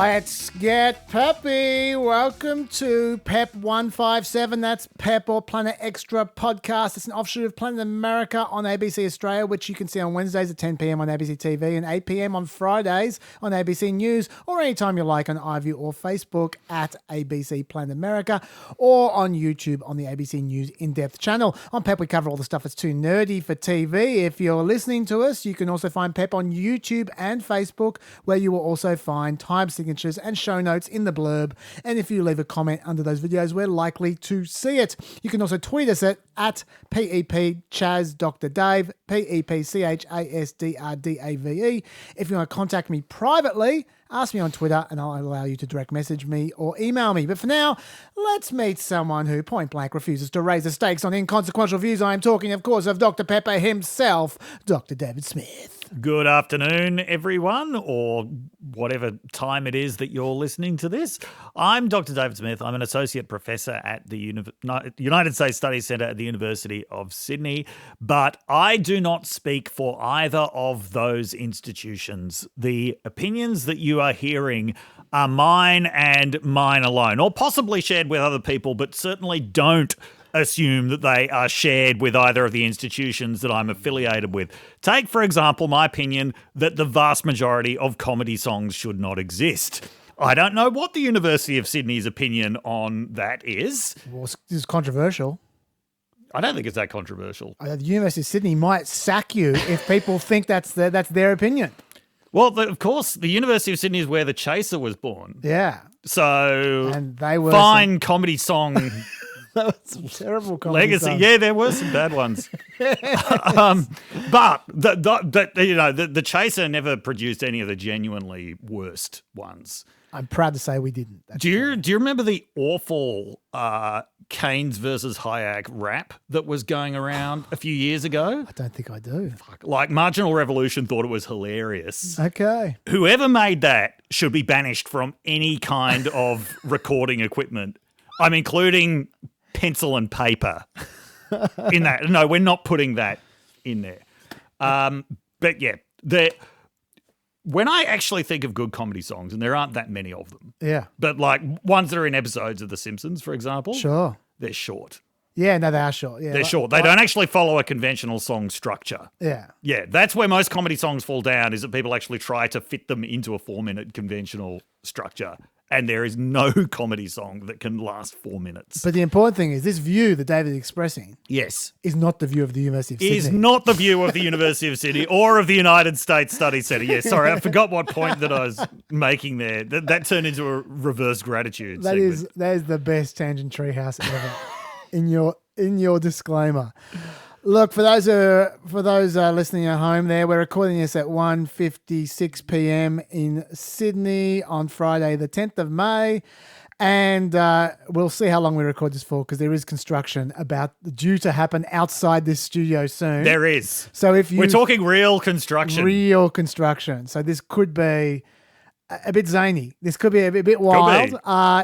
Let's get peppy. Welcome to PEP 157. That's PEP or Planet Extra podcast. It's an offshoot of Planet America on ABC Australia, which you can see on Wednesdays at 10 p.m. on ABC TV and 8 p.m. on Fridays on ABC News, or anytime you like on iView or Facebook at ABC Planet America, or on YouTube on the ABC News In-Depth channel. On PEP, we cover all the stuff that's too nerdy for TV. If you're listening to us, you can also find PEP on YouTube and Facebook, where you will also find time signatures and show notes in the blurb. And if you leave a comment under those videos, we're likely to see it. You can also tweet us at PEP Chaz Dr. Dave, PEPCHASDRDAVE. If you want to contact me privately, ask me on Twitter and I'll allow you to direct message me or email me. But for now, let's meet someone who point blank refuses to raise the stakes on inconsequential views. I am talking, of course, of Dr. Pepper himself, Dr. David Smith. Good afternoon, everyone, or whatever time it is that you're listening to this. I'm Dr. David Smith. I'm an associate professor at the United States Studies Centre at the University of Sydney, but I do not speak for either of those institutions. The opinions that you are hearing are mine and mine alone, or possibly shared with other people, but certainly don't assume that they are shared with either of the institutions that I'm affiliated with. Take, for example, my opinion that the vast majority of comedy songs should not exist. I don't know what the University of Sydney's opinion on that is. Well, it's controversial. I don't think it's that controversial. The University of Sydney might sack you if people think that's their opinion. Well, of course, the University of Sydney is where The Chaser was born. Yeah. So, and they were fine comedy song... That was some terrible comedy legacy. songs. Yeah, there were some bad ones. But the Chaser never produced any of the genuinely worst ones. I'm proud to say we didn't. Do you remember the awful Keynes versus Hayek rap that was going around a few years ago? I don't think I do. Like Marginal Revolution thought it was hilarious. Okay. Whoever made that should be banished from any kind of recording equipment. I'm including pencil and paper in that. No, we're not putting that in there. But yeah, when I actually think of good comedy songs, and there aren't that many of them. Yeah. But like ones that are in episodes of The Simpsons, for example. Sure. They're short. Yeah, no, they are short. Yeah, they're short. They don't actually follow a conventional song structure. Yeah. Yeah, that's where most comedy songs fall down, is that people actually try to fit them into a 4-minute conventional structure. And there is no comedy song that can last 4 minutes. But the important thing is this view that David is expressing yes, is not the view of the University of Sydney. Is not the view of the University of Sydney or of the United States Studies Centre. Yes, sorry, I forgot what point that I was making there. That turned into a reverse gratitude segment. That is the best tangent treehouse ever in your disclaimer. Look, for those listening at home there, we're recording this at 1:56 p.m. in Sydney on Friday, the 10th of May. And we'll see how long we record this for, because there is construction due to happen outside this studio soon. There is. So we're talking real construction. Real construction. So this could be a bit zany. This could be a bit wild.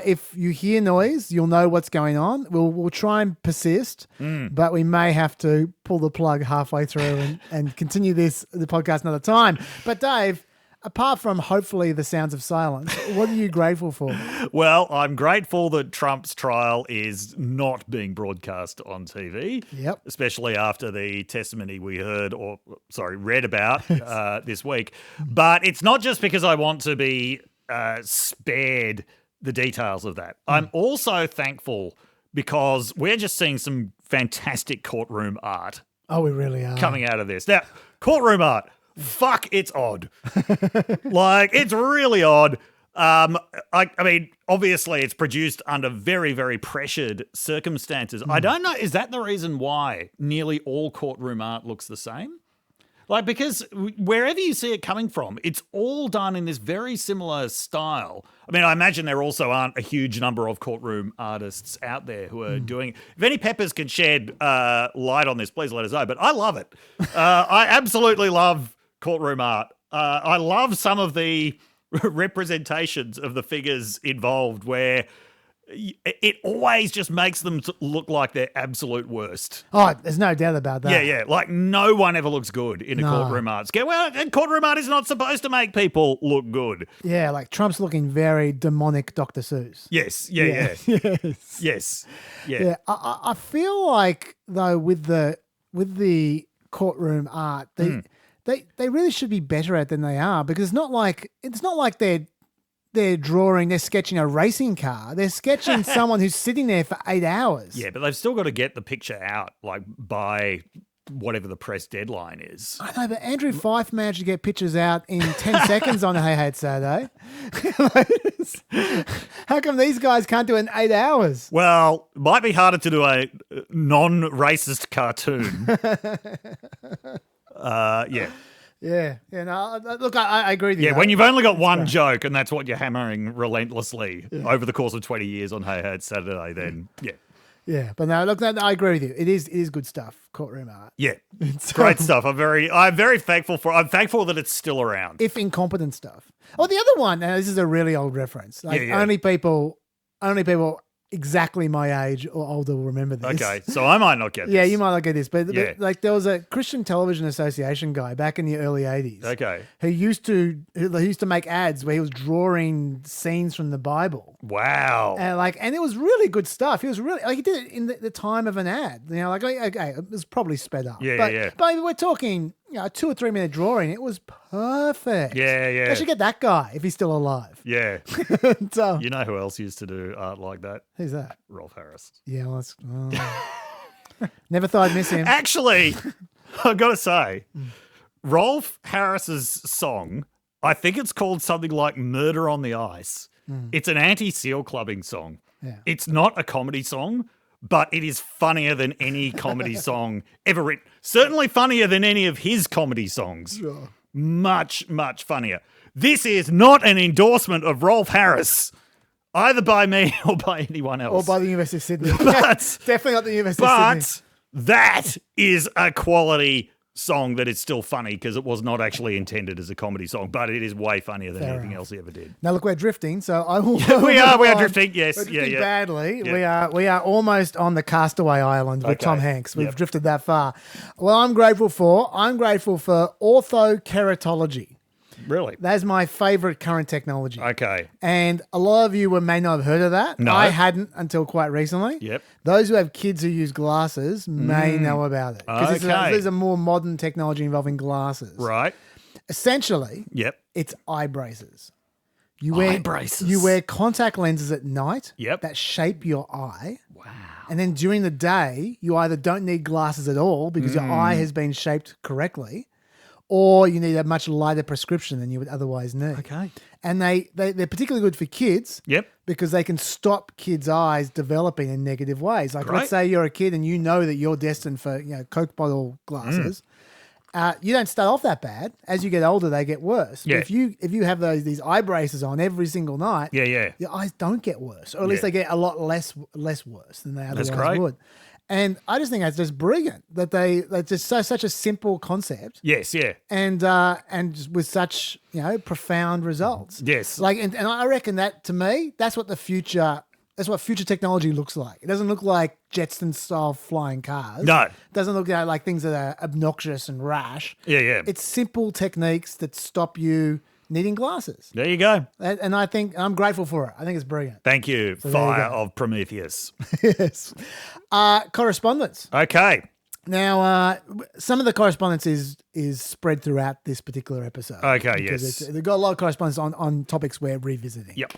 If you hear noise, you'll know what's going on. We'll try and persist, but we may have to pull the plug halfway through and continue the podcast another time. But Dave, apart from hopefully the sounds of silence, what are you grateful for? Well, I'm grateful that Trump's trial is not being broadcast on TV. Yep. Especially after the testimony we read about this week. But it's not just because I want to be spared the details of that. I'm also thankful because we're just seeing some fantastic courtroom art. Oh, we really are. Coming out of this. Now, courtroom art. Fuck, it's odd. Like, it's really odd. I mean, obviously it's produced under very, very pressured circumstances. I don't know, is that the reason why nearly all courtroom art looks the same? Like, because wherever you see it coming from, it's all done in this very similar style. I mean, I imagine there also aren't a huge number of courtroom artists out there who are doing it. If any peppers can shed light on this, please let us know. But I love it. I absolutely love courtroom art. I love some of the representations of the figures involved where it always just makes them look like they're absolute worst. Oh, there's no doubt about that. Yeah. Like no one ever looks good in a courtroom art scare. Well, and courtroom art is not supposed to make people look good. Yeah, like Trump's looking very demonic Dr. Seuss. Yes. Yeah. Yes. Yeah. I feel like though with the courtroom art, they really should be better at it than they are, because it's not like they're sketching a racing car. They're sketching someone who's sitting there for 8 hours. Yeah, but they've still got to get the picture out like by whatever the press deadline is. I know, but Andrew Fife managed to get pictures out in 10 seconds on Hey Hey It's Saturday. How come these guys can't do it in 8 hours? Well, it might be harder to do a non-racist cartoon. Yeah. Yeah. No, look, I agree with you. Yeah, when you've only got one joke and that's what you're hammering relentlessly over the course of 20 years on Hey Hey It's Saturday, then yeah. Yeah, but no, look, I agree with you. It is good stuff, courtroom art. Yeah, great stuff. I'm very thankful I'm thankful that it's still around. If incompetent stuff. Oh, the other one, this is a really old reference. Like only people exactly my age or older will remember this. Okay, so I might not get this. Yeah, you might not get this, but like there was a Christian Television Association guy back in the early 80s. Okay. Who used to make ads where he was drawing scenes from the Bible. Wow. And it was really good stuff. He was really he did it in the time of an ad. You know, okay, it was probably sped up. Yeah. But we're talking, a 2 or 3 minute drawing. It was perfect. Yeah. I should get that guy if he's still alive. Yeah. So, you know who else used to do art like that? Who's that? Rolf Harris. Yeah, never thought I'd miss him. Actually, I've got to say, Rolf Harris's song, I think it's called something like Murder on the Ice. It's an anti-seal clubbing song. Yeah. It's not a comedy song, but it is funnier than any comedy song ever written. Certainly funnier than any of his comedy songs. Sure. Much, much funnier. This is not an endorsement of Rolf Harris, either by me or by anyone else. Or by the University of Sydney. But, definitely not the University of Sydney. But that is a quality song that is still funny because it was not actually intended as a comedy song, but it is way funnier than anything else he ever did. Now look, we're drifting, so I will. We are drifting. Yes, we're drifting badly. Yeah. We are almost on the Castaway Island with Tom Hanks. We've drifted that far. Well, I'm grateful for Orthokeratology. Really? That's my favorite current technology. Okay. And a lot of you may not have heard of that. No. I hadn't until quite recently. Yep. Those who have kids who use glasses may know about it. Because there's a more modern technology involving glasses. Right. Essentially, it's eye braces. You wear contact lenses at night that shape your eye. Wow. And then during the day, you either don't need glasses at all because your eye has been shaped correctly, or you need a much lighter prescription than you would otherwise need. Okay. And they're particularly good for kids. Yep. Because they can stop kids' eyes developing in negative ways. Like let's say you're a kid and you know that you're destined for Coke bottle glasses. You don't start off that bad. As you get older, they get worse. Yeah. But if you have these eye braces on every single night, your eyes don't get worse, or at least they get a lot less worse than they otherwise would. And I just think that's just brilliant that that's just such a simple concept. Yes, yeah. And just with such profound results. Yes. And I reckon that, to me, that's what future technology looks like. It doesn't look like Jetson style flying cars. No. It doesn't look like things that are obnoxious and rash. Yeah. It's simple techniques that stop you needing glasses. There you go. And I'm grateful for it. I think it's brilliant. Thank you, Fire of Prometheus. Yes. Correspondence. Okay. Now, some of the correspondence is spread throughout this particular episode. Okay, yes. They've got a lot of correspondence on topics we're revisiting. Yep.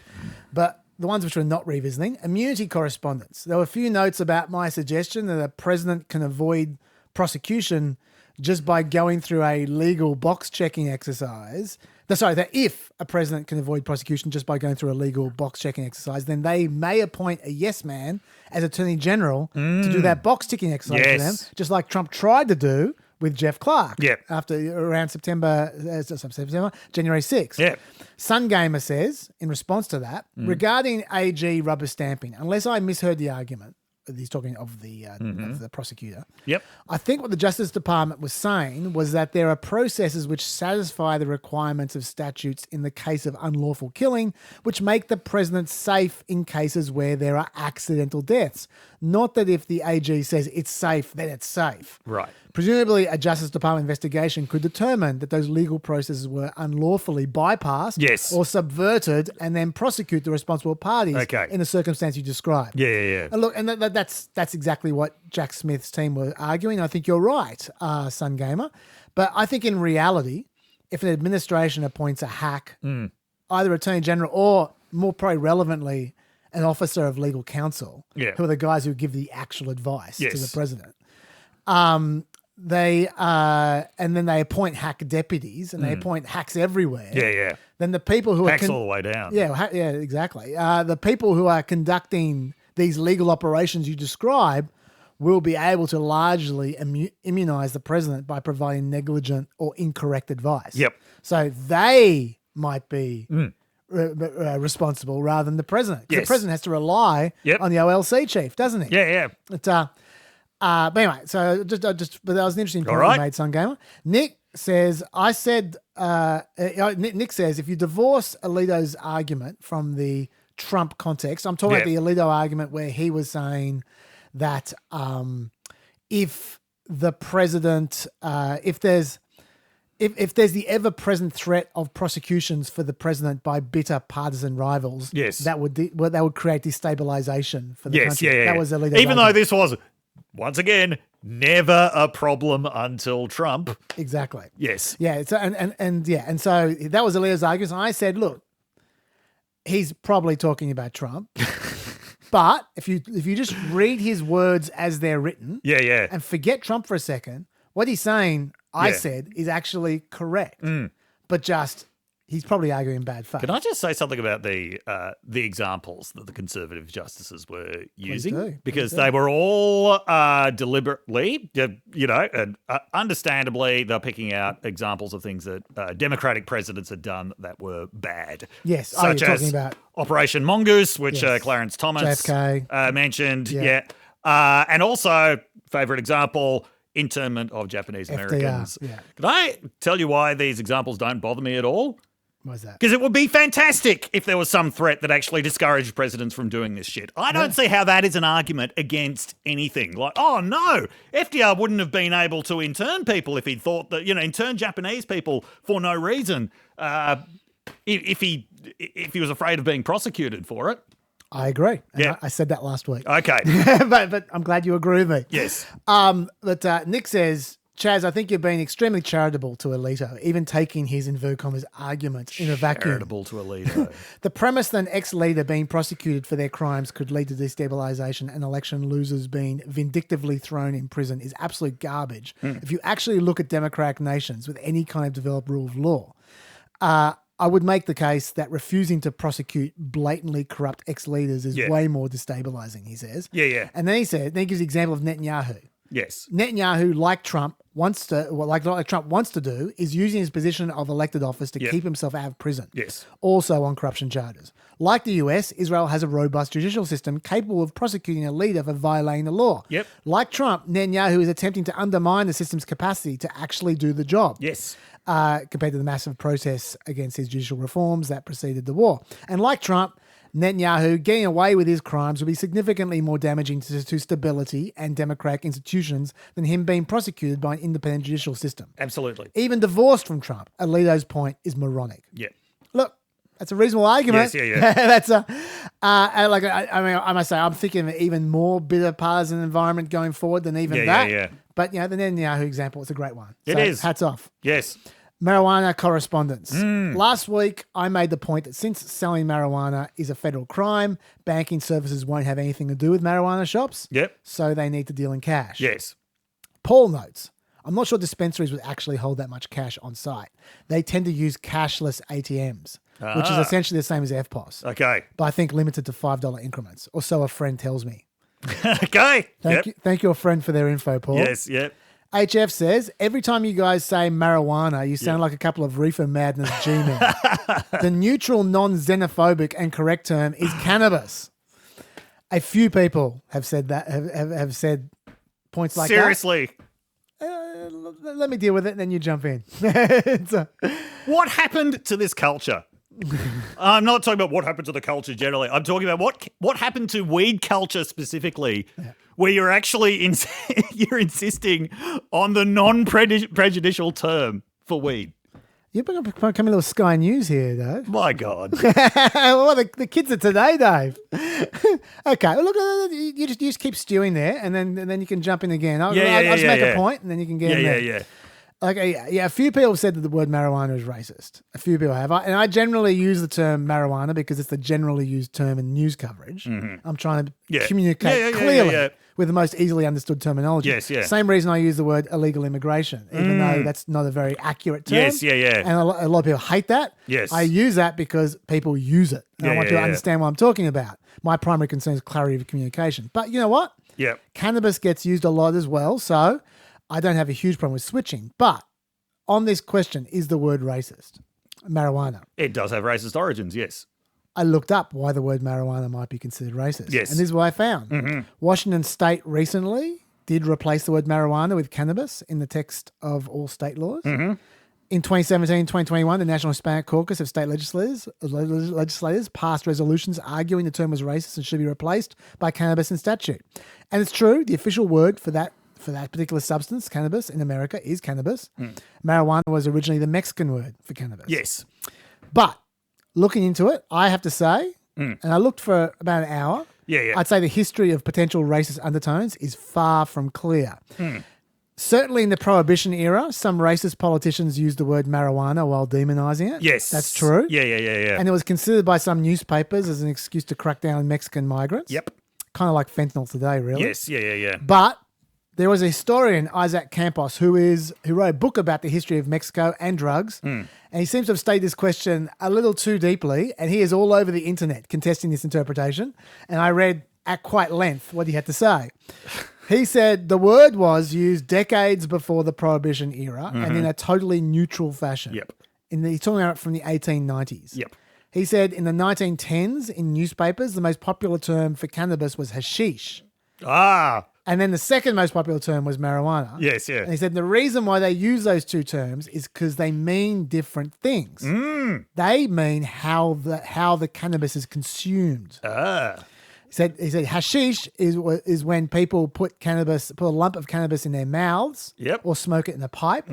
But the ones which we're not revisiting, immunity correspondence. There were a few notes about my suggestion that a president can avoid prosecution just by going through a legal box-checking exercise. That if a president can avoid prosecution just by going through a legal box-checking exercise, then they may appoint a yes man as Attorney General to do that box-ticking exercise for them, just like Trump tried to do with Jeff Clark after around January 6th. Yep. Sun Gamer says, in response to that, regarding AG rubber stamping, unless I misheard the argument, he's talking of the prosecutor. Yep. I think what the Justice Department was saying was that there are processes which satisfy the requirements of statutes in the case of unlawful killing, which make the president safe in cases where there are accidental deaths. Not that if the AG says it's safe, then it's safe. Right. Presumably, a Justice Department investigation could determine that those legal processes were unlawfully bypassed or subverted and then prosecute the responsible parties in the circumstance you described. Yeah. And look, and that's exactly what Jack Smith's team were arguing. I think you're right, Sun Gamer. But I think in reality, if an administration appoints a hack, either Attorney General or, more probably relevantly, an officer of legal counsel, who are the guys who give the actual advice to the president, and then they appoint hack deputies and they appoint hacks everywhere. Yeah. Then the people who hacks all the way down. Yeah, exactly. The people who are conducting these legal operations you describe will be able to largely immunize the president by providing negligent or incorrect advice. Yep. So they might be responsible rather than the president. Because the president has to rely on the OLC chief, doesn't he? Yeah. But anyway, so but that was an interesting point you made, Sun Gamer. Nick says, Nick says, if you divorce Alito's argument from the Trump context, I'm talking about the Alito argument where he was saying that if the president, if there's the ever-present threat of prosecutions for the president by bitter partisan rivals, that would create destabilization for the country. Yeah. That was Alito's Even argument. though this was, once again, never a problem until Trump. Exactly. Yes. Yeah. So and so that was Alito's argument. And I said, look, he's probably talking about Trump. But if you just read his words as they're written, and forget Trump for a second, what he's saying, I said, is actually correct. But just he's probably arguing bad faith. Can I just say something about the examples that the Conservative justices were using? Because they were all deliberately, and understandably, they're picking out examples of things that Democratic presidents had done that were bad. Yes, such you're as talking about Operation Mongoose, which Clarence Thomas JFK. mentioned. And also, favourite example, internment of Japanese Americans. FDR, Can I tell you why these examples don't bother me at all? Why's that? Because it would be fantastic if there was some threat that actually discouraged presidents from doing this shit. I don't see how that is an argument against anything. Like, oh no, FDR wouldn't have been able to intern people if he'd thought that, intern Japanese people for no reason, if he was afraid of being prosecuted for it. I agree. And I said that last week. Okay. but I'm glad you agree with me. Yes. But Nick says, Chaz, I think you're being extremely charitable to Alito, even taking his inverted commas arguments in a vacuum. Charitable to Alito. The premise that an ex-leader being prosecuted for their crimes could lead to destabilization and election losers being vindictively thrown in prison is absolute garbage. If you actually look at democratic nations with any kind of developed rule of law, I would make the case that refusing to prosecute blatantly corrupt ex-leaders is way more destabilizing, he says. Yeah. And then he gives the example of Netanyahu. Yes. Netanyahu, like Trump wants to do, is using his position of elected office to keep himself out of prison. Yes. Also on corruption charges. Like the US, Israel has a robust judicial system capable of prosecuting a leader for violating the law. Yep. Like Trump, Netanyahu is attempting to undermine the system's capacity to actually do the job. Yes. Compared to the massive protests against his judicial reforms that preceded the war. And like Trump, Netanyahu getting away with his crimes would be significantly more damaging to stability and democratic institutions than him being prosecuted by an independent judicial system. Absolutely. Even divorced from Trump, Alito's point is moronic. Yeah. Look, that's a reasonable argument. Yes, That's I must say, I'm thinking of an even more bitter partisan environment going forward than even that. Yeah. But, the Netanyahu example is a great one. It is. Hats off. Yes. Marijuana correspondence. Last week, I made the point that since selling marijuana is a federal crime, banking services won't have anything to do with marijuana shops. Yep. So they need to deal in cash. Yes. Paul notes, I'm not sure dispensaries would actually hold that much cash on site. They tend to use cashless ATMs, which is essentially the same as FPOS. Okay. But I think limited to $5 increments, or so a friend tells me. Okay. Thank your friend for their info, Paul. Yes, yep. HF says, every time you guys say marijuana, you sound like a couple of reefer madness G-men. The neutral, non-xenophobic and correct term is cannabis. A few people have said that, have said points like Seriously. that. Let me deal with it, and then you jump in. What happened to this culture? I'm not talking about what happened to the culture generally. I'm talking about what happened to weed culture specifically, where you're actually you're insisting on the non-prejudicial term for weed. You're becoming a little Sky News here, Dave. My God. Well, the kids of today, Dave. Okay, well, look, you just keep stewing there, and then you can jump in again. I'll just make a point, and then you can get in there. Yeah. Okay, yeah. A few people have said that the word marijuana is racist. A few people have, and I generally use the term marijuana because it's the generally used term in news coverage. I'm trying to communicate clearly with the most easily understood terminology. Yes. Same reason I use the word illegal immigration, even though that's not a very accurate term. Yes. And a lot of people hate that. Yes. I use that because people use it. And I want to understand what I'm talking about. My primary concern is clarity of communication. But you know what? Yeah. Cannabis gets used a lot as well, so I don't have a huge problem with switching. But on this question, is the word racist? Marijuana. It does have racist origins, yes. I looked up why the word marijuana might be considered racist. Yes. And this is what I found. Washington State recently did replace the word marijuana with cannabis in the text of all state laws. In 2017, 2021, the National Hispanic Caucus of state legislators passed resolutions arguing the term was racist and should be replaced by cannabis in statute. And it's true, the official word for that particular substance, cannabis, in America is cannabis. Marijuana was originally the Mexican word for cannabis. Yes. But looking into it, I have to say, and I looked for about an hour, I'd say the history of potential racist undertones is far from clear. Certainly in the Prohibition era, some racist politicians used the word marijuana while demonizing it. Yes. That's true. Yeah. And it was considered by some newspapers as an excuse to crack down on Mexican migrants. Yep. Kind of like fentanyl today, really. Yes. Yeah. But there was a historian, Isaac Campos, who wrote a book about the history of Mexico and drugs. And he seems to have studied this question a little too deeply. And he is all over the internet contesting this interpretation. And I read at quite length what he had to say. He said the word was used decades before the Prohibition era and in a totally neutral fashion. Yep. He's talking about it from the 1890s. Yep. He said in the 1910s, in newspapers, the most popular term for cannabis was hashish. Ah. And then the second most popular term was marijuana. Yes, yeah. And he said the reason why they use those two terms is because they mean different things. They mean how the cannabis is consumed. He said hashish is when people put a lump of cannabis in their mouths or smoke it in a pipe.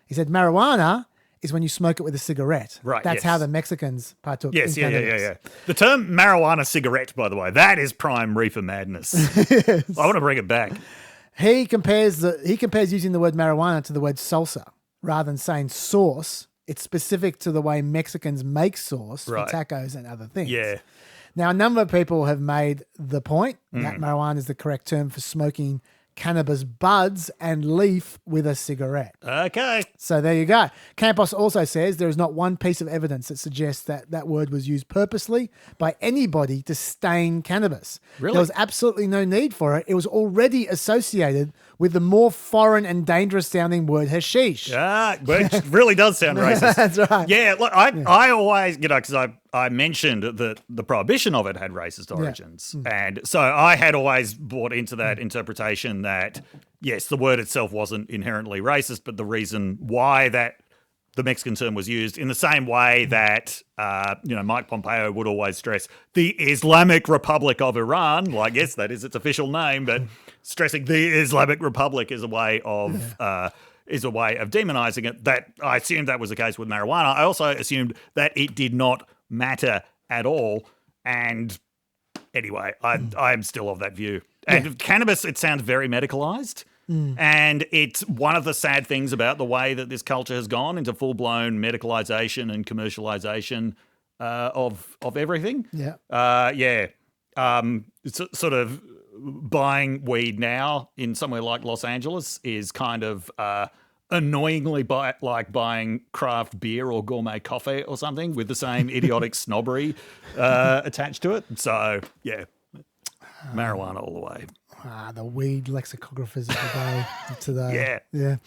He said marijuana is when you smoke it with a cigarette. Right. That's how the Mexicans partook in cannabis. Yeah. The term marijuana cigarette, by the way, that is prime reefer madness. I want to bring it back. He compares using the word marijuana to the word salsa rather than saying sauce. It's specific to the way Mexicans make sauce for tacos and other things. Yeah. Now, a number of people have made the point that marijuana is the correct term for smoking cannabis buds and leaf with a cigarette. Okay. So there you go. Campos also says there is not one piece of evidence that suggests that word was used purposely by anybody to stain cannabis. Really? There was absolutely no need for it. It was already associated with the more foreign and dangerous sounding word hashish. Which really does sound racist. That's right. Yeah, look, I always, because I mentioned that the prohibition of it had racist origins. And so I had always bought into that interpretation that, yes, the word itself wasn't inherently racist, but the reason why that the Mexican term was used in the same way that, Mike Pompeo would always stress the Islamic Republic of Iran, like, yes, that is its official name, but stressing the Islamic Republic is a way of demonizing it. That I assumed that was the case with marijuana. I also assumed that it did not matter at all. And anyway, I am still of that view. And cannabis, it sounds very medicalized. And it's one of the sad things about the way that this culture has gone into full-blown medicalization and commercialization of everything. It's sort of buying weed now in somewhere like Los Angeles is kind of annoyingly like buying craft beer or gourmet coffee or something with the same idiotic snobbery attached to it. So, yeah, marijuana all the way. The weed lexicographers of today. Yeah.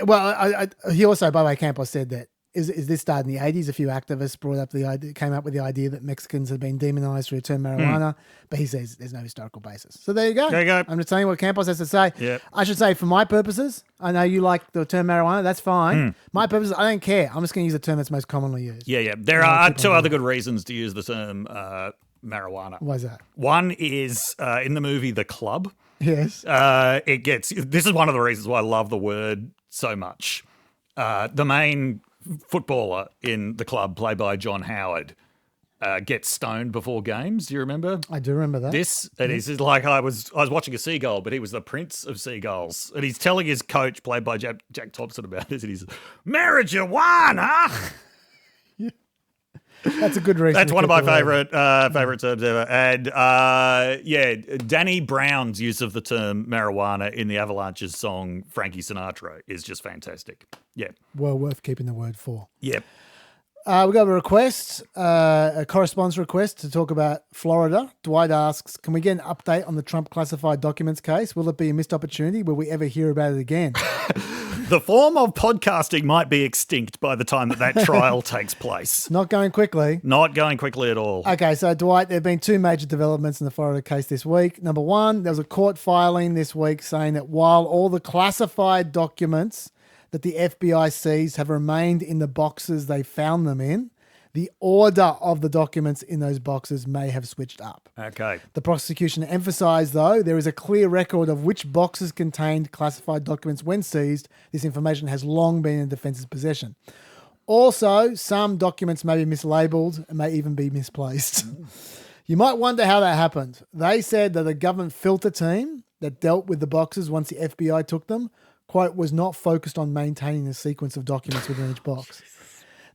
Well, he also, by the way, Campos said that is this started in the 80s. A few activists came up with the idea that Mexicans had been demonized through the term marijuana, but he says there's no historical basis. So there you go. There you go. I'm just telling you what Campos has to say. Yep. I should say, for my purposes, I know you like the term marijuana. That's fine. My purposes, I don't care. I'm just going to use the term that's most commonly used. Yeah. There are two other good reasons to use the term marijuana. Why is that? One is in the movie The Club. Yes. This is one of the reasons why I love the word so much. The main footballer in The Club, played by John Howard, gets stoned before games. Do you remember? I do remember that. It's like I was watching a seagull, but he was the prince of seagulls, and he's telling his coach, played by Jack Thompson, about this, and he's marijuana. That's a good reason. That's one of my favorite terms ever. And Danny Brown's use of the term marijuana in the Avalanche's song Frankie Sinatra is just fantastic. Yeah. Well worth keeping the word for. Yep. We got a request, a correspondence request to talk about Florida. Dwight asks, can we get an update on the Trump classified documents case? Will it be a missed opportunity? Will we ever hear about it again? The form of podcasting might be extinct by the time that trial takes place. Not going quickly. Not going quickly at all. Okay, so Dwight, there have been two major developments in the Florida case this week. Number one, there was a court filing this week saying that while all the classified documents that the FBI seized have remained in the boxes they found them in, the order of the documents in those boxes may have switched up. Okay. The prosecution emphasised, though, there is a clear record of which boxes contained classified documents when seized. This information has long been in the defence's possession. Also, some documents may be mislabeled and may even be misplaced. You might wonder how that happened. They said that the government filter team that dealt with the boxes once the FBI took them, quote, was not focused on maintaining the sequence of documents within each box.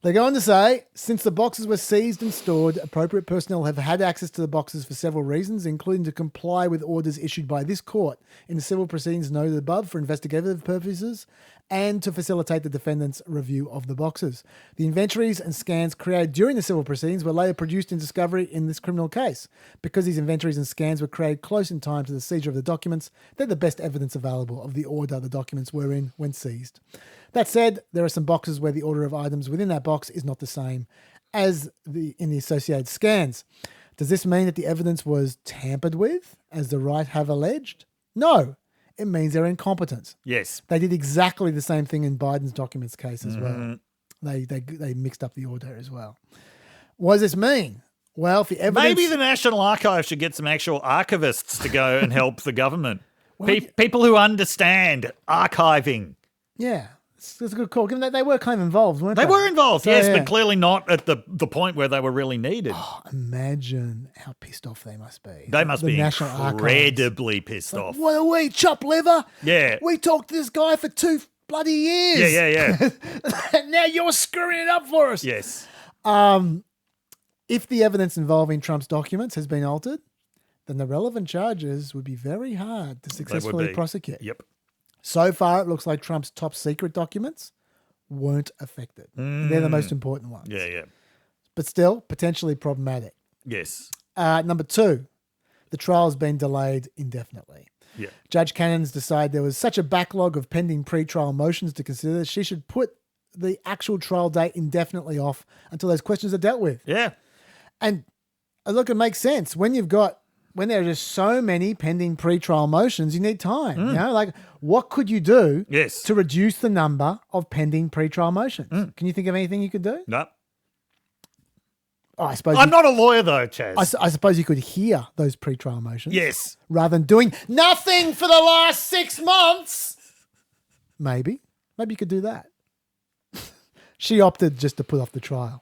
They go on to say, since the boxes were seized and stored, appropriate personnel have had access to the boxes for several reasons, including to comply with orders issued by this court in the civil proceedings noted above for investigative purposes and to facilitate the defendant's review of the boxes. The inventories and scans created during the civil proceedings were later produced in discovery in this criminal case. Because these inventories and scans were created close in time to the seizure of the documents, they're the best evidence available of the order the documents were in when seized. That said, there are some boxes where the order of items within that box is not the same as in the associated scans. Does this mean that the evidence was tampered with, as the right have alleged? No. It means they're incompetent. Yes. They did exactly the same thing in Biden's documents case as well. They mixed up the order as well. What does this mean? Well, if the evidence... Maybe the National Archives should get some actual archivists to go and help the government. People who understand archiving. Yeah. That's a good call, given that they were kind of involved, weren't they? They were involved, So, yes, yeah. but clearly not at the point where they were really needed. Oh, imagine how pissed off they must be. They must be National incredibly pissed Archives. off. What are we, chop liver? Yeah. We talked to this guy for 2 bloody years. Yeah. Now you're screwing it up for us. Yes. If the evidence involving Trump's documents has been altered, then the relevant charges would be very hard to successfully prosecute. Yep. So far, it looks like Trump's top secret documents weren't affected. They're the most important ones. Yeah. But still, potentially problematic. Yes. Number 2, the trial has been delayed indefinitely. Yeah. Judge Cannon's decided there was such a backlog of pending pre-trial motions to consider that she should put the actual trial date indefinitely off until those questions are dealt with. Yeah. And look, it makes sense. When there are just so many pending pre-trial motions, you need time. You know, like what could you do to reduce the number of pending pre-trial motions? Can you think of anything you could do? No. Oh, I suppose I'm not a lawyer though, Chaz. I suppose you could hear those pre-trial motions. Yes. Rather than doing nothing for the last 6 months. Maybe you could do that. She opted just to put off the trial.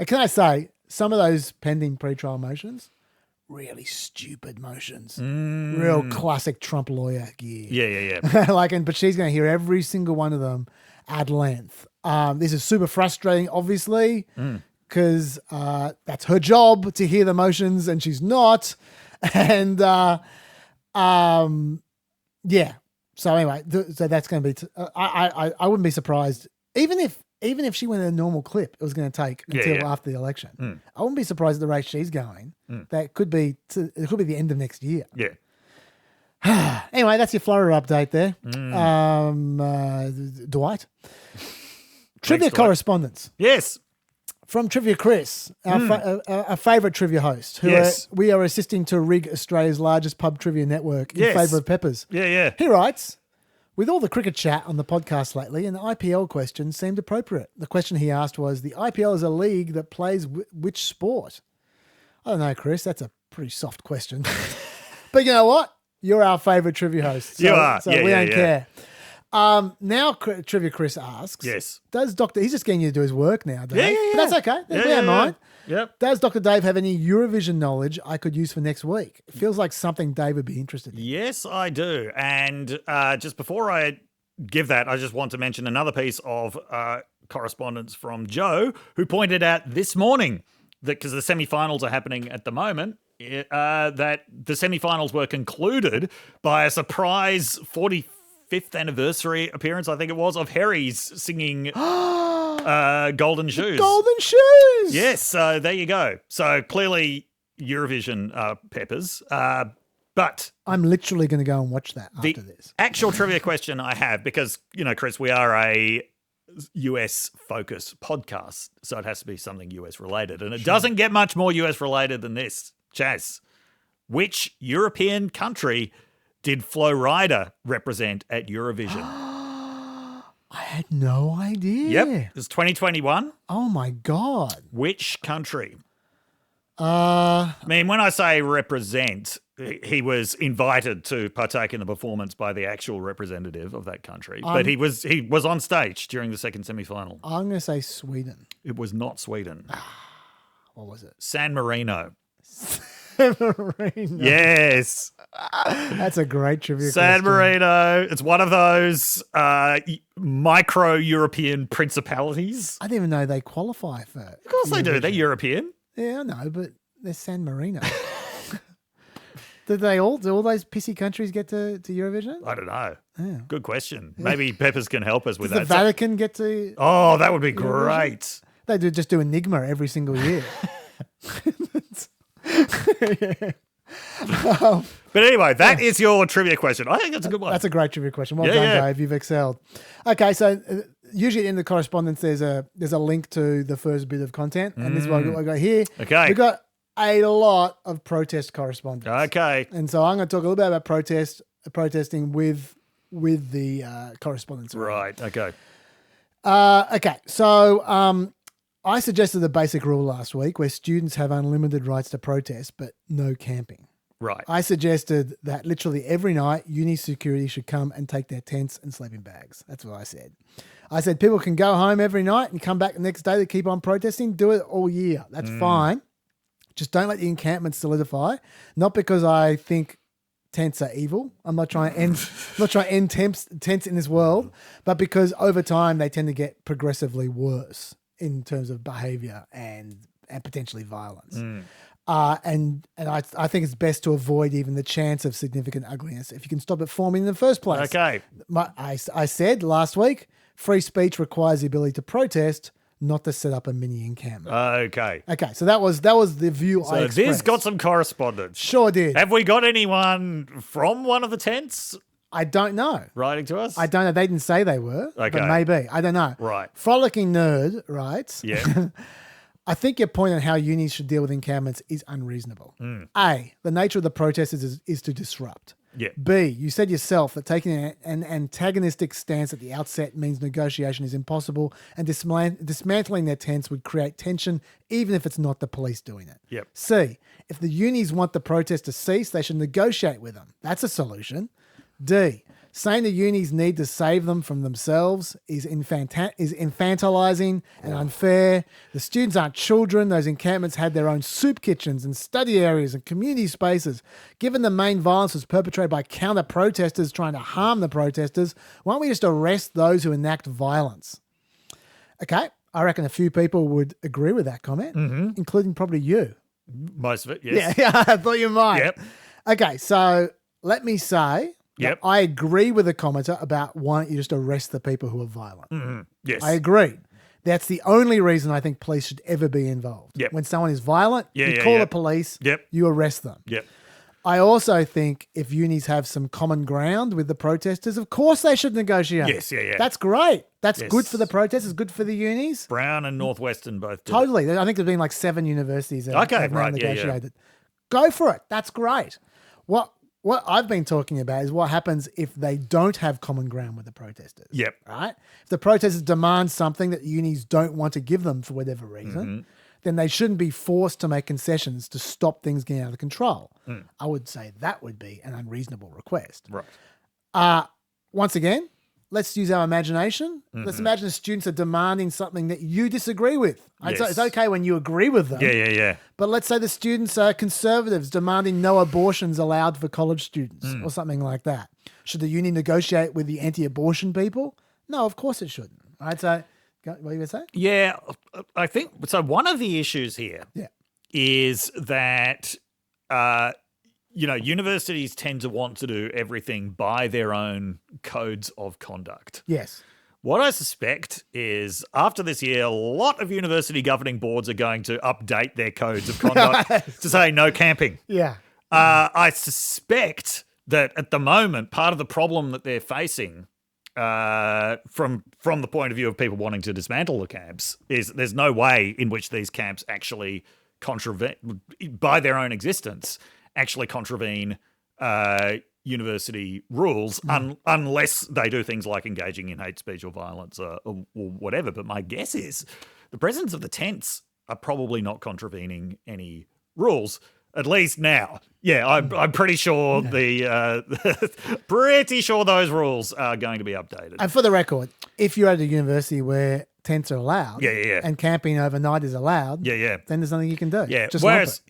Can I say, some of those pending pre-trial motions, really stupid motions. Real classic Trump lawyer gear. Yeah. But she's going to hear every single one of them at length. This is super frustrating, obviously, because that's her job to hear the motions and she's not. And yeah. So anyway, so that's going to be. I wouldn't be surprised, even if she went in a normal clip, it was going to take until after the election. I wouldn't be surprised at the rate she's going. That could be the end of next year. Yeah. Anyway, that's your Florida update there. Dwight. Trivia Next to it. correspondence Yes. from Trivia Chris, our favourite trivia host, who Yes. we are assisting to rig Australia's largest pub trivia network in Yes. favour of Peppers. Yeah. He writes, with all the cricket chat on the podcast lately, an IPL question seemed appropriate. The question he asked was, the IPL is a league that plays which sport? I don't know, Chris. That's a pretty soft question. But you know what? You're our favourite trivia host. So, You are. So Yeah, we yeah, don't yeah. care. Now, Trivia Chris asks, Yes. does he's just getting you to do his work now, Dave. Yeah. But that's okay. We don't mind. Yep. Does Dr. Dave have any Eurovision knowledge I could use for next week? It feels like something Dave would be interested in. Yes, I do. And just before I give that, I just want to mention another piece of correspondence from Joe, who pointed out this morning that because the semi-finals are happening at the moment, that the semi-finals were concluded by a surprise 45th anniversary appearance, I think it was, of Harry's singing Golden Shoes. Golden Shoes! Yes, so there you go. So clearly Eurovision Peppers. But I'm literally going to go and watch that after this. Actual trivia question I have, because, Chris, we are a US-focused podcast, so it has to be something US-related. And it doesn't get much more US-related than this. Chaz, which European country did Flo Rida represent at Eurovision? I had no idea. Yep, it was 2021. Oh, my God. Which country? I mean, when I say represent, he was invited to partake in the performance by the actual representative of that country, but he was on stage during the second semi-final. I'm going to say Sweden. It was not Sweden. What was it? San Marino. Marino. Yes. That's a great trivia San question. Marino. It's one of those micro-European principalities. I didn't even know they qualify for Of course they do. They're European. Yeah, I know, but they're San Marino. Do all those pissy countries get to Eurovision? I don't know. Yeah. Good question. Maybe Peppers can help us with Does that. the Vatican get to? Oh, that would be great. They just do Enigma every single year. But anyway, that is your trivia question. I think that's a good one. That's a great trivia question. Well Yeah, done, yeah. Dave. You've excelled. Okay, so usually in the correspondence, there's a link to the first bit of content, and this is what I got here. Okay. We got a lot of protest correspondence. Okay. And so I'm going to talk a little bit about protesting with the correspondence. Right. Okay. Okay. So I suggested the basic rule last week where students have unlimited rights to protest, but no camping. Right. I suggested that literally every night uni security should come and take their tents and sleeping bags. That's what I said. I said people can go home every night and come back the next day to keep on protesting. Do it all year. That's fine. Just don't let the encampments solidify. Not because I think tents are evil. I'm not trying to end tents in this world, but because over time they tend to get progressively worse in terms of behavior and potentially violence. And I think it's best to avoid even the chance of significant ugliness if you can stop it forming in the first place. Okay. I said last week, free speech requires the ability to protest, not to set up a mini encampment. Okay. Okay, so that was the view I So expressed. this got some correspondence. Sure did. Have we got anyone from one of the tents I don't know. writing to us? I don't know. They didn't say they were, Okay. but maybe. I don't know. Right. Frolicking Nerd writes, Yeah. I think your point on how unis should deal with encampments is unreasonable. A, the nature of the protesters is to disrupt. Yeah. B, you said yourself that taking an antagonistic stance at the outset means negotiation is impossible, and dismantling their tents would create tension even if it's not the police doing it. Yep. C, if the unis want the protest to cease, they should negotiate with them. That's a solution. D, saying the unis need to save them from themselves is infantilizing and unfair. The students aren't children. Those encampments had their own soup kitchens and study areas and community spaces. Given the main violence was perpetrated by counter-protesters trying to harm the protesters, why don't we just arrest those who enact violence? Okay, I reckon a few people would agree with that comment, including probably you. Most of it, yes. Yeah, I thought you might. Yep. Okay, so let me say Yep. I agree with the commenter about why don't you just arrest the people who are violent. Yes. I agree. That's the only reason I think police should ever be involved. Yep. When someone is violent, Yeah, you yeah, call yeah. the police, Yep. you arrest them. Yep. I also think if unis have some common ground with the protesters, of course they should negotiate. Yes, yeah. That's great. That's Yes. good for the protesters, good for the unis. Brown and Northwestern both did. Totally. I think there's been like 7 universities that have now right, yeah. negotiated. Go for it. That's great. What I've been talking about is what happens if they don't have common ground with the protesters. Yep. Right? If the protesters demand something that unis don't want to give them for whatever reason, then they shouldn't be forced to make concessions to stop things getting out of control. I would say that would be an unreasonable request. Right. Once again, let's use our imagination. Let's imagine the students are demanding something that you disagree with. Yes. It's okay when you agree with them. Yeah. But let's say the students are conservatives demanding no abortions allowed for college students or something like that. Should the uni negotiate with the anti-abortion people? No, of course it shouldn't. All right, so what are you going to say? Yeah, I think so. One of the issues here Yeah. is that, universities tend to want to do everything by their own codes of conduct. Yes. What I suspect is after this year, a lot of university governing boards are going to update their codes of conduct to say no camping. Yeah. I suspect that at the moment, part of the problem that they're facing from the point of view of people wanting to dismantle the camps is there's no way in which these camps actually contravene, by their own existence, actually contravene university rules unless they do things like engaging in hate speech or violence or whatever. But my guess is the presence of the tents are probably not contravening any rules. At least now. Yeah, I'm pretty sure pretty sure those rules are going to be updated. And for the record, if you're at a university where tents are allowed and camping overnight is allowed, then there's nothing you can do. Yeah, Just whereas,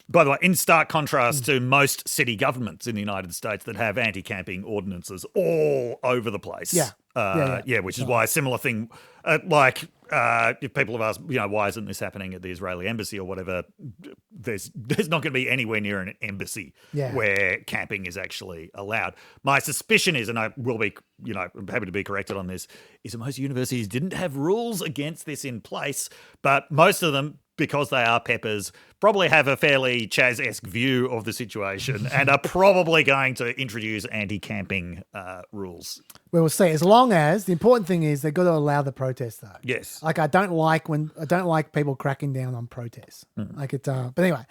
by the way, in stark contrast to most city governments in the United States that have anti-camping ordinances all over the place. Which is why a similar thing, if people have asked, why isn't this happening at the Israeli embassy or whatever, there's not going to be anywhere near an embassy where camping is actually allowed. My suspicion is, and I will be, I'm happy to be corrected on this, is that most universities didn't have rules against this in place, but most of them, because they are peppers, probably have a fairly Chaz-esque view of the situation and are probably going to introduce anti-camping rules. Well, we'll see. As long as the important thing is they've got to allow the protest, though. Yes. Like I don't like people cracking down on protests. But anyway,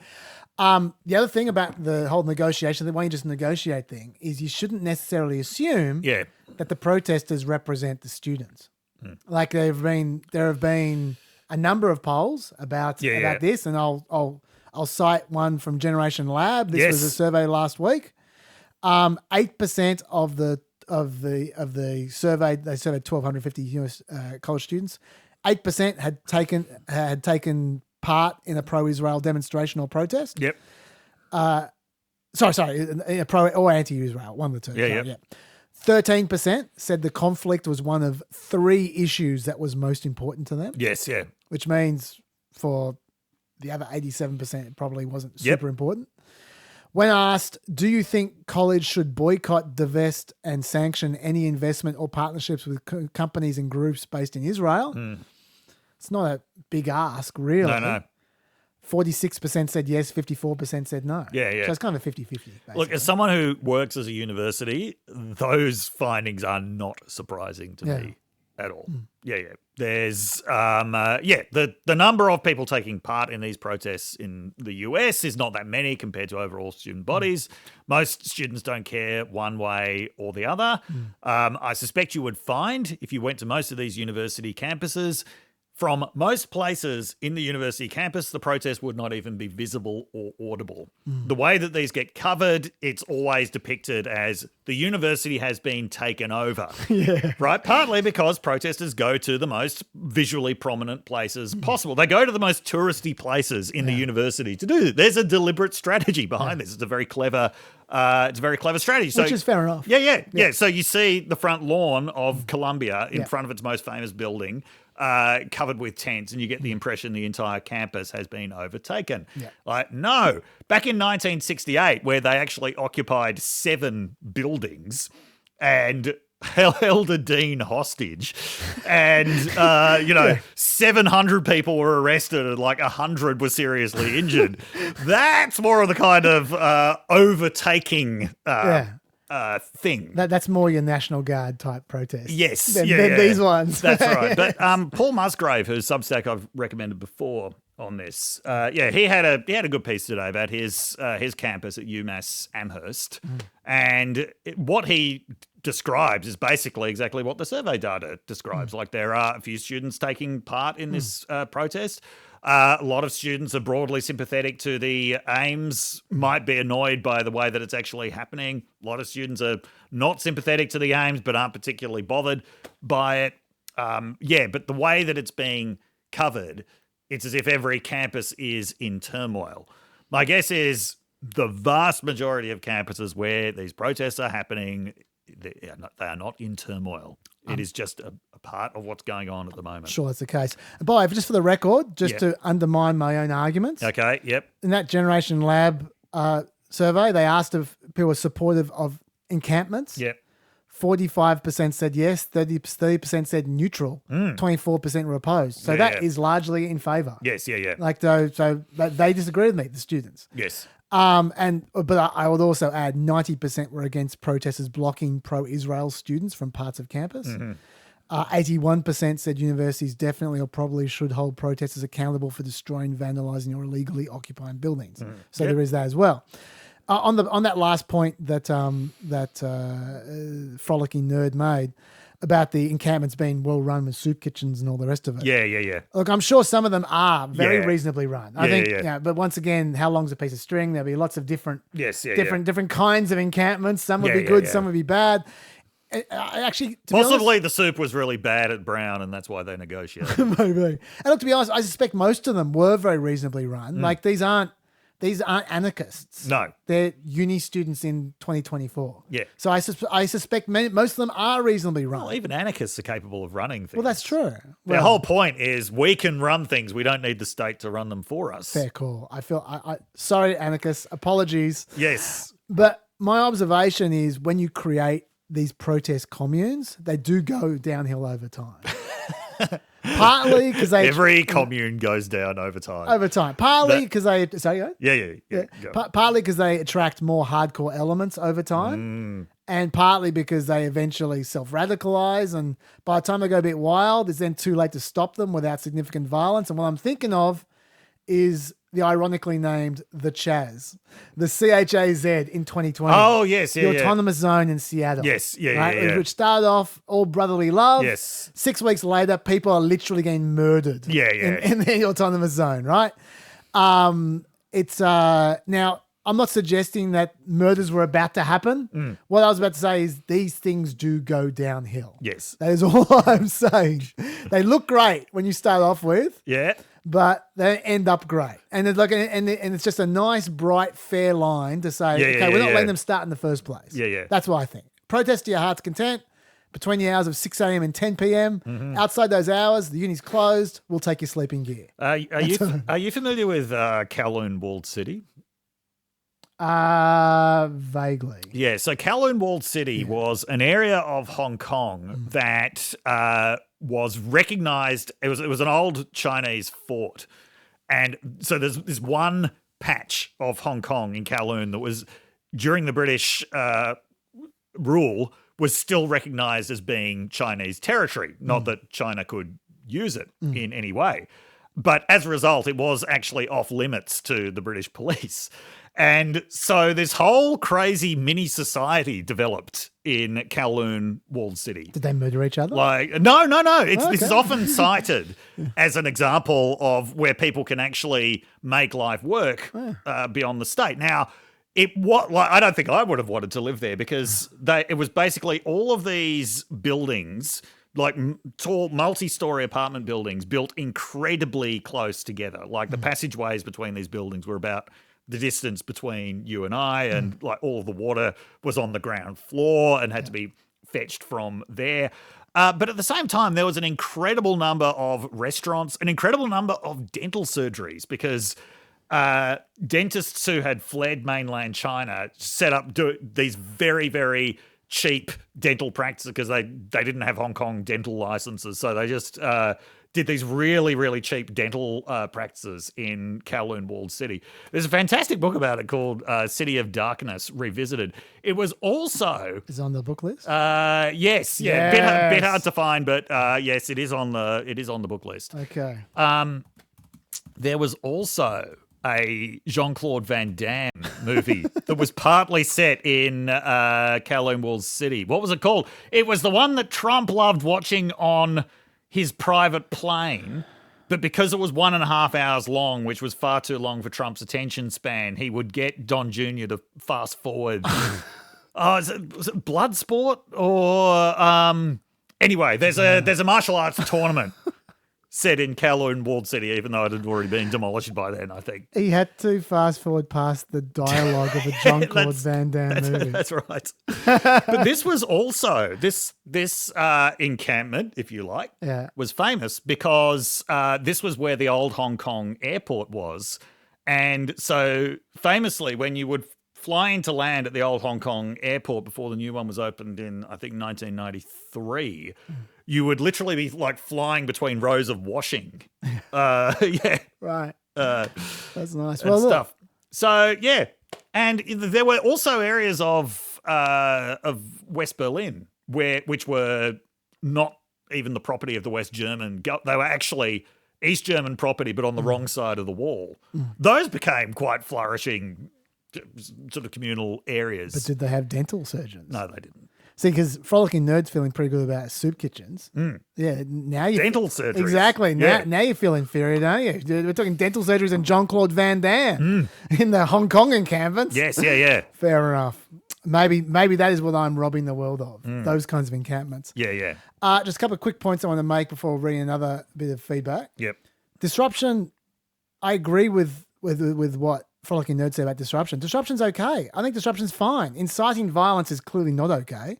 the other thing about the whole negotiation, the way you just negotiate thing, is you shouldn't necessarily assume that the protesters represent the students. Like there have been a number of polls about this, and I'll cite one from Generation Lab. This was a survey last week. 8% of the survey, they surveyed 1,250 US college students. 8% had taken part in a pro-Israel demonstration or protest. Yep. Sorry, a pro or anti-Israel, one of the two. 13% said the conflict was one of 3 issues that was most important to them. Yes, yeah. Which means for the other 87%, it probably wasn't super important. When asked, do you think college should boycott, divest, and sanction any investment or partnerships with companies and groups based in Israel? It's not a big ask, really. No. 46% said yes, 54% said no. Yeah. So it's kind of 50-50. Look, as someone who works as a university, those findings are not surprising to me at all. Yeah. There's, the number of people taking part in these protests in the US is not that many compared to overall student bodies. Most students don't care one way or the other. I suspect you would find, if you went to most of these university campuses, from most places in the university campus, the protest would not even be visible or audible. The way that these get covered, it's always depicted as the university has been taken over, right? Partly because protesters go to the most visually prominent places possible. They go to the most touristy places in the university to do this. There's a deliberate strategy behind this. It's a very clever strategy. Which is fair enough. Yeah. So you see the front lawn of Columbia in front of its most famous building, covered with tents, and you get the impression the entire campus has been overtaken. No. Back in 1968, where they actually occupied 7 buildings and held a dean hostage, and 700 people were arrested and like 100 were seriously injured. That's more of the kind of overtaking thing. That's more your National Guard type protest. Yes, than these ones. That's right. But Paul Musgrave, whose Substack I've recommended before on this, he had a good piece today about his campus at UMass Amherst, and what he describes is basically exactly what the survey data describes. Like, there are a few students taking part in this protest. A lot of students are broadly sympathetic to the aims, might be annoyed by the way that it's actually happening. A lot of students are not sympathetic to the aims but aren't particularly bothered by it. But the way that it's being covered, it's as if every campus is in turmoil. My guess is the vast majority of campuses where these protests are happening, they are not in turmoil. It is just a part of what's going on at the moment. Sure, that's the case. And by the way, just for the record, to undermine my own arguments. Okay, yep. In that Generation Lab survey, they asked if people were supportive of encampments. Yep. 45% said yes, 30% said neutral, 24% were opposed. So that is largely in favour. Yes, yeah. Like, so they disagree with me, the students. Yes. But I would also add 90% were against protesters blocking pro-Israel students from parts of campus. 81% said universities definitely or probably should hold protesters accountable for destroying, vandalising, or illegally occupying buildings. So there is that as well. On that last point that frolicking nerd made about the encampments being well run with soup kitchens and all the rest of it. Yeah. Look, I'm sure some of them are very reasonably run. I think, but once again, how long's a piece of string? There'll be lots of different kinds of encampments. Some would be good, some would be bad. Actually, possibly the soup was really bad at Brown, and that's why they negotiated. Maybe. And look, to be honest, I suspect most of them were very reasonably run. Like, these aren't anarchists. No. They're uni students in 2024. Yeah. So I suspect most of them are reasonably run. Well, even anarchists are capable of running things. Well, that's true. The whole point is we can run things. We don't need the state to run them for us. Fair call. Sorry, anarchists. Apologies. Yes. But my observation is when you create these protest communes, they do go downhill over time. Partly because every commune goes down over time. Partly because they partly because they attract more hardcore elements over time, and partly because they eventually self-radicalize, and by the time they go a bit wild, it's then too late to stop them without significant violence. And what I'm thinking of is the ironically named the Chaz, the CHAZ in 2020. Oh, yes, the autonomous zone in Seattle. Yes, Which started off all brotherly love. Yes. 6 weeks later, people are literally getting murdered. In the autonomous zone, right? It's now, I'm not suggesting that murders were about to happen. What I was about to say is these things do go downhill. Yes. That is all I'm saying. They look great when you start off with. Yeah. But they end up great. And it's like, and it's just a nice, bright, fair line to say, we're not letting them start in the first place. Yeah. That's what I think. Protest to your heart's content between the hours of 6 a.m. and 10 p.m. Outside those hours, the uni's closed. We'll take your sleeping gear. Are you familiar with Kowloon Walled City? Vaguely. Yeah, so Kowloon Walled City was an area of Hong Kong that was recognized. It was an old Chinese fort. And so there's this one patch of Hong Kong in Kowloon that was, during the British rule, was still recognized as being Chinese territory. Not that China could use it in any way. But as a result, it was actually off limits to the British police. And so this whole crazy mini society developed in Kowloon Walled City. Did they murder each other? No. This is often cited as an example of where people can actually make life work beyond the state. Now, I don't think I would have wanted to live there because it was basically all of these buildings, like tall multi-story apartment buildings, built incredibly close together. Like the passageways between these buildings were about the distance between you and I, and like all of the water was on the ground floor and had to be fetched from there. But at the same time, there was an incredible number of restaurants, an incredible number of dental surgeries, because dentists who had fled mainland China set up these very, very cheap dental practices because they didn't have Hong Kong dental licenses. So they just did these really, really cheap dental practices in Kowloon Walled City. There's a fantastic book about it called City of Darkness Revisited. It was also... Is it on the book list? Yes. Yeah. Bit hard to find, but yes, it is on the book list. Okay. There was also a Jean-Claude Van Damme movie that was partly set in Kowloon Walled City. What was it called? It was the one that Trump loved watching on his private plane, but because it was 1.5 hours long, which was far too long for Trump's attention span, he would get Don Jr. to fast forward. Was it Bloodsport? Or anyway, there's a martial arts tournament set in Kowloon Walled City, even though it had already been demolished by then, I think. He had to fast forward past the dialogue of a Jean-Claude Van Damme movie. That's right. But this was also, this encampment, if you like, was famous because this was where the old Hong Kong airport was. And so famously, when you would fly into land at the old Hong Kong airport before the new one was opened in, I think, 1993, you would literally be like flying between rows of washing. Yeah. Right. That's nice. And stuff. So, yeah. And there were also areas of West Berlin which were not even the property of the West German. They were actually East German property, but on the wrong side of the wall. Those became quite flourishing sort of communal areas. But did they have dental surgeons? No, they didn't. See, because Frolicking Nerd's feeling pretty good about soup kitchens. Yeah, now you dental surgery. Exactly. Now you feel inferior, don't you? We're talking dental surgeries and Jean-Claude Van Damme in the Hong Kong encampments. Yes, yeah. Fair enough. Maybe that is what I'm robbing the world of. Those kinds of encampments. Yeah. Just a couple of quick points I want to make before reading another bit of feedback. Yep. Disruption. I agree with what Frolicking Nerd said about disruption. Disruption's okay. I think disruption's fine. Inciting violence is clearly not okay.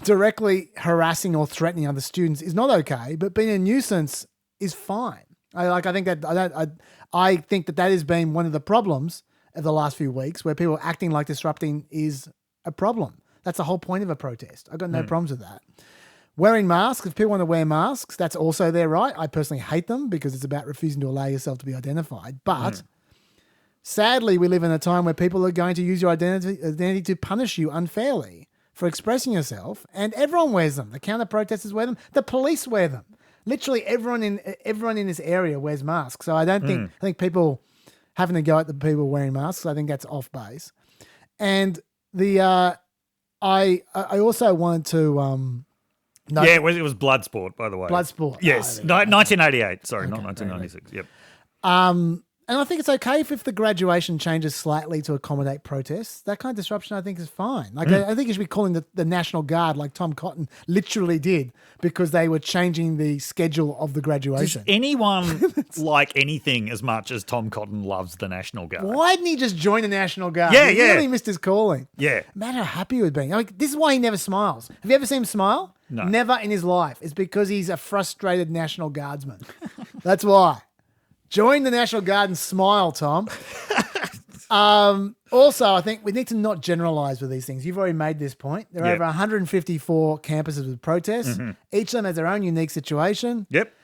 Directly harassing or threatening other students is not okay. But being a nuisance is fine. I think that has been one of the problems of the last few weeks, where people acting like disrupting is a problem. That's the whole point of a protest. I've got no problems with that. Wearing masks, if people want to wear masks, that's also their right. I personally hate them because it's about refusing to allow yourself to be identified. But sadly, we live in a time where people are going to use your identity to punish you unfairly for expressing yourself, and everyone wears them. The counter-protesters wear them. The police wear them. Literally everyone in this area wears masks. So I think people having to go at the people wearing masks, I think that's off base. And I also wanted to it was Bloodsport, by the way. Bloodsport. Yes, 1988. Sorry, not 1996. Yep. And I think it's okay if the graduation changes slightly to accommodate protests. That kind of disruption, I think, is fine. Like I think you should be calling the National Guard, like Tom Cotton literally did, because they were changing the schedule of the graduation. Does anyone like anything as much as Tom Cotton loves the National Guard? Why didn't he just join the National Guard? Yeah, he really missed his calling. Yeah. Imagine how happy he would be. This is why he never smiles. Have you ever seen him smile? No. Never in his life. It's because he's a frustrated National Guardsman. That's why. Join the National Guard and smile, Tom. Also, I think we need to not generalize with these things. You've already made this point. There are over 154 campuses with protests. Each of them has their own unique situation. Yep.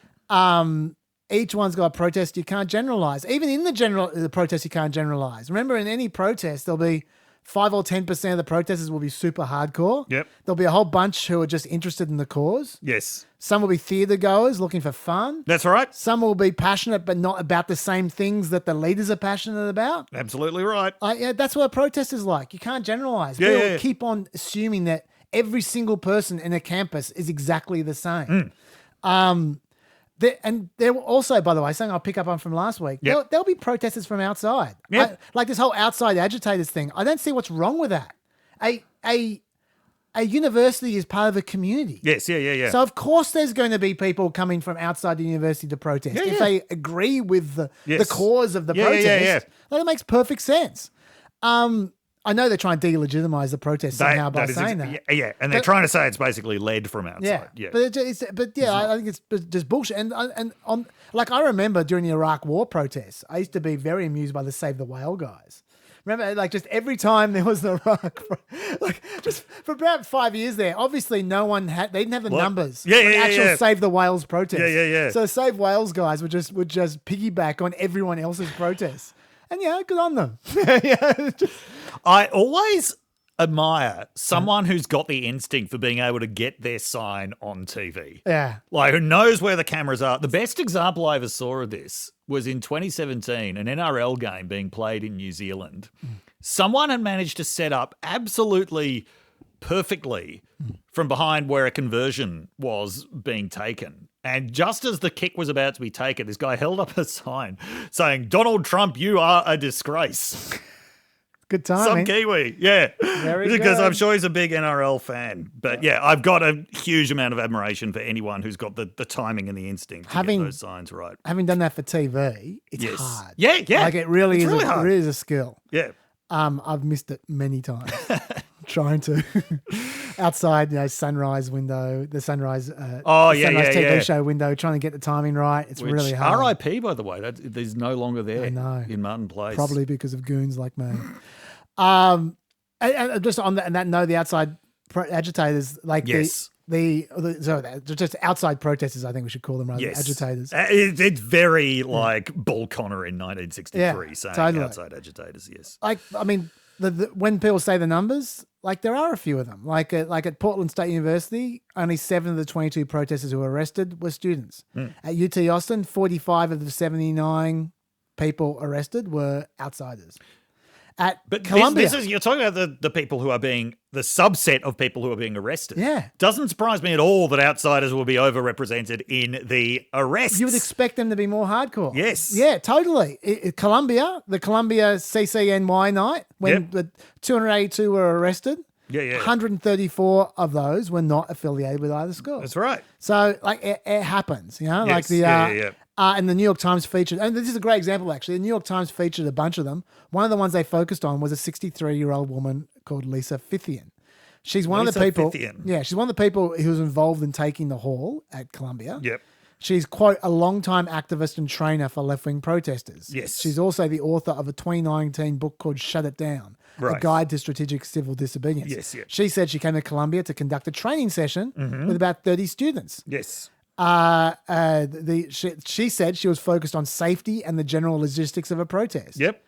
Each one's got a protest. You can't generalize. Even in the protest, you can't generalize. Remember, in any protest, there'll be 5 or 10% of the protesters will be super hardcore. Yep. There'll be a whole bunch who are just interested in the cause. Yes. Some will be theatre goers looking for fun. That's right. Some will be passionate, but not about the same things that the leaders are passionate about. Absolutely right. That's what a protest is like. You can't generalize. Yeah, People keep on assuming that every single person in a campus is exactly the same. There will also, by the way, something I'll pick up on from last week, there'll be protesters from outside. Yep. Like this whole outside agitators thing. I don't see what's wrong with that. A university is part of a community. Yes, yeah. So of course there's going to be people coming from outside the university to protest. If they agree with the cause of the protest, that makes perfect sense. I know they're trying to delegitimize the protest somehow by saying that. Yeah, and they're trying to say it's basically led from outside. Yeah. But I think it's just bullshit. And I remember during the Iraq War protests, I used to be very amused by the Save the Whale guys, Remember, like just every time there was the rock, like just for about 5 years there, obviously they didn't have the numbers. Yeah, for the actual Save the Whales protest. Yeah. So Save Whales guys would just piggyback on everyone else's protests. And good on them. I always admire someone who's got the instinct for being able to get their sign on TV. Yeah. Like who knows where the cameras are. The best example I ever saw of this was in 2017, an NRL game being played in New Zealand. Someone had managed to set up absolutely perfectly from behind where a conversion was being taken. And just as the kick was about to be taken, this guy held up a sign saying, "Donald Trump, you are a disgrace." Good time. Some Kiwi, yeah. Very because good. I'm sure he's a big NRL fan. But yeah, I've got a huge amount of admiration for anyone who's got the timing and the instinct to get those signs right. Having done that for TV, it's hard. Yeah. Like it really is. Really hard. It really is a skill. Yeah. I've missed it many times. Trying to outside, sunrise window, the sunrise. TV show window, trying to get the timing right. It's really hard. R.I.P. By the way, there's no longer there. In Martin Place, probably because of goons like me. And just on that note, the outside agitators, like just outside protesters, I think we should call them rather than agitators. It's very like Bull Connor in 1963 saying totally. Outside agitators. Yes, like I mean. When people say the numbers, like there are a few of them. Like at Portland State University, only 7 of the 22 protesters who were arrested were students. At UT Austin, 45 of the 79 people arrested were outsiders. But Columbia, you're talking about the people who are being the subset of people who are being arrested. Yeah, doesn't surprise me at all that outsiders will be overrepresented in the arrests. You would expect them to be more hardcore. Yes, yeah, totally. Columbia, the Columbia CCNY night when the 282 were arrested. Yeah. 134 of those were not affiliated with either school. That's right. So like it happens, Yes. like the and the New York Times featured, and this is a great example actually. The New York Times featured a bunch of them. One of the ones they focused on was a 63-year-old woman called Lisa Fithian. She's one of the people. Yeah, she's one of the people who was involved in taking the hall at Columbia. Yep. She's, quote, a long-time activist and trainer for left-wing protesters. Yes. She's also the author of a 2019 book called Shut It Down, A Guide to Strategic Civil Disobedience. Yes. She said she came to Columbia to conduct a training session with about 30 students. Yes. She said she was focused on safety and the general logistics of a protest. Yep.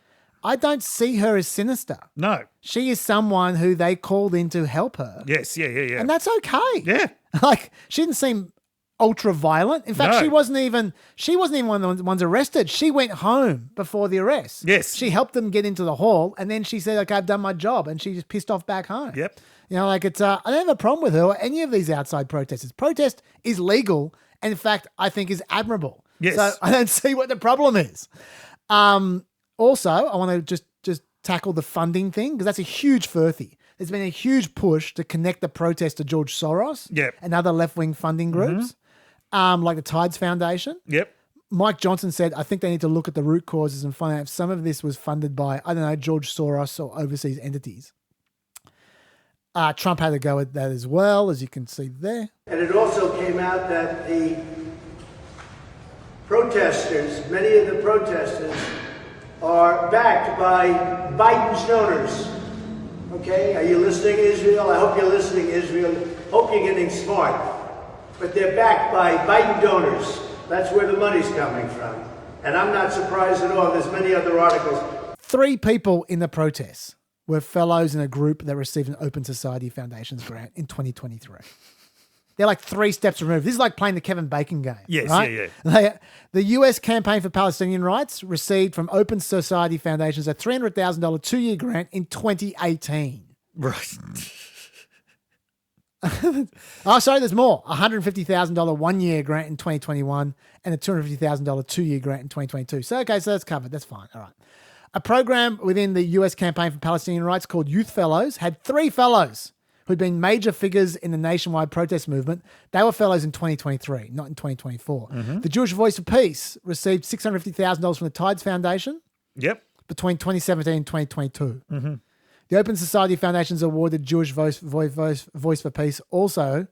I don't see her as sinister. No. She is someone who they called in to help her. Yes, yeah. And that's okay. Yeah. Like, she didn't seem ultra violent. In fact, No. she wasn't even one of the ones arrested. She went home before the arrest. Yes. She helped them get into the hall, and then she said, "Okay, I've done my job," and she just pissed off back home. Yep. Like it's I don't have a problem with her or any of these outside protesters. Protest is legal, and in fact, I think is admirable. Yes. So I don't see what the problem is. Also, I want to just tackle the funding thing because that's a huge furphy. There's been a huge push to connect the protest to George Soros and other left-wing funding groups, like the Tides Foundation. Yep. Mike Johnson said, I think they need to look at the root causes and find out if some of this was funded by, I don't know, George Soros or overseas entities. Trump had to go at that as well, as you can see there. And it also came out that the protesters, many of the protesters, are backed by Biden's donors. Okay, are you listening, Israel? I hope you're listening, Israel. Hope you're getting smart. But they're backed by Biden donors. That's where the money's coming from. And I'm not surprised at all. There's many other articles. 3 people in the protests were fellows in a group that received an Open Society Foundation's grant in 2023. They're like 3 steps removed. This is like playing the Kevin Bacon game. Yes, right? yeah. The US Campaign for Palestinian Rights received from Open Society Foundations a $300,000 2-year grant in 2018. Right. Oh, sorry, there's more. A $150,000 1-year grant in 2021 and a $250,000 2-year grant in 2022. So that's covered. That's fine. All right. A program within the US Campaign for Palestinian Rights called Youth Fellows had 3 fellows who'd been major figures in the nationwide protest movement. They were fellows in 2023, not in 2024. The Jewish Voice for Peace received $650,000 from the Tides Foundation between 2017 and 2022. The Open Society Foundation's awarded Jewish Voice for Peace also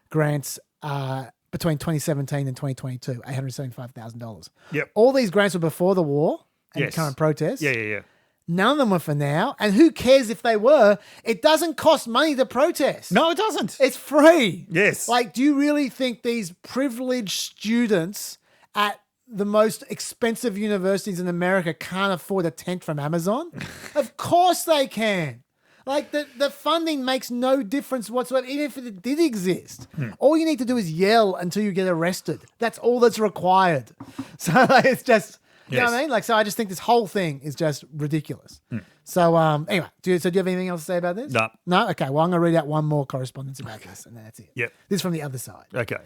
grants between 2017 and 2022, $875,000. Yep. All these grants were before the war and the current protests. Yeah. None of them were for now. And who cares if they were? It doesn't cost money to protest. No, it doesn't. It's free. Yes. Like, do you really think these privileged students at the most expensive universities in America can't afford a tent from Amazon? Of course they can. Like, the funding makes no difference whatsoever, even if it did exist. All you need to do is yell until you get arrested. That's all that's required. So like, it's just... You know what I mean? Like, so I just think this whole thing is just ridiculous. So, anyway, do you have anything else to say about this? No. No? Okay, well, I'm going to read out one more correspondence about this, and that's it. Yep. This is from the other side. Okay.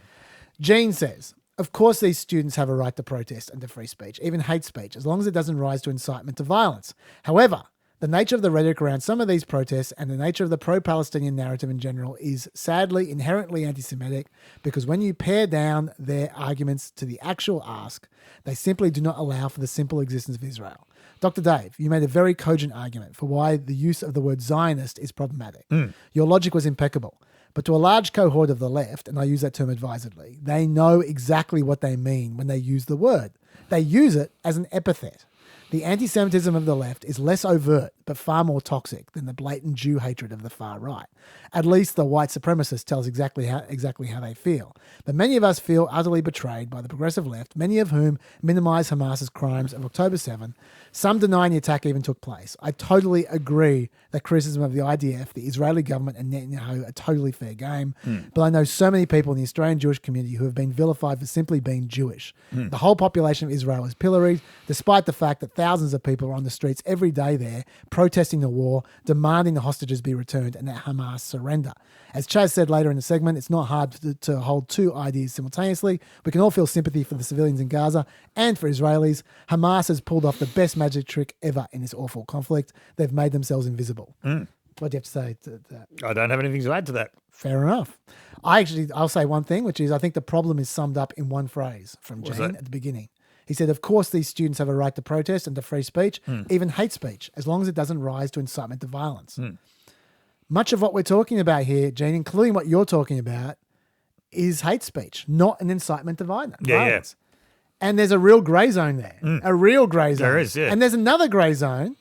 Jean says, of course these students have a right to protest and to free speech, even hate speech, as long as it doesn't rise to incitement to violence. However, the nature of the rhetoric around some of these protests and the nature of the pro-Palestinian narrative in general is sadly inherently anti-Semitic, because when you pare down their arguments to the actual ask, they simply do not allow for the simple existence of Israel. Dr. Dave, you made a very cogent argument for why the use of the word Zionist is problematic. Your logic was impeccable. But to a large cohort of the left, and I use that term advisedly, they know exactly what they mean when they use the word. They use it as an epithet. The anti-Semitism of the left is less overt, but far more toxic than the blatant Jew hatred of the far right. At least the white supremacist tells exactly how they feel. But many of us feel utterly betrayed by the progressive left, many of whom minimise Hamas's crimes of October 7. Some denying the attack even took place. I totally agree that criticism of the IDF, the Israeli government and Netanyahu are totally fair game. But I know so many people in the Australian Jewish community who have been vilified for simply being Jewish. The whole population of Israel is pilloried, despite the fact that thousands of people are on the streets every day there, protesting the war, demanding the hostages be returned and that Hamas surrender. As Chaz said later in the segment, it's not hard to hold two ideas simultaneously. We can all feel sympathy for the civilians in Gaza and for Israelis. Hamas has pulled off the best magic trick ever in this awful conflict. They've made themselves invisible. What do you have to say to that? I don't have anything to add to that. Fair enough. I'll say one thing, which is I think the problem is summed up in one phrase from Jane at the beginning. He said, of course, these students have a right to protest and to free speech, even hate speech, as long as it doesn't rise to incitement to violence. Much of what we're talking about here, Gene, including what you're talking about, is hate speech, not an incitement to violence. Yeah. And there's a real grey zone there, a real grey zone. There is, yeah. And there's another grey zone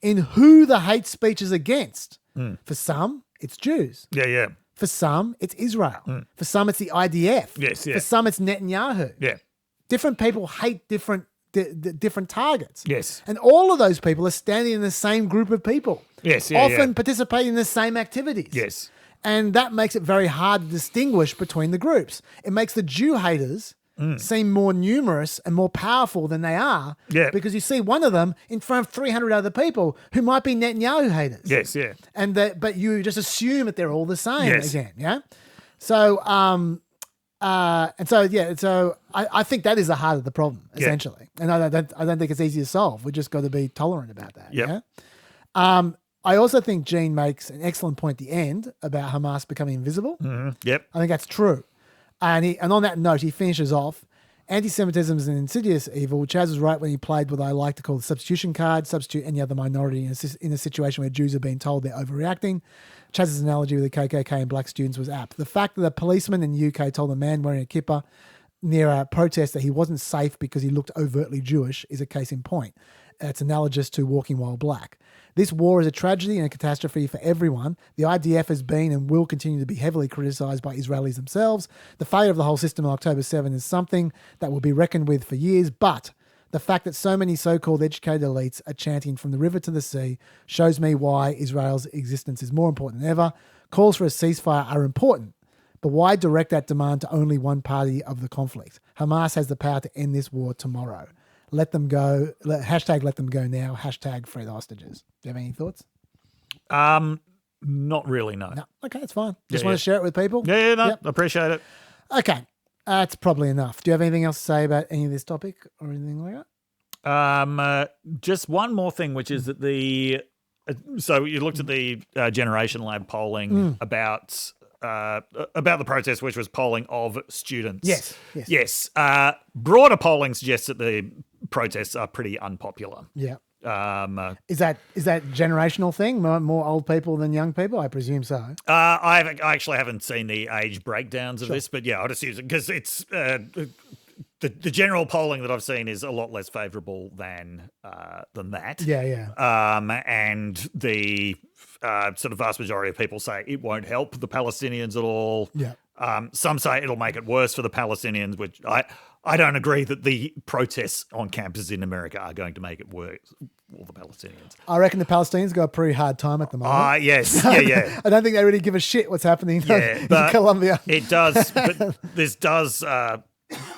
in who the hate speech is against. For some, it's Jews. Yeah. For some, it's Israel. For some, it's the IDF. Yes, yeah. For some, it's Netanyahu. Yeah. Different people hate different targets. Yes. And all of those people are standing in the same group of people. Yes, often participating in the same activities. Yes. And that makes it very hard to distinguish between the groups. It makes the Jew haters seem more numerous and more powerful than they are. Yeah. Because you see one of them in front of 300 other people who might be Netanyahu haters. Yes, yeah. But you just assume that they're all the same again. Yeah. So, I think that is the heart of the problem, essentially. And I don't think it's easy to solve. We just got to be tolerant about that. Yep. Yeah. I also think Gene makes an excellent point at the end about Hamas becoming invisible. Yep. I think that's true. And on that note, he finishes off, anti-Semitism is an insidious evil. Chaz was right when he played what I like to call the substitution card, substitute any other minority in a situation where Jews are being told they're overreacting. Chaz's analogy with the KKK and black students was apt. The fact that a policeman in the UK told a man wearing a kippah near a protest that he wasn't safe because he looked overtly Jewish is a case in point. It's analogous to walking while black. This war is a tragedy and a catastrophe for everyone. The IDF has been and will continue to be heavily criticised by Israelis themselves. The failure of the whole system on October 7 is something that will be reckoned with for years, but the fact that so many so-called educated elites are chanting from the river to the sea shows me why Israel's existence is more important than ever. Calls for a ceasefire are important, but why direct that demand to only one party of the conflict? Hamas has the power to end this war tomorrow. Let them go. Hashtag let them go now. Hashtag free the hostages. Do you have any thoughts? Not really, no. No. Okay, that's fine. Just want to share it with people? Yeah, appreciate it. Okay, that's probably enough. Do you have anything else to say about any of this topic or anything like that? Just one more thing, which is that so you looked at the Generation Lab polling about the protest, which was polling of students. Yes. Broader polling suggests that the protests are pretty unpopular. Yeah. Is that generational thing? More old people than young people? I presume so. I actually haven't seen the age breakdowns of this, but yeah, I'd assume because it's the general polling that I've seen is a lot less favourable than that. Yeah. And the sort of vast majority of people say it won't help the Palestinians at all. Yeah. Some say it'll make it worse for the Palestinians, which I don't agree that the protests on campuses in America are going to make it worse for the Palestinians. I reckon the Palestinians got a pretty hard time at the moment. Yes. Yeah. I don't think they really give a shit what's happening in But Colombia. It does. But this does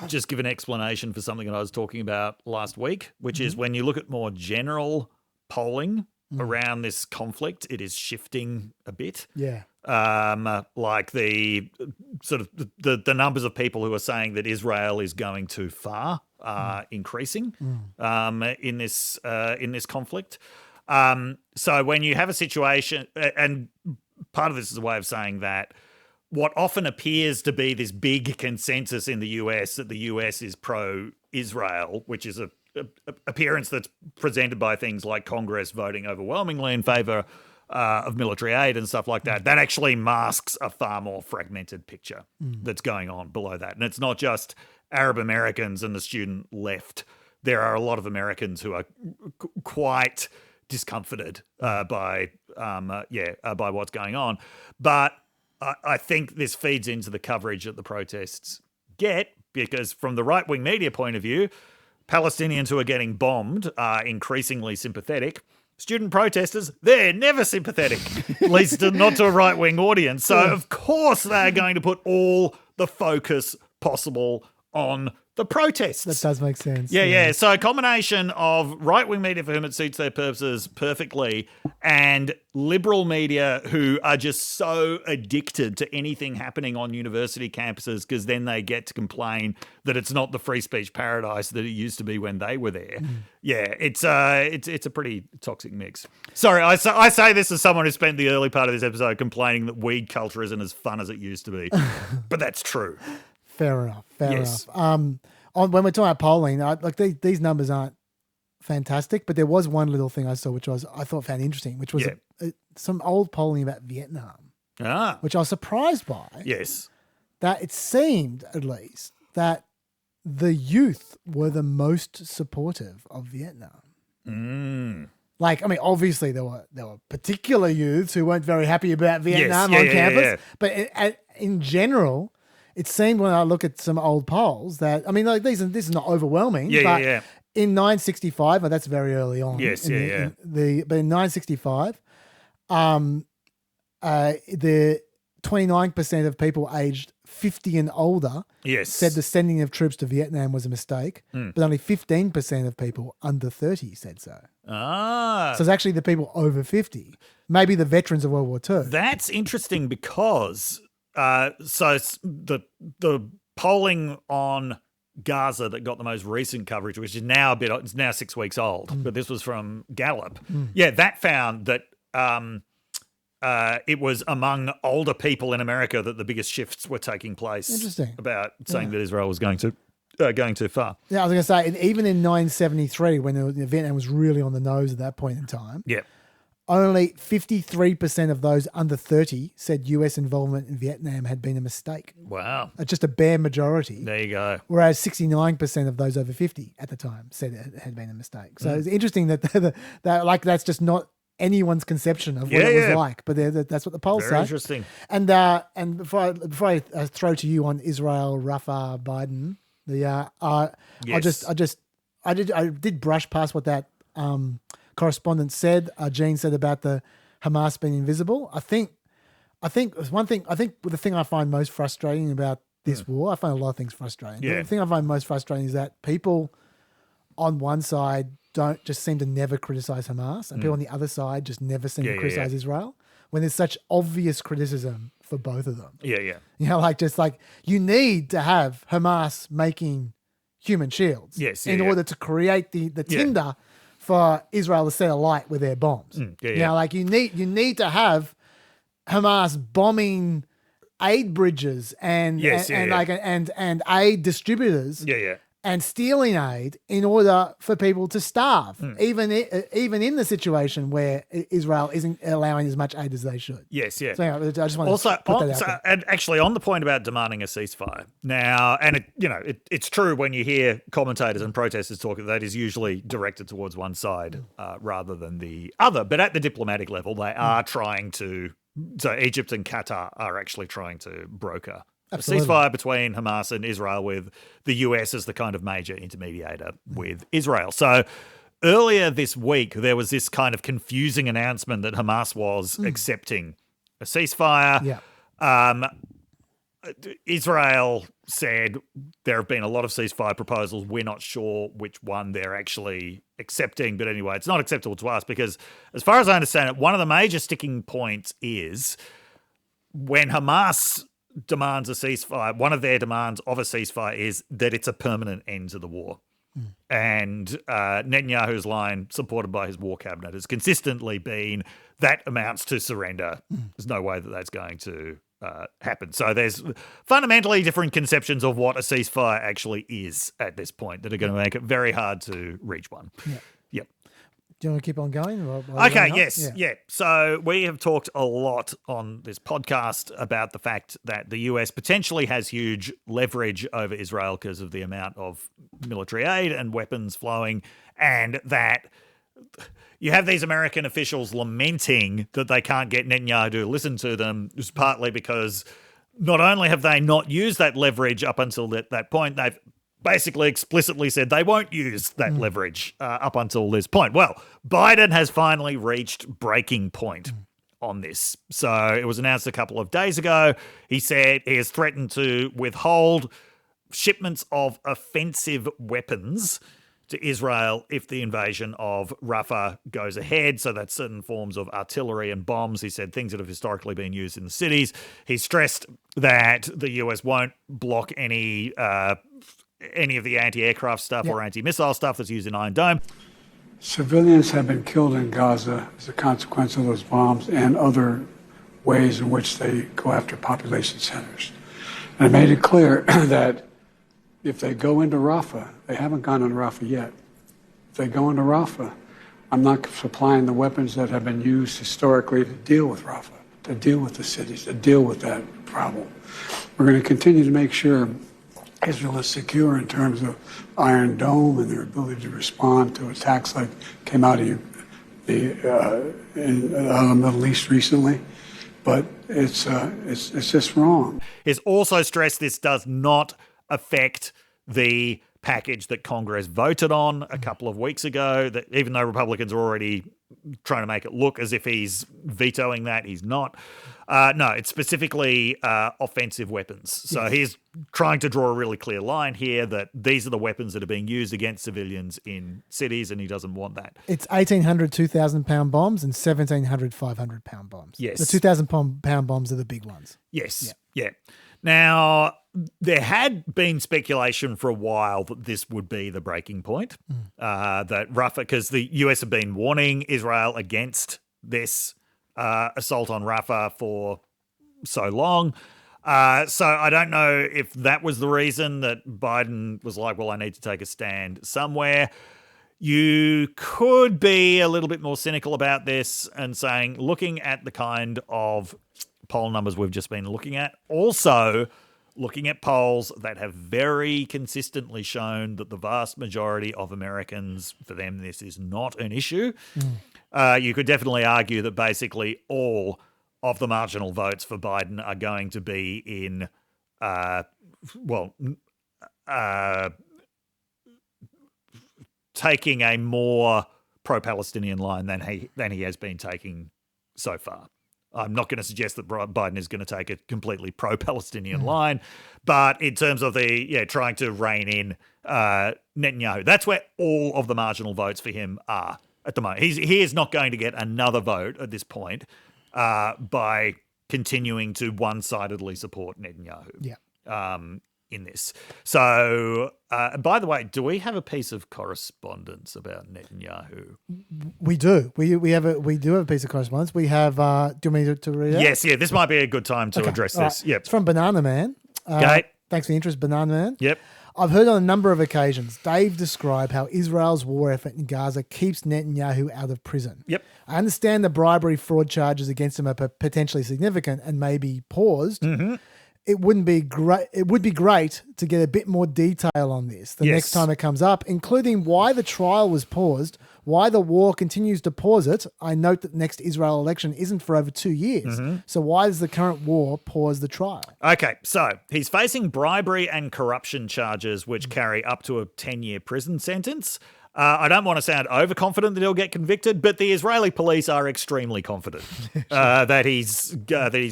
just give an explanation for something that I was talking about last week, which is when you look at more general polling around this conflict, it is shifting a bit. Yeah. Like the sort of the numbers of people who are saying that Israel is going too far are increasing in this conflict. So when you have a situation, and part of this is a way of saying that what often appears to be this big consensus in the US that the US is pro-Israel, which is a appearance that's presented by things like Congress voting overwhelmingly in favor of military aid and stuff like that, that actually masks a far more fragmented picture that's going on below that. And it's not just Arab Americans and the student left. There are a lot of Americans who are quite discomforted by what's going on. But I think this feeds into the coverage that the protests get, because from the right-wing media point of view, Palestinians who are getting bombed are increasingly sympathetic. Student protesters, they're never sympathetic, at least not to a right-wing audience. So, of course, they're going to put all the focus possible on the protests. That does make sense. Yeah. So a combination of right-wing media for whom it suits their purposes perfectly and liberal media who are just so addicted to anything happening on university campuses because then they get to complain that it's not the free speech paradise that it used to be when they were there. Yeah, it's a pretty toxic mix. Sorry, I say this as someone who spent the early part of this episode complaining that weed culture isn't as fun as it used to be. But that's true. Fair enough. When we're talking about polling, these numbers aren't fantastic, but there was one little thing I saw which I found interesting, which was some old polling about Vietnam, which I was surprised by. Yes. That it seemed, at least, that the youth were the most supportive of Vietnam. Obviously there were particular youths who weren't very happy about Vietnam on campus, but in general, it seemed when I look at some old polls that, this is not overwhelming, but in 965, that's very early on. Yes, but in 965, the 29% of people aged 50 and older said the sending of troops to Vietnam was a mistake, but only 15% of people under 30 said so. So it's actually the people over 50, maybe the veterans of World War II. That's interesting because the polling on Gaza that got the most recent coverage, which is now it's now 6 weeks old, but this was from Gallup. That found that it was among older people in America that the biggest shifts were taking place. Interesting. About saying that Israel was going too far. Yeah, I was going to say, even in 973, when Vietnam was really on the nose at that point in time, only 53% of those under 30 said US involvement in Vietnam had been a mistake. Wow. Just a bare majority. There you go. Whereas 69% of those over 50 at the time said it had been a mistake. So it's interesting that that's just not anyone's conception of what it was like, but that's what the polls say. Very interesting. And before I throw to you on Israel, Rafah, Biden, I did brush past what that Correspondence said. Gene said about the Hamas being invisible. I think the thing I find most frustrating about this war, I find a lot of things frustrating. The thing I find most frustrating is that people on one side don't just seem to never criticize Hamas, and people on the other side just never seem to criticize Israel when there's such obvious criticism for both of them. You need to have Hamas making human shields in order to create the tinder for Israel to set alight with their bombs. You need to have Hamas bombing aid bridges and aid distributors. and stealing aid in order for people to starve, even in the situation where Israel isn't allowing as much aid as they should. Yes, yeah. So anyway, I just want Also, to put that out there. and actually, on the point about demanding a ceasefire now, and it's true when you hear commentators and protesters talk, that is usually directed towards one side rather than the other. But at the diplomatic level, they are trying to. So Egypt and Qatar are actually trying to broker Absolutely. a ceasefire between Hamas and Israel, with the US as the kind of major intermediator with Israel. So earlier this week, there was this kind of confusing announcement that Hamas was accepting a ceasefire. Yeah. Israel said there have been a lot of ceasefire proposals. We're not sure which one they're actually accepting. But anyway, it's not acceptable to us because, as far as I understand it, one of the major sticking points is when Hamas demands a ceasefire, one of their demands of a ceasefire is that it's a permanent end to the war. And Netanyahu's line, supported by his war cabinet, has consistently been that amounts to surrender. There's no way that that's going to happen. So there's fundamentally different conceptions of what a ceasefire actually is at this point that are going to make it very hard to reach one. Yeah. Yep. Do you want to keep on going? Okay, yes, yeah. So we have talked a lot on this podcast about the fact that the US potentially has huge leverage over Israel because of the amount of military aid and weapons flowing, and that you have these American officials lamenting that they can't get Netanyahu to listen to them, just partly because not only have they not used that leverage up until that point, they've basically explicitly said they won't use that leverage up until this point. Well, Biden has finally reached breaking point on this. So it was announced a couple of days ago. He said he has threatened to withhold shipments of offensive weapons to Israel if the invasion of Rafah goes ahead. So that's certain forms of artillery and bombs. He said things that have historically been used in the cities. He stressed that the US won't block any of the anti-aircraft stuff or anti-missile stuff that's used in Iron Dome. Civilians have been killed in Gaza as a consequence of those bombs and other ways in which they go after population centers. And I made it clear that if they go into Rafah, they haven't gone into Rafah yet. If they go into Rafah, I'm not supplying the weapons that have been used historically to deal with Rafah, to deal with the cities, to deal with that problem. We're going to continue to make sure Israel is secure in terms of Iron Dome and their ability to respond to attacks like came out of the Middle East recently. But it's just wrong. He's also stressed this does not affect the package that Congress voted on a couple of weeks ago, that even though Republicans are already trying to make it look as if he's vetoing that, he's not. No, it's specifically offensive weapons. So he's trying to draw a really clear line here that these are the weapons that are being used against civilians in cities, and he doesn't want that. It's 1,800 2,000-pound bombs and 1,700 500-pound bombs. Yes. The 2,000-pound bombs are the big ones. Yes. Yeah. Now, there had been speculation for a while that this would be the breaking point, that Rafah, because the US have been warning Israel against this assault on Rafah for so long. So I don't know if that was the reason that Biden was like, well, I need to take a stand somewhere. You could be a little bit more cynical about this and saying, looking at the kind of poll numbers we've just been looking at, also looking at polls that have very consistently shown that the vast majority of Americans, for them, this is not an issue. You could definitely argue that basically all of the marginal votes for Biden are going to be in, taking a more pro-Palestinian line than he has been taking so far. I'm not going to suggest that Biden is going to take a completely pro-Palestinian line, but in terms of trying to rein in Netanyahu, that's where all of the marginal votes for him are at the moment. He is not going to get another vote at this point by continuing to one-sidedly support Netanyahu in this. So, by the way, do we have a piece of correspondence about Netanyahu? We do. We do have a piece of correspondence. We have. Do you want me to read it? Yes. Yeah. This might be a good time to address this. Right. Yep. It's from Banana Man. Okay. Thanks for the interest, Banana Man. Yep. I've heard on a number of occasions Dave describe how Israel's war effort in Gaza keeps Netanyahu out of prison. Yep. I understand the bribery fraud charges against him are potentially significant and may be paused. Mm-hmm. It would be great to get a bit more detail on this the next time it comes up, including why the trial was paused, why the war continues to pause it. I note that the next Israel election isn't for over 2 years. Mm-hmm. So why does the current war pause the trial? Okay, so he's facing bribery and corruption charges, which carry up to a 10-year prison sentence. I don't want to sound overconfident that he'll get convicted, but the Israeli police are extremely confident that he's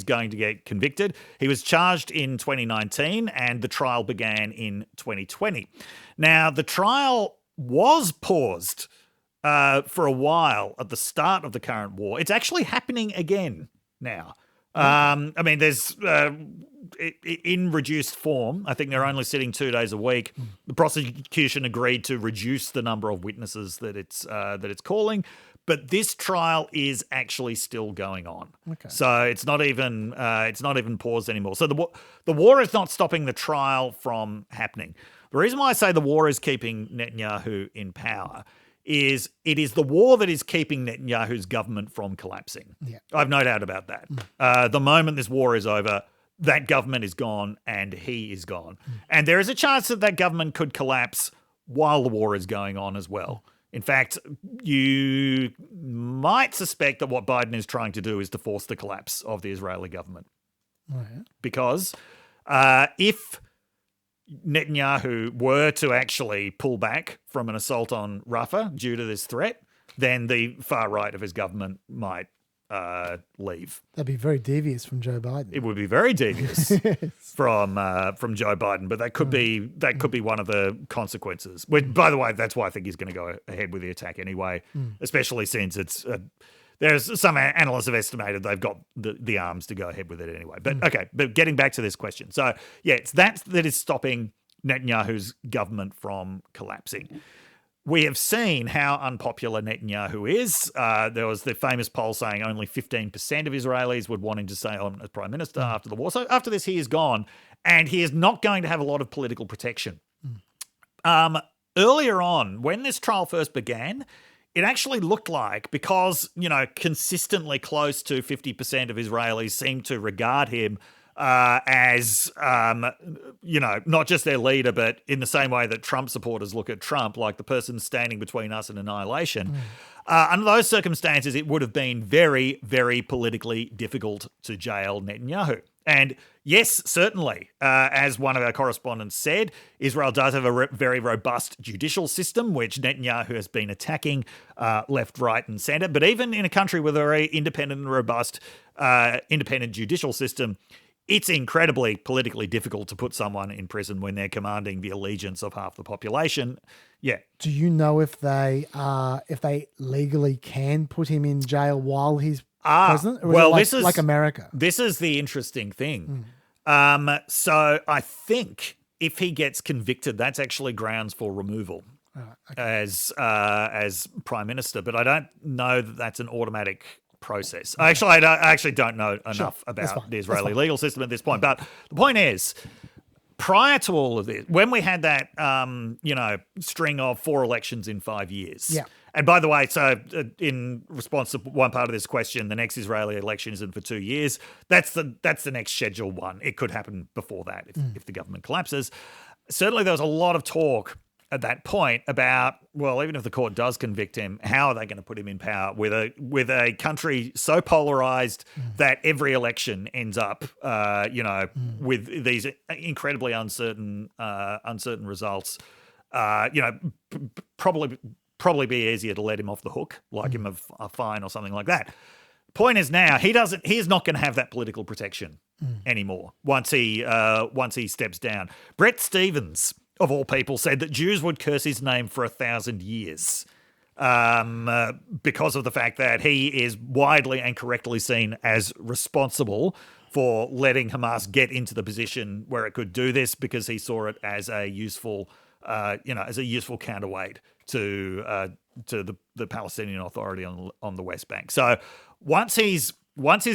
going to get convicted. He was charged in 2019, and the trial began in 2020. Now, the trial was paused for a while at the start of the current war. It's actually happening again now. I mean, there's in reduced form. I think they're only sitting 2 days a week. The prosecution agreed to reduce the number of witnesses that it's calling, but this trial is actually still going on. Okay. So it's not even paused anymore. So the war is not stopping the trial from happening. The reason why I say the war is keeping Netanyahu in power is it is the war that is keeping Netanyahu's government from collapsing. Yeah. I've no doubt about that. The moment this war is over, that government is gone and he is gone. And there is a chance that that government could collapse while the war is going on as well. In fact, you might suspect that what Biden is trying to do is to force the collapse of the Israeli government. Oh, yeah. Because if Netanyahu were to actually pull back from an assault on Rafah due to this threat, then the far right of his government might leave. That'd be very devious from Joe Biden. It would be very devious from Joe Biden, but that could be one of the consequences. Which, by the way, that's why I think he's going to go ahead with the attack anyway, especially since it's there's some analysts have estimated they've got the arms to go ahead with it anyway. But okay, but getting back to this question. So yeah, it's that is stopping Netanyahu's government from collapsing. We have seen how unpopular Netanyahu is. There was the famous poll saying only 15% of Israelis would want him to stay on as prime minister after the war. So after this, he is gone, and he is not going to have a lot of political protection. Earlier on, when this trial first began, it actually looked like, because, consistently close to 50% of Israelis seem to regard him as, not just their leader, but in the same way that Trump supporters look at Trump, like the person standing between us and annihilation. Under those circumstances, it would have been very, very politically difficult to jail Netanyahu. And yes, certainly, as one of our correspondents said, Israel does have a very robust judicial system, which Netanyahu has been attacking left, right, and centre. But even in a country with a very independent and robust independent judicial system, it's incredibly politically difficult to put someone in prison when they're commanding the allegiance of half the population. Yeah. Do you know if they legally can put him in jail while he's president? Or is it like America? This is the interesting thing. So I think if he gets convicted, that's actually grounds for removal as prime minister. But I don't know that that's an automatic process. I actually don't know enough about the Israeli legal system at this point. But the point is, prior to all of this, when we had that, string of 4 elections in 5 years. Yeah. And by the way, so in response to one part of this question, the next Israeli election isn't for 2 years. That's the next scheduled one. It could happen before that if the government collapses. Certainly, there was a lot of talk at that point about, well, even if the court does convict him, how are they going to put him in power with a country so polarized that every election ends up, with these incredibly uncertain results. Probably be easier to let him off the hook, like him a fine or something like that. Point is now he's not going to have that political protection anymore once he steps down. Brett Stevens, of all people, said that Jews would curse his name for 1,000 years because of the fact that he is widely and correctly seen as responsible for letting Hamas get into the position where it could do this, because he saw it as a useful counterweight to the Palestinian Authority on the West Bank. So once his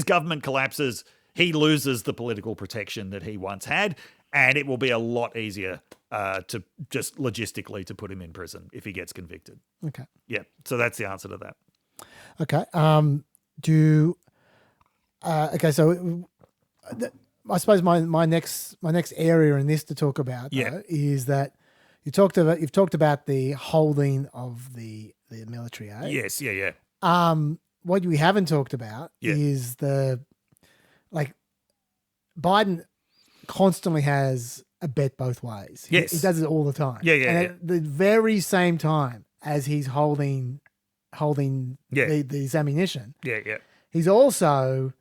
government collapses, he loses the political protection that he once had. and it will be a lot easier to just logistically to put him in prison if he gets convicted. Okay. Yeah. So that's the answer to that. Okay. So I suppose my next area in this to talk about though, is that you've talked about the holding of the military aid. Yes. Yeah. What we haven't talked about is Biden constantly has a bet both ways. Yes. He does it all the time. Yeah. And at the very same time as he's holding these ammunition. Yeah. He's also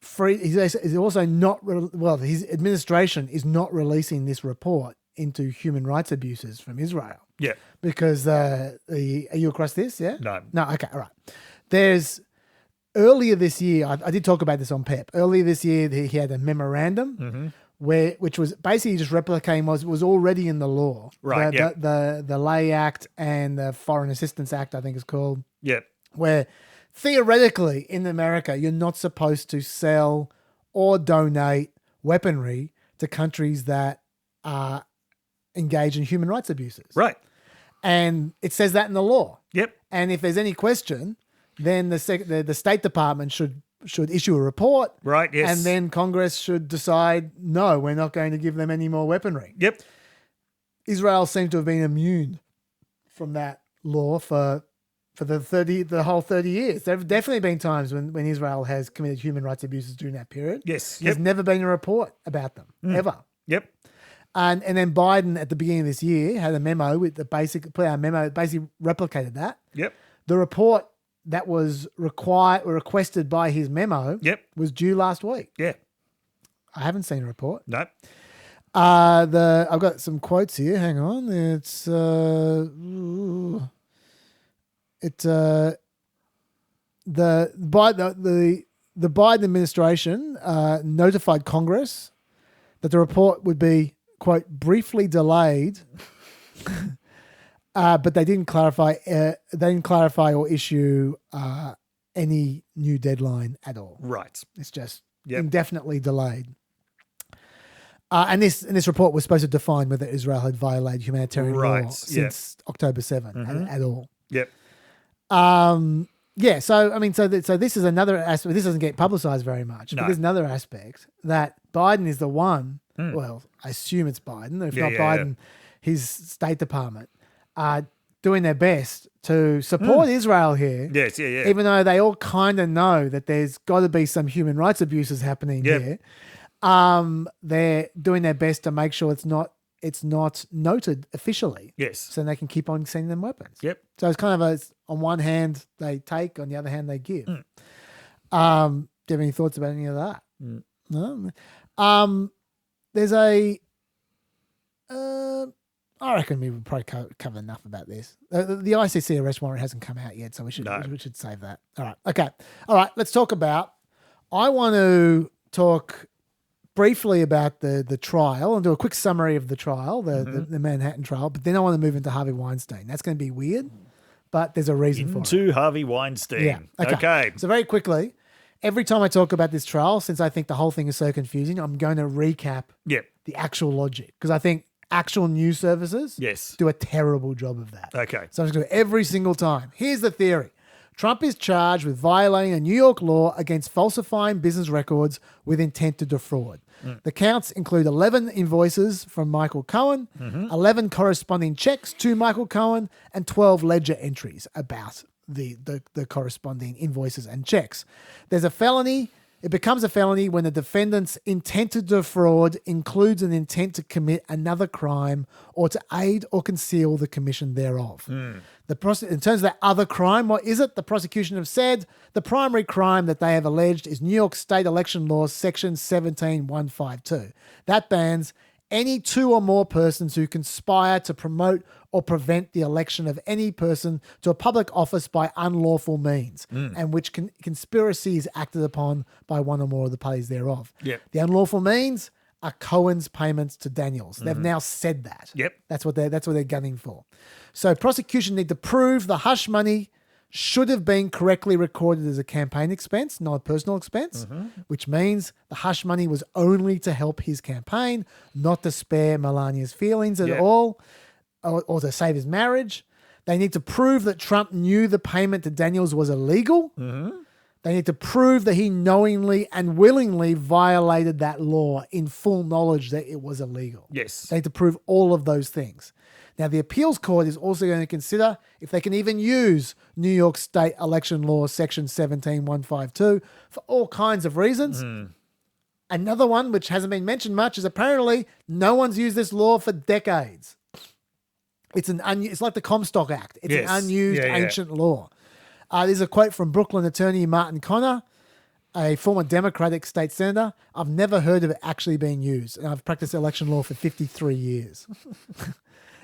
free. He's also not. His administration is not releasing this report into human rights abuses from Israel. Yeah. Because are you across this? Yeah. No. Okay. All right. There's earlier this year. I did talk about this on PEP. Earlier this year, he had a memorandum which was basically just replicating was already in the law. Right. The Lay Act and the Foreign Assistance Act, I think it's called. Yeah. Where theoretically in America, you're not supposed to sell or donate weaponry to countries that engage in human rights abuses. Right. And it says that in the law. Yep. And if there's any question, then the State Department should issue a report. Right, yes. And then Congress should decide, no, we're not going to give them any more weaponry. Yep. Israel seems to have been immune from that law for the whole 30 years. There have definitely been times when Israel has committed human rights abuses during that period. Yes. There's never been a report about them, ever. Yep. And then Biden at the beginning of this year had a memo basically replicated that. Yep. The report that was requested by his memo was due last week. Yeah. I haven't seen a report. No. I've got some quotes here. Hang on. It's the Biden administration notified Congress that the report would be, quote, briefly delayed, but they didn't clarify. They didn't clarify or issue any new deadline at all. Right. It's just indefinitely delayed. And this report was supposed to define whether Israel had violated humanitarian law since October 7 at all. Yep. Yeah. So I mean, so this is another aspect. This doesn't get publicized very much. No. But there's another aspect that Biden is the one. Well, I assume it's Biden. If not Biden, his State Department are doing their best to support Israel here. Yes. Yeah. Even though they all kind of know that there's got to be some human rights abuses happening here. They're doing their best to make sure it's not noted officially. Yes. So they can keep on sending them weapons. Yep. So it's kind of on one hand they take, on the other hand they give. Do you have any thoughts about any of that? No. There's I reckon we would probably cover enough about this. The ICC arrest warrant hasn't come out yet, so we should save that. All right. Okay. All right. Let's talk about. I want to talk briefly about the trial and do a quick summary of the trial, the Manhattan trial, but then I want to move into Harvey Weinstein. That's going to be weird, but there's a reason for it. Into Harvey Weinstein. Yeah. Okay. So very quickly, every time I talk about this trial, since I think the whole thing is so confusing, I'm going to recap the actual logic because I think actual news services do a terrible job of that. Okay. So I'm just going to every single time. Here's the theory. Trump is charged with violating a New York law against falsifying business records with intent to defraud. The counts include 11 invoices from Michael Cohen, 11 corresponding checks to Michael Cohen, and 12 ledger entries about the corresponding invoices and checks. There's a felony. It becomes a felony when the defendant's intent to defraud includes an intent to commit another crime or to aid or conceal the commission thereof. In terms of that other crime, what is it? The prosecution have said the primary crime that they have alleged is New York State Election Law Section 17152. That bans any two or more persons who conspire to promote or prevent the election of any person to a public office by unlawful means, and which conspiracy is acted upon by one or more of the parties thereof. Yep. The unlawful means are Cohen's payments to Daniels. They've now said that. Yep. That's what they're gunning for. So prosecution need to prove the hush money should have been correctly recorded as a campaign expense, not a personal expense, which means the hush money was only to help his campaign, not to spare Melania's feelings at all, or to save his marriage. They need to prove that Trump knew the payment to Daniels was illegal. They need to prove that he knowingly and willingly violated that law in full knowledge that it was illegal. Yes. They need to prove all of those things. Now, the appeals court is also going to consider if they can even use New York State election law section 17152 for all kinds of reasons. Another one, which hasn't been mentioned much, is apparently no one's used this law for decades. It's like the Comstock Act. It's an unused ancient law. There's a quote from Brooklyn attorney Martin Connor, a former Democratic state senator. I've never heard of it actually being used, and I've practiced election law for 53 years.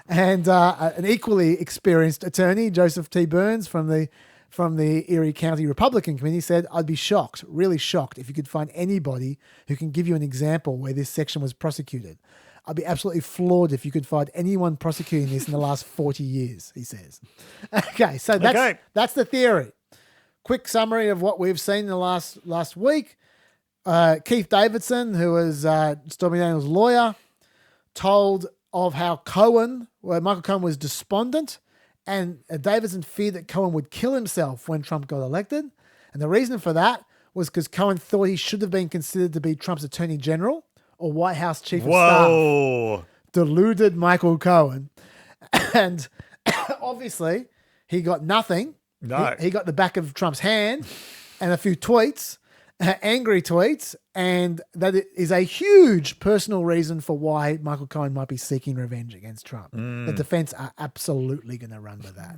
And an equally experienced attorney, Joseph T. Burns from the Erie County Republican Committee, said, I'd be shocked, really shocked, if you could find anybody who can give you an example where this section was prosecuted. I'd be absolutely floored if you could find anyone prosecuting this in the last 40 years, he says. Okay, so that's the theory. Quick summary of what we've seen in the last week. Keith Davidson, who was Stormy Daniels' lawyer, told of how Michael Cohen was despondent, and Davidson feared that Cohen would kill himself when Trump got elected. And the reason for that was because Cohen thought he should have been considered to be Trump's attorney general or White House chief of staff. Deluded Michael Cohen. And obviously, he got nothing. No. He got the back of Trump's hand and a few tweets, angry tweets, and that is a huge personal reason for why Michael Cohen might be seeking revenge against Trump. The defense are absolutely going to run with that.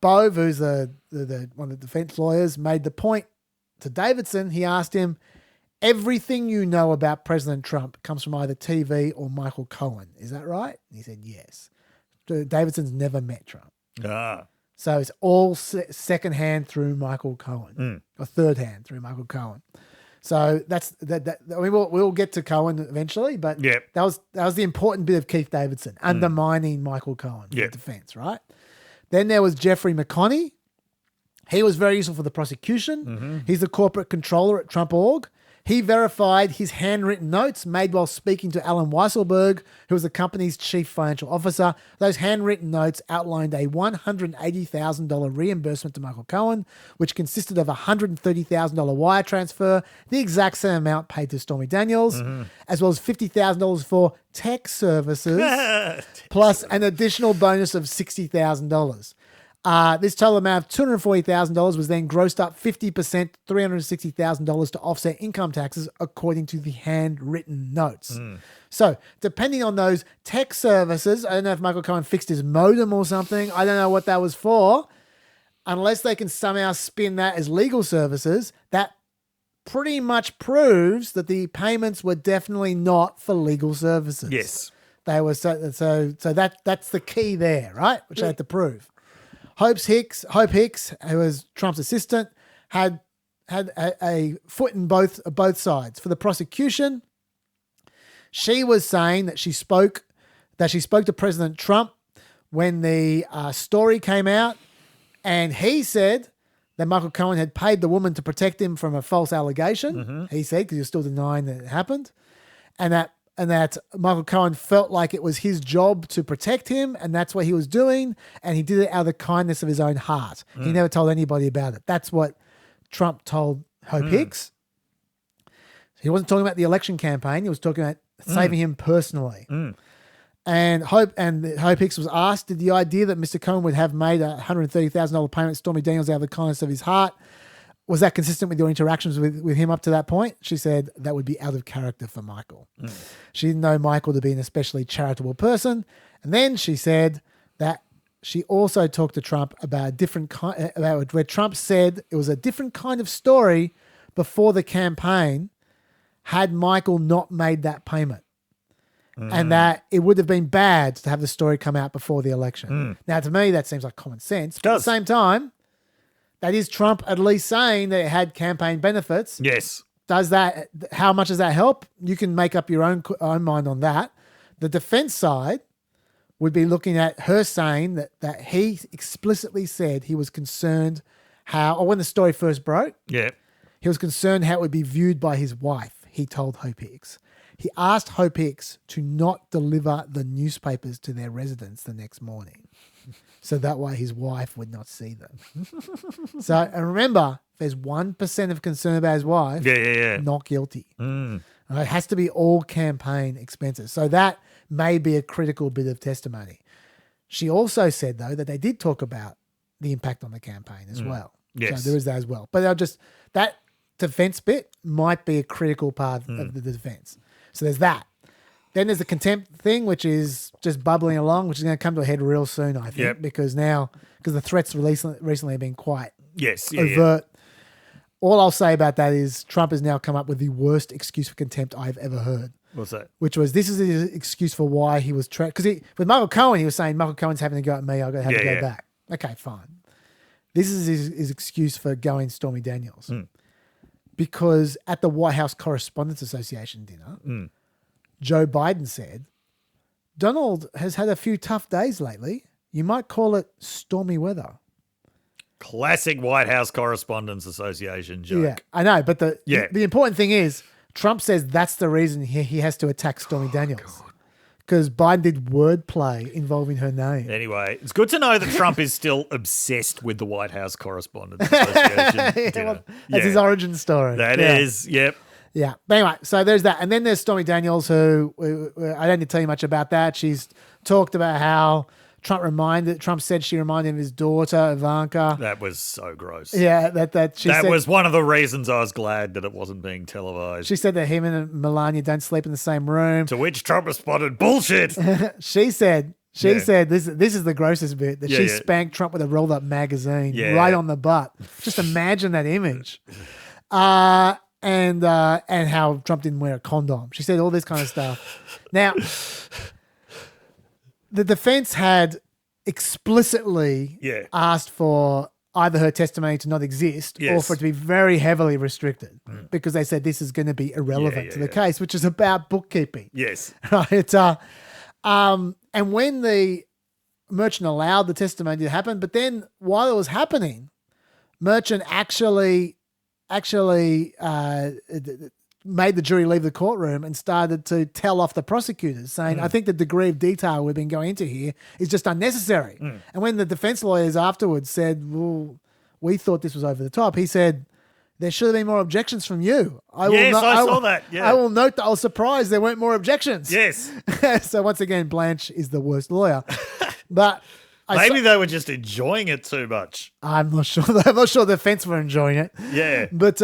Bove, who's one of the defense lawyers, made the point to Davidson. He asked him, everything you know about President Trump comes from either TV or Michael Cohen. Is that right? And he said, yes. Davidson's never met Trump. So it's all second hand through Michael Cohen, or third hand through Michael Cohen. So that's that. I mean, we'll get to Cohen eventually, but that was the important bit of Keith Davidson undermining Michael Cohen in the defense, right? Then there was Jeffrey McConney. He was very useful for the prosecution. He's the corporate controller at Trump.org. He verified his handwritten notes made while speaking to Alan Weisselberg, who was the company's chief financial officer. Those handwritten notes outlined a $180,000 reimbursement to Michael Cohen, which consisted of a $130,000 wire transfer, the exact same amount paid to Stormy Daniels, as well as $50,000 for tech services, plus an additional bonus of $60,000. This total amount of $240,000 was then grossed up 50%, $360,000 to offset income taxes, according to the handwritten notes. So, depending on those tech services, I don't know if Michael Cohen fixed his modem or something. I don't know what that was for. Unless they can somehow spin that as legal services, that pretty much proves that the payments were definitely not for legal services. Yes. They were so that's the key there, right? Which they had to prove. Hope Hicks, who was Trump's assistant, had a foot in both sides. For the prosecution, she was saying that she spoke to President Trump when the story came out, and he said that Michael Cohen had paid the woman to protect him from a false allegation. He said, because he was still denying that it happened, and that Michael Cohen felt like it was his job to protect him, and that's what he was doing, and he did it out of the kindness of his own heart. He never told anybody about it. That's what Trump told Hope Hicks. He wasn't talking about the election campaign. He was talking about saving him personally. And Hope Hicks was asked, did the idea that Mr. Cohen would have made a $130,000 payment to Stormy Daniels out of the kindness of his heart, was that consistent with your interactions with him up to that point? She said that would be out of character for Michael. She didn't know Michael to be an especially charitable person. And then she said that she also talked to Trump about a different kind, about where Trump said it was a different kind of story before the campaign had Michael not made that payment. And that it would have been bad to have the story come out before the election. Now, to me, that seems like common sense. But at the same time, that is Trump at least saying that it had campaign benefits. Yes. How much does that help? You can make up your own mind on that. The defense side would be looking at her saying that he explicitly said he was concerned or when the story first broke, Yeah. he was concerned how it would be viewed by his wife, he told Hope Hicks. He asked Hope Hicks to not deliver the newspapers to their residence the next morning. So that way his wife would not see them. So, and remember, if there's 1% of concern about his wife, not guilty. It has to be all campaign expenses. So that may be a critical bit of testimony. She also said, though, that they did talk about the impact on the campaign as well. Yes. So there is that as well. But that defense bit might be a critical part of the defense. So there's that. Then there's the contempt thing, which is just bubbling along, which is going to come to a head real soon, I think, because the threats recently have been quite overt. All I'll say about that is Trump has now come up with the worst excuse for contempt I've ever heard. What's that? Which was, this is his excuse for why he was because with Michael Cohen, he was saying Michael Cohen's having to go at me, I've got to have to go back. Okay, fine. This is his excuse for going Stormy Daniels. Because at the White House Correspondence Association dinner, Joe Biden said, Donald has had a few tough days lately. You might call it stormy weather. Classic White House Correspondence Association joke. Yeah, I know. But the important thing is Trump says that's the reason he has to attack Stormy Daniels. Because Biden did wordplay involving her name. Anyway, it's good to know that Trump is still obsessed with the White House Correspondence Association. That's his origin story. That is, yep. Yeah. But anyway, so there's that. And then there's Stormy Daniels, who I don't need to tell you much about that. She's talked about how Trump said she reminded him of his daughter, Ivanka. That was so gross. Yeah. That was one of the reasons I was glad that it wasn't being televised. She said that him and Melania don't sleep in the same room. To which Trump responded, bullshit. She said this is the grossest bit, that she spanked Trump with a rolled up magazine right on the butt. Just imagine that image. And how Trump didn't wear a condom. She said all this kind of stuff. Now, the defense had explicitly asked for either her testimony to not exist or for it to be very heavily restricted because they said this is going to be irrelevant to the case, which is about bookkeeping. Yes. Right. And when the Merchant allowed the testimony to happen, but then while it was happening, Merchant actually made the jury leave the courtroom and started to tell off the prosecutors, saying, I think the degree of detail we've been going into here is just unnecessary. And when the defense lawyers afterwards said, well, we thought this was over the top, he said, there should have been more objections from you. I saw that. Yeah. I will note that I was surprised there weren't more objections. Yes. So once again, Blanche is the worst lawyer. But maybe they were just enjoying it too much. I'm not sure. I'm not sure the defense were enjoying it. Yeah. But,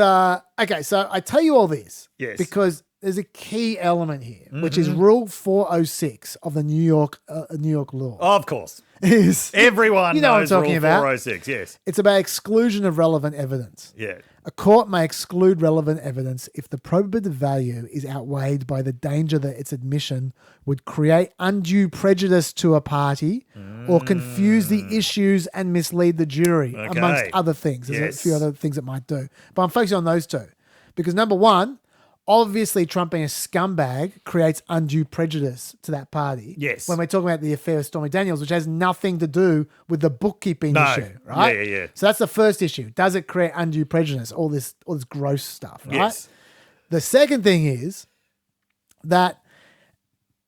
okay, so I tell you all this because there's a key element here, which is Rule 406 of the New York law. Oh, of course. Is everyone knows what I'm talking Rule about. 406, yes. It's about exclusion of relevant evidence. Yeah. A court may exclude relevant evidence if the probative value is outweighed by the danger that its admission would create undue prejudice to a party or confuse the issues and mislead the jury, amongst other things. There's a few other things it might do. But I'm focusing on those two. Because number one, obviously Trump being a scumbag creates undue prejudice to that party. Yes. When we're talking about the affair of Stormy Daniels, which has nothing to do with the bookkeeping issue, right? Yeah. So that's the first issue. Does it create undue prejudice? All this gross stuff, right? Yes. The second thing is that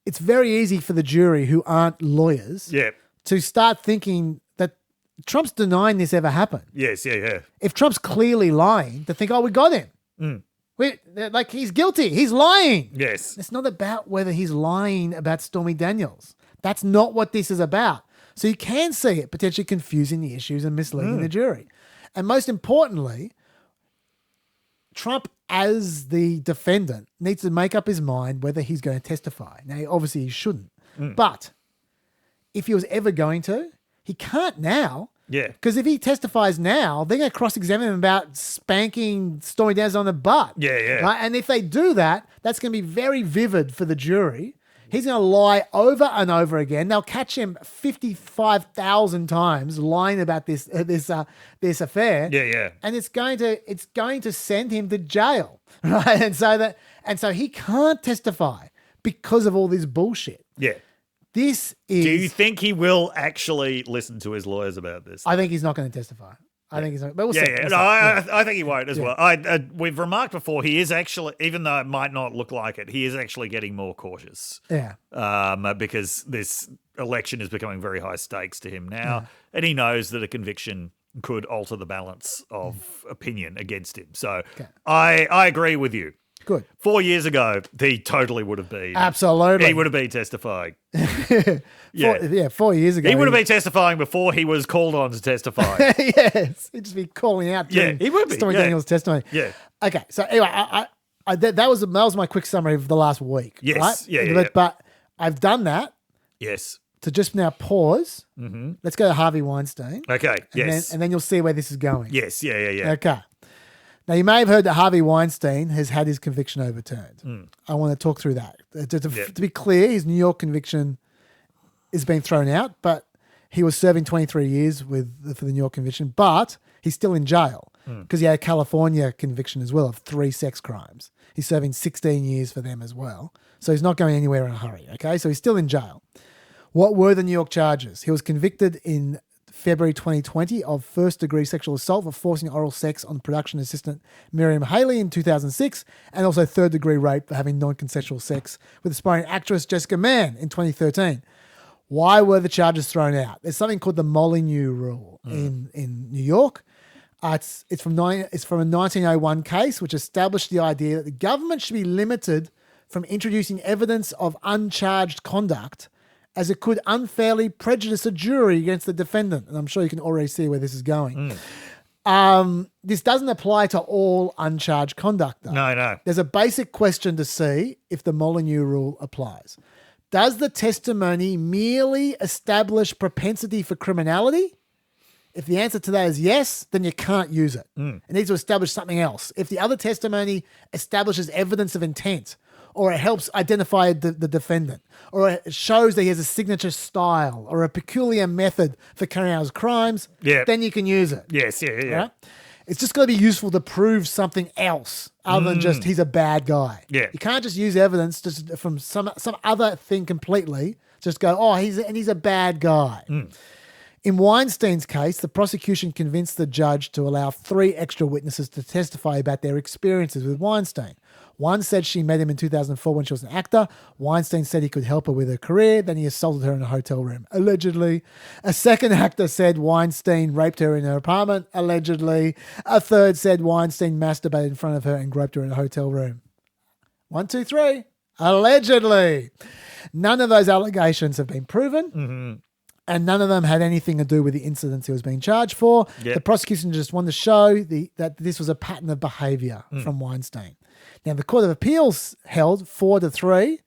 it's very easy for the jury who aren't lawyers to start thinking that Trump's denying this ever happened. Yes, yeah. If Trump's clearly lying, to think, oh, we got him. Like, he's guilty. He's lying. Yes. It's not about whether he's lying about Stormy Daniels. That's not what this is about. So you can see it potentially confusing the issues and misleading the jury. And most importantly, Trump, as the defendant, needs to make up his mind whether he's going to testify. Now, obviously he shouldn't. But if he was ever going to, he can't now. Yeah. Because if he testifies now, they're going to cross-examine him about spanking Stormy Daniels on the butt. Yeah. Right? And if they do that, that's going to be very vivid for the jury. He's going to lie over and over again. They'll catch him 55,000 times lying about this affair. Yeah. And it's going to send him to jail, right? And so he can't testify because of all this bullshit. Yeah. This is. Do you think he will actually listen to his lawyers about this? I think he's not going to testify. I think he's not. But we'll see. Yeah. We'll No, see. I think he won't as well. We've remarked before, he is actually, even though it might not look like it, he is actually getting more cautious. Yeah. Because this election is becoming very high stakes to him now, and he knows that a conviction could alter the balance of opinion against him. So I agree with you. Good. 4 years ago, he totally would have been. Absolutely. He would have been testifying. 4 years ago. He would have been testifying before he was called on to testify. Yes. He'd just be calling out. He would be. Stormy Daniels' testimony. Yeah. Okay. So anyway, that was my quick summary of the last week. Yes. Right? Yeah. But I've done that Yes. to just now pause. Mm-hmm. Let's go to Harvey Weinstein. Okay. Yes. And then you'll see where this is going. Yes. Yeah. Okay. Now, you may have heard that Harvey Weinstein has had his conviction overturned. I want to talk through that. To be clear, his New York conviction is being thrown out, but he was serving 23 years for the New York conviction, but he's still in jail because he had a California conviction as well of 3 sex crimes. He's serving 16 years for them as well. So he's not going anywhere in a hurry, okay? So he's still in jail. What were the New York charges? He was convicted in February 2020 of first-degree sexual assault for forcing oral sex on production assistant Miriam Haley in 2006, and also third-degree rape for having non-consensual sex with aspiring actress Jessica Mann in 2013. Why were the charges thrown out? There's something called the Molyneux Rule in New York. It's from a 1901 case which established the idea that the government should be limited from introducing evidence of uncharged conduct as it could unfairly prejudice a jury against the defendant. And I'm sure you can already see where this is going. This doesn't apply to all uncharged conduct, though. No. There's a basic question to see if the Molyneux Rule applies. Does the testimony merely establish propensity for criminality? If the answer to that is yes, then you can't use it. It needs to establish something else. If the other testimony establishes evidence of intent, or it helps identify the defendant, or it shows that he has a signature style or a peculiar method for carrying out his crimes, then you can use it. Yes. Yeah. Right? It's just got to be useful to prove something else other than just he's a bad guy. Yeah. You can't just use evidence just from some other thing completely. Just go, he's a bad guy. In Weinstein's case, the prosecution convinced the judge to allow 3 extra witnesses to testify about their experiences with Weinstein. One said she met him in 2004 when she was an actor. Weinstein said he could help her with her career. Then he assaulted her in a hotel room, allegedly. A second actor said Weinstein raped her in her apartment, allegedly. A third said Weinstein masturbated in front of her and groped her in a hotel room. 1, 2, 3. Allegedly. None of those allegations have been proven. And none of them had anything to do with the incidents he was being charged for. The prosecution just wanted to show that this was a pattern of behaviour from Weinstein. Now, the Court of Appeals held 4-3.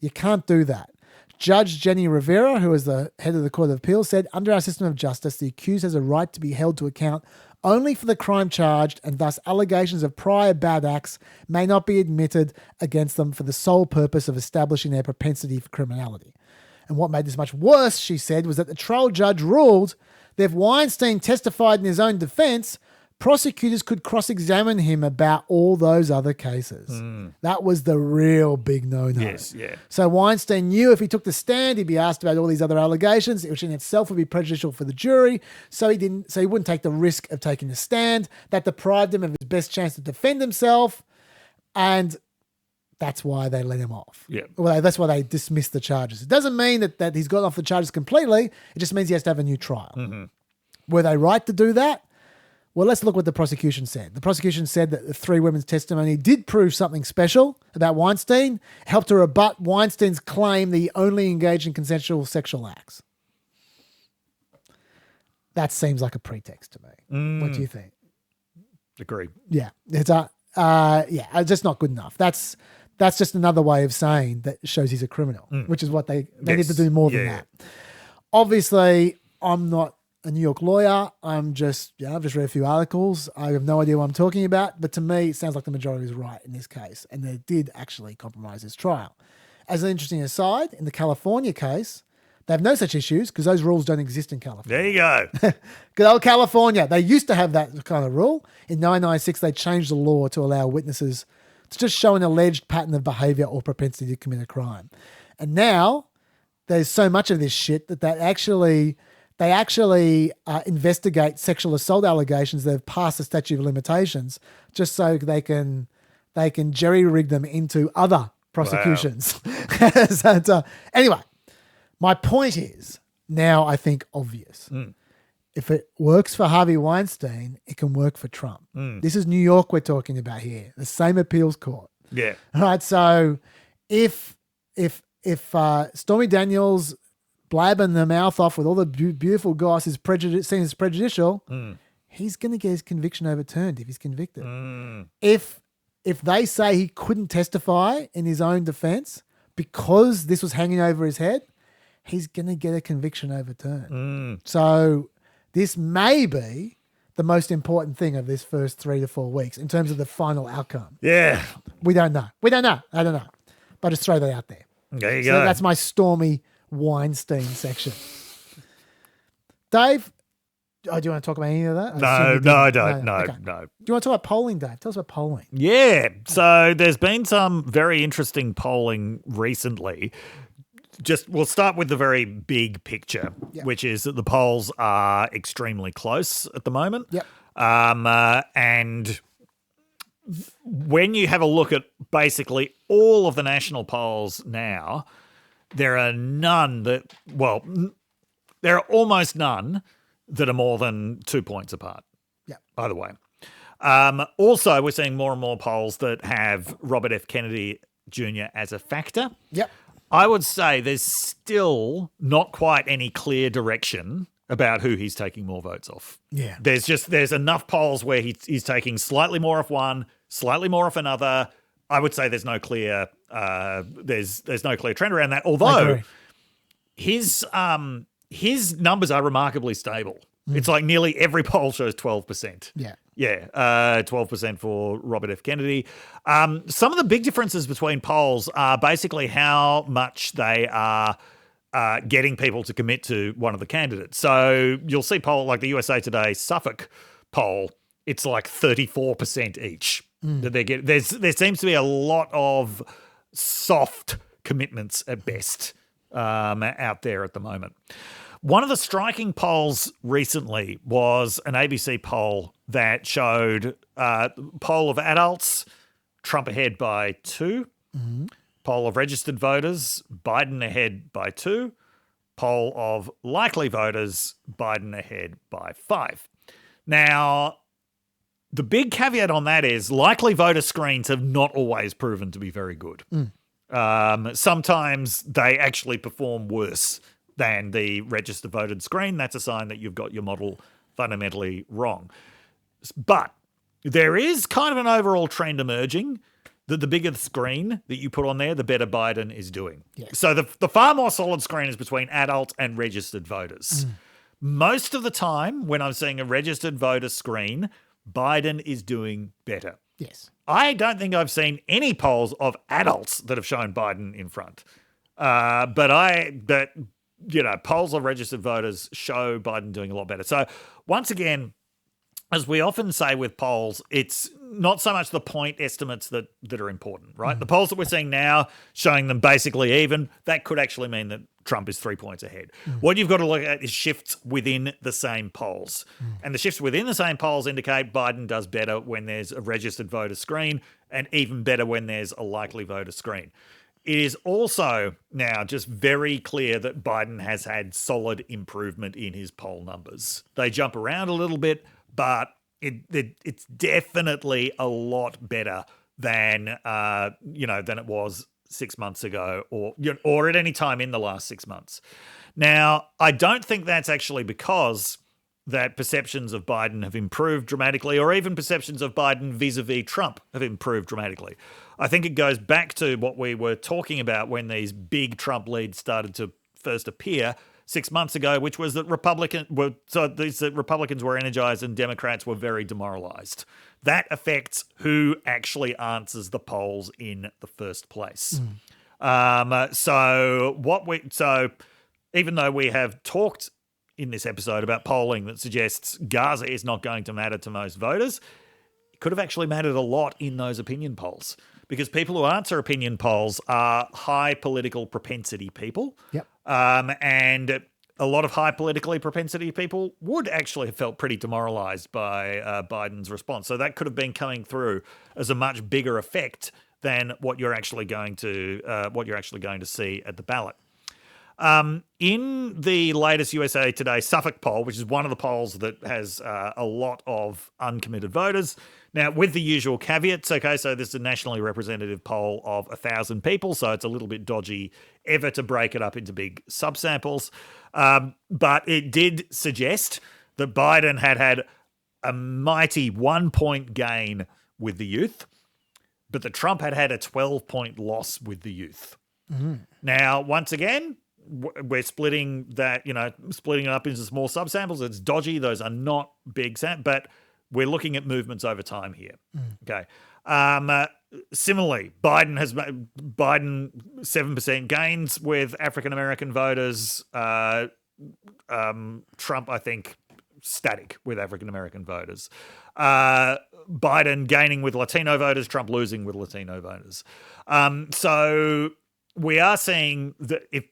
You can't do that. Judge Jenny Rivera, who is the head of the Court of Appeals, said, under our system of justice, the accused has a right to be held to account only for the crime charged, and thus allegations of prior bad acts may not be admitted against them for the sole purpose of establishing their propensity for criminality. And what made this much worse, she said, was that the trial judge ruled that if Weinstein testified in his own defense, prosecutors could cross-examine him about all those other cases. That was the real big no-no. Yes, yeah. So Weinstein knew if he took the stand, he'd be asked about all these other allegations, which in itself would be prejudicial for the jury. So he wouldn't take the risk of taking the stand. That deprived him of his best chance to defend himself. And that's why they let him off. Yeah. Well, that's why they dismissed the charges. It doesn't mean that he's gotten off the charges completely. It just means he has to have a new trial. Were they right to do that? Well, let's look what the prosecution said. The prosecution said that the 3 women's testimony did prove something special about Weinstein, helped to rebut Weinstein's claim that he only engaged in consensual sexual acts. That seems like a pretext to me. What do you think? Agree. Yeah. It's just not good enough. That's just another way of saying that shows he's a criminal, which is what they need to do more than that. Obviously, I'm not a New York lawyer. I've just read a few articles. I have no idea what I'm talking about, but to me, it sounds like the majority was right in this case, and they did actually compromise this trial. As an interesting aside, in the California case, they have no such issues because those rules don't exist in California. There you go. Good old California. They used to have that kind of rule. In 1996, they changed the law to allow witnesses to just show an alleged pattern of behaviour or propensity to commit a crime. And now there's so much of this shit that they actually investigate sexual assault allegations that have passed the statute of limitations just so they can jerry rig them into other prosecutions. Wow. Anyway, my point is now I think obvious. If it works for Harvey Weinstein, it can work for Trump. This is New York we're talking about here, the same appeals court. Yeah. All right. So if Stormy Daniels blabbing the mouth off with all the beautiful goss is seen as prejudicial, he's going to get his conviction overturned if he's convicted. If they say he couldn't testify in his own defense because this was hanging over his head, he's going to get a conviction overturned. So this may be the most important thing of this first 3 to 4 weeks in terms of the final outcome. Yeah. We don't know. I don't know. But just throw that out there. There you So go. that's my Stormy Weinstein section. Dave, do you want to talk about any of that? No, I don't. No. Do you want to talk about polling, Dave? Tell us about polling. Yeah. So there's been some very interesting polling recently. We'll start with the very big picture, which is that the polls are extremely close at the moment. Yep. And when you have a look at basically all of the national polls now, there are almost none that are more than 2 points apart. Yeah. Either way. Also, we're seeing more and more polls that have Robert F. Kennedy Jr. as a factor. Yep. I would say there's still not quite any clear direction about who he's taking more votes off. Yeah. There's enough polls where he's taking slightly more off one, slightly more off another. I would say there's no clear there's no clear trend around that. Although his numbers are remarkably stable. It's like nearly every poll shows 12%. Yeah. Yeah, 12% for Robert F. Kennedy. Some of the big differences between polls are basically how much they are getting people to commit to one of the candidates. So you'll see poll like the USA Today Suffolk poll, it's like 34% each that they get. There seems to be a lot of soft commitments at best out there at the moment. One of the striking polls recently was an ABC poll that showed poll of adults, Trump ahead by 2. Poll of registered voters, Biden ahead by 2. Poll of likely voters, Biden ahead by 5. Now, the big caveat on that is likely voter screens have not always proven to be very good. Sometimes they actually perform worse than the register voted screen. That's a sign that you've got your model fundamentally wrong. But there is kind of an overall trend emerging that the bigger the screen that you put on there, the better Biden is doing. Yes. So the far more solid screen is between adult and registered voters. Most of the time when I'm seeing a registered voter screen, Biden is doing better. Yes. I don't think I've seen any polls of adults that have shown Biden in front. But polls of registered voters show Biden doing a lot better. So once again, as we often say with polls, it's not so much the point estimates that are important, right? The polls that we're seeing now showing them basically even, that could actually mean that Trump is 3 points ahead. What you've got to look at is shifts within the same polls. And the shifts within the same polls indicate Biden does better when there's a registered voter screen and even better when there's a likely voter screen. It is also now just very clear that Biden has had solid improvement in his poll numbers. They jump around a little bit, but it's definitely a lot better than it was 6 months ago or at any time in the last 6 months. Now, I don't think that's actually because that perceptions of Biden have improved dramatically or even perceptions of Biden vis-a-vis Trump have improved dramatically. I think it goes back to what we were talking about when these big Trump leads started to first appear 6 months ago, which was that Republicans were energized and Democrats were very demoralized. That affects who actually answers the polls in the first place. So even though we have talked in this episode about polling that suggests Gaza is not going to matter to most voters, it could have actually mattered a lot in those opinion polls because people who answer opinion polls are high political propensity people. Yep. And a lot of high politically propensity people would actually have felt pretty demoralized by Biden's response. So that could have been coming through as a much bigger effect than what you're actually going to see at the ballot. In the latest USA Today Suffolk poll, which is one of the polls that has a lot of uncommitted voters, now with the usual caveats, okay, so this is a nationally representative poll of 1,000 people, so it's a little bit dodgy ever to break it up into big subsamples, but it did suggest that Biden had a mighty 1-point gain with the youth, but that Trump had a 12-point loss with the youth. Mm-hmm. Now, once again, we're splitting it up into small subsamples. It's dodgy. Those are not big but we're looking at movements over time here. Okay. Similarly, Biden 7% gains with African-American voters. Trump, I think, static with African-American voters. Biden gaining with Latino voters, Trump losing with Latino voters. So we are seeing that if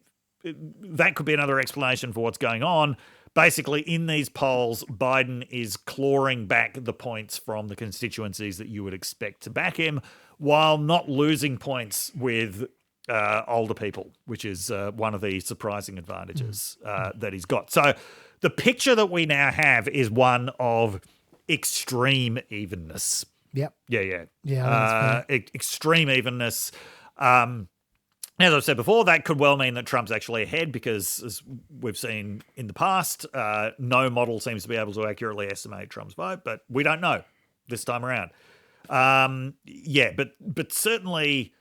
that could be another explanation for what's going on. Basically, in these polls, Biden is clawing back the points from the constituencies that you would expect to back him while not losing points with older people, which is one of the surprising advantages that he's got. So the picture that we now have is one of extreme evenness. Yep. Yeah. Extreme evenness. As I've said before, that could well mean that Trump's actually ahead because, as we've seen in the past, no model seems to be able to accurately estimate Trump's vote, but we don't know this time around. But certainly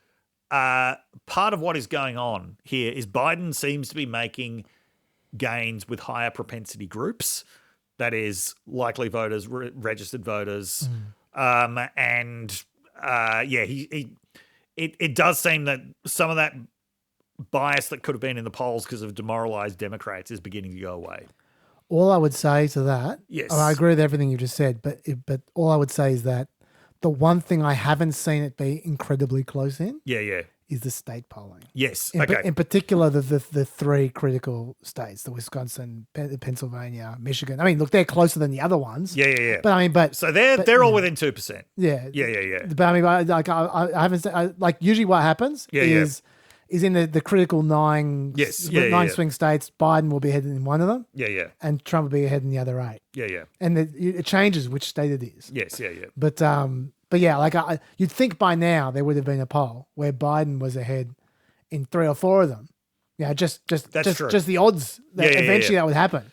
part of what is going on here is Biden seems to be making gains with higher propensity groups, that is, likely voters, registered voters, It does seem that some of that bias that could have been in the polls because of demoralized Democrats is beginning to go away. All I would say to that, yes, I agree with everything you just said, but all I would say is that the one thing I haven't seen it be incredibly close in, is the state polling. Yes, In particular, the three critical states: the Wisconsin, Pennsylvania, Michigan. I mean, look, they're closer than the other ones. Yeah. But so they're all within 2%. Yeah. But I mean, I haven't usually what happens is in the critical nine swing states, Biden will be ahead in one of them. Yeah. And Trump will be ahead in the other 8. Yeah. And it changes which state it is. Yes. But yeah, you'd think by now there would have been a poll where Biden was ahead in 3 or 4 of them. Yeah, just the odds that eventually that would happen.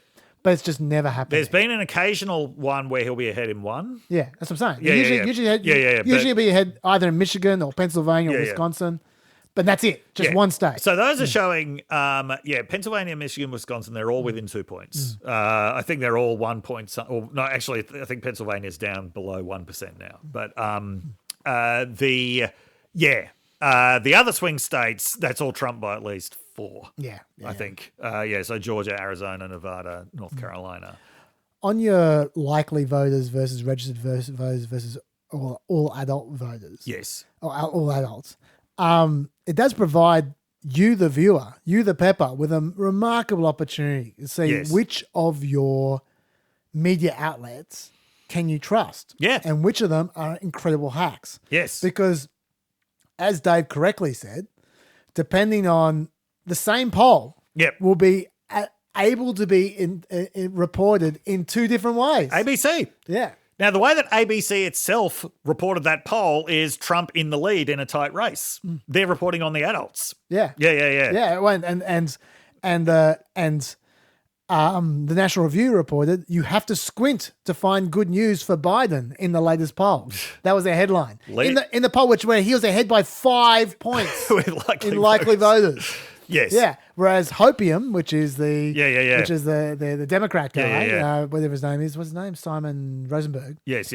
But it's just never happened. There's been an occasional one where he'll be ahead in one. Yeah, that's what I'm saying. Usually he'll be ahead either in Michigan or Pennsylvania or Wisconsin. But that's it. Just one state. So those are showing, Pennsylvania, Michigan, Wisconsin, they're all within 2 points. I think they're all 1 point. I think Pennsylvania's down below 1% now. But the other swing states, that's all Trump by at least 4. I think. So Georgia, Arizona, Nevada, North Carolina. On your likely voters versus registered voters versus all adult voters. Yes. Or all adults. It does provide you, the viewer, you, the pepper, with a remarkable opportunity to see which of your media outlets can you trust. Yeah. And which of them are incredible hacks. Yes. Because, as Dave correctly said, depending on the same poll, will be able to be reported in 2 different ways. ABC. Yeah. Now, the way that ABC itself reported that poll is Trump in the lead in a tight race. They're reporting on the adults. Yeah. Yeah. Well, and the National Review reported you have to squint to find good news for Biden in the latest poll. That was their headline in the poll, where he was ahead by 5 points in likely voters. Yes. Yeah. Whereas Hopium, which is the which is the Democrat guy, whatever his name is, what's his name? Simon Rosenberg. Yes.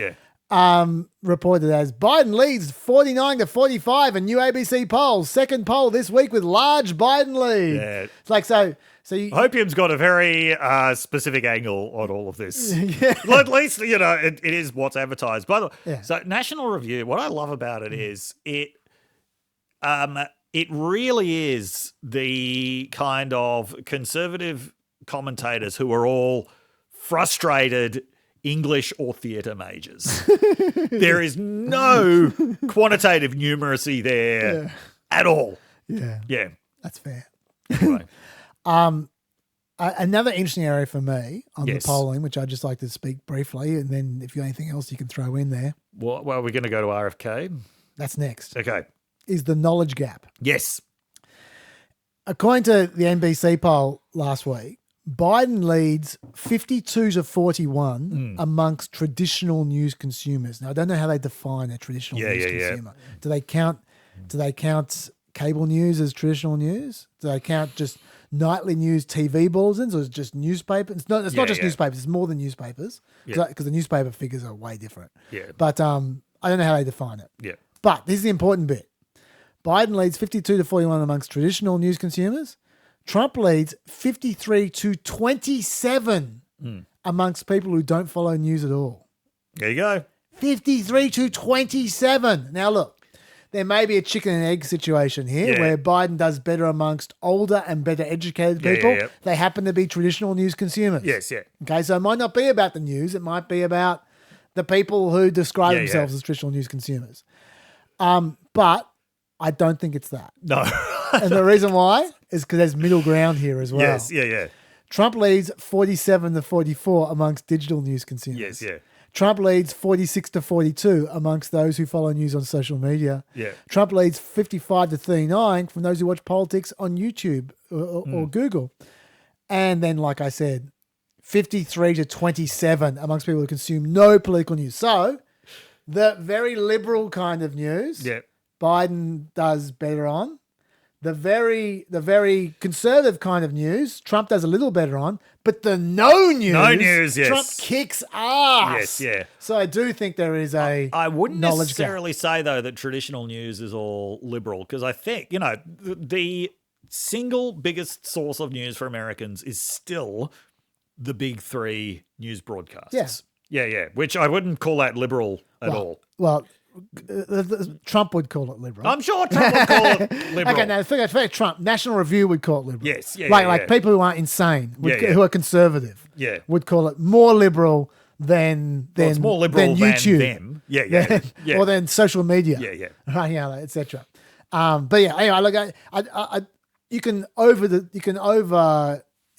Reported as Biden leads 49-45 in new ABC polls. Second poll this week with large Biden lead. Yeah. It's like so. Hopium's got a very specific angle on all of this. Well, at least it is what's advertised. By the way, so National Review. What I love about it is it really is the kind of conservative commentators who are all frustrated English or theatre majors. There is no quantitative numeracy there at all. Yeah. Yeah. That's fair. Anyway. Another interesting area for me on Yes. the polling, which I'd just like to speak briefly, and then if you have anything else you can throw in there, Well, we're going to go to RFK. that's next, Okay. is the knowledge gap. Yes. According to the NBC poll last week, Biden leads 52 to 41 amongst traditional news consumers. Now, I don't know how they define a traditional news consumer. Do they count cable news as traditional news? Do they count just nightly news TV bulletins, or is it just newspapers? It's not just newspapers. It's more than newspapers because the newspaper figures are way different. Yeah. But I don't know how they define it. Yeah. But this is the important bit. Biden leads 52 to 41 amongst traditional news consumers. Trump leads 53 to 27 amongst people who don't follow news at all. There you go. 53 to 27. Now, look, there may be a chicken and egg situation here where Biden does better amongst older and better educated people. They happen to be traditional news consumers. Yes, yeah. Okay, so it might not be about the news. It might be about the people who describe themselves as traditional news consumers. But I don't think it's that. No. And the reason why is because there's middle ground here as well. Yes, yeah. Trump leads 47 to 44 amongst digital news consumers. Yes, yeah. Trump leads 46 to 42 amongst those who follow news on social media. Yeah. Trump leads 55 to 39 from those who watch politics on YouTube or Google. And then, like I said, 53 to 27 amongst people who consume no political news. So the very liberal kind of news, Biden does better on. The very conservative kind of news, Trump does a little better on, but the no news, yes. Trump kicks ass. Yes, yeah. So I do think there is a I wouldn't knowledge necessarily say, though, that traditional news is all liberal, because I think, the single biggest source of news for Americans is still the big three news broadcasts. Yeah, which I wouldn't call that liberal at all. Well, Trump would call it liberal. I'm sure Trump would call it liberal. Okay, now forget Trump. National Review would call it liberal. Yes, like people who aren't insane, who are conservative, would call it more liberal than it's more liberal than YouTube, than them. or than social media, right, etc. But yeah, anyway, look, you can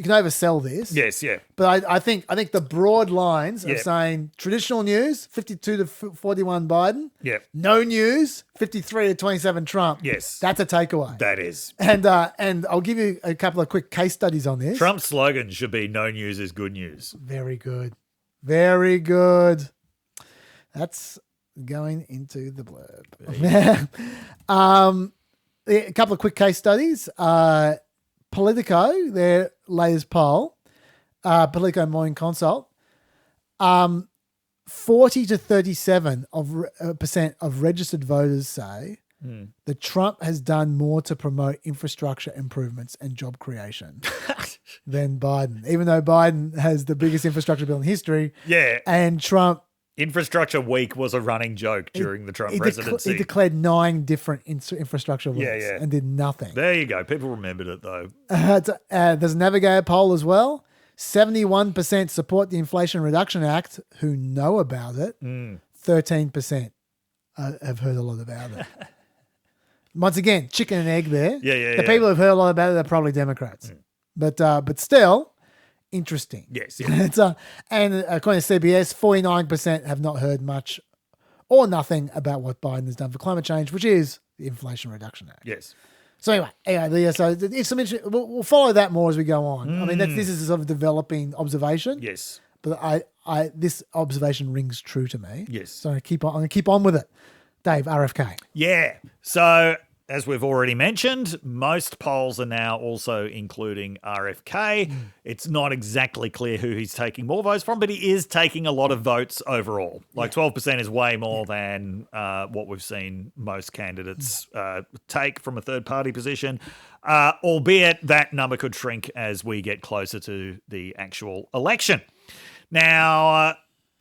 oversell this. Yes, yeah. But I think the broad lines of saying traditional news, 52 to 41 Biden. Yeah. No news, 53 to 27 Trump. Yes. That's a takeaway. That is. And I'll give you a couple of quick case studies on this. Trump's slogan should be "No news is good news." Very good. Very good. That's going into the blurb. A couple of quick case studies. Politico, their latest poll, Politico Morning Consult, 40 to 37% of registered voters say that Trump has done more to promote infrastructure improvements and job creation than Biden, even though Biden has the biggest infrastructure bill in history. Yeah. And Trump... Infrastructure Week was a running joke during the Trump presidency. He declared 9 different infrastructure weeks and did nothing. There you go. People remembered it, though. There's a Navigator poll as well. 71% support the Inflation Reduction Act who know about it. 13% have heard a lot about it. Once again, chicken and egg there. The people who've heard a lot about it are probably Democrats. But still... interesting. Yes. And according to CBS, 49% have not heard much or nothing about what Biden has done for climate change, which is the Inflation Reduction Act. Yes. So anyway, so it's some interesting. We'll follow that more as we go on. I mean, this is a sort of developing observation. Yes. But this observation rings true to me. Yes. So I'm going to keep on with it. Dave, RFK. Yeah. So, as we've already mentioned, most polls are now also including RFK. It's not exactly clear who he's taking more votes from, but he is taking a lot of votes overall. Like 12% is way more than what we've seen most candidates take from a third-party position, albeit that number could shrink as we get closer to the actual election. Now,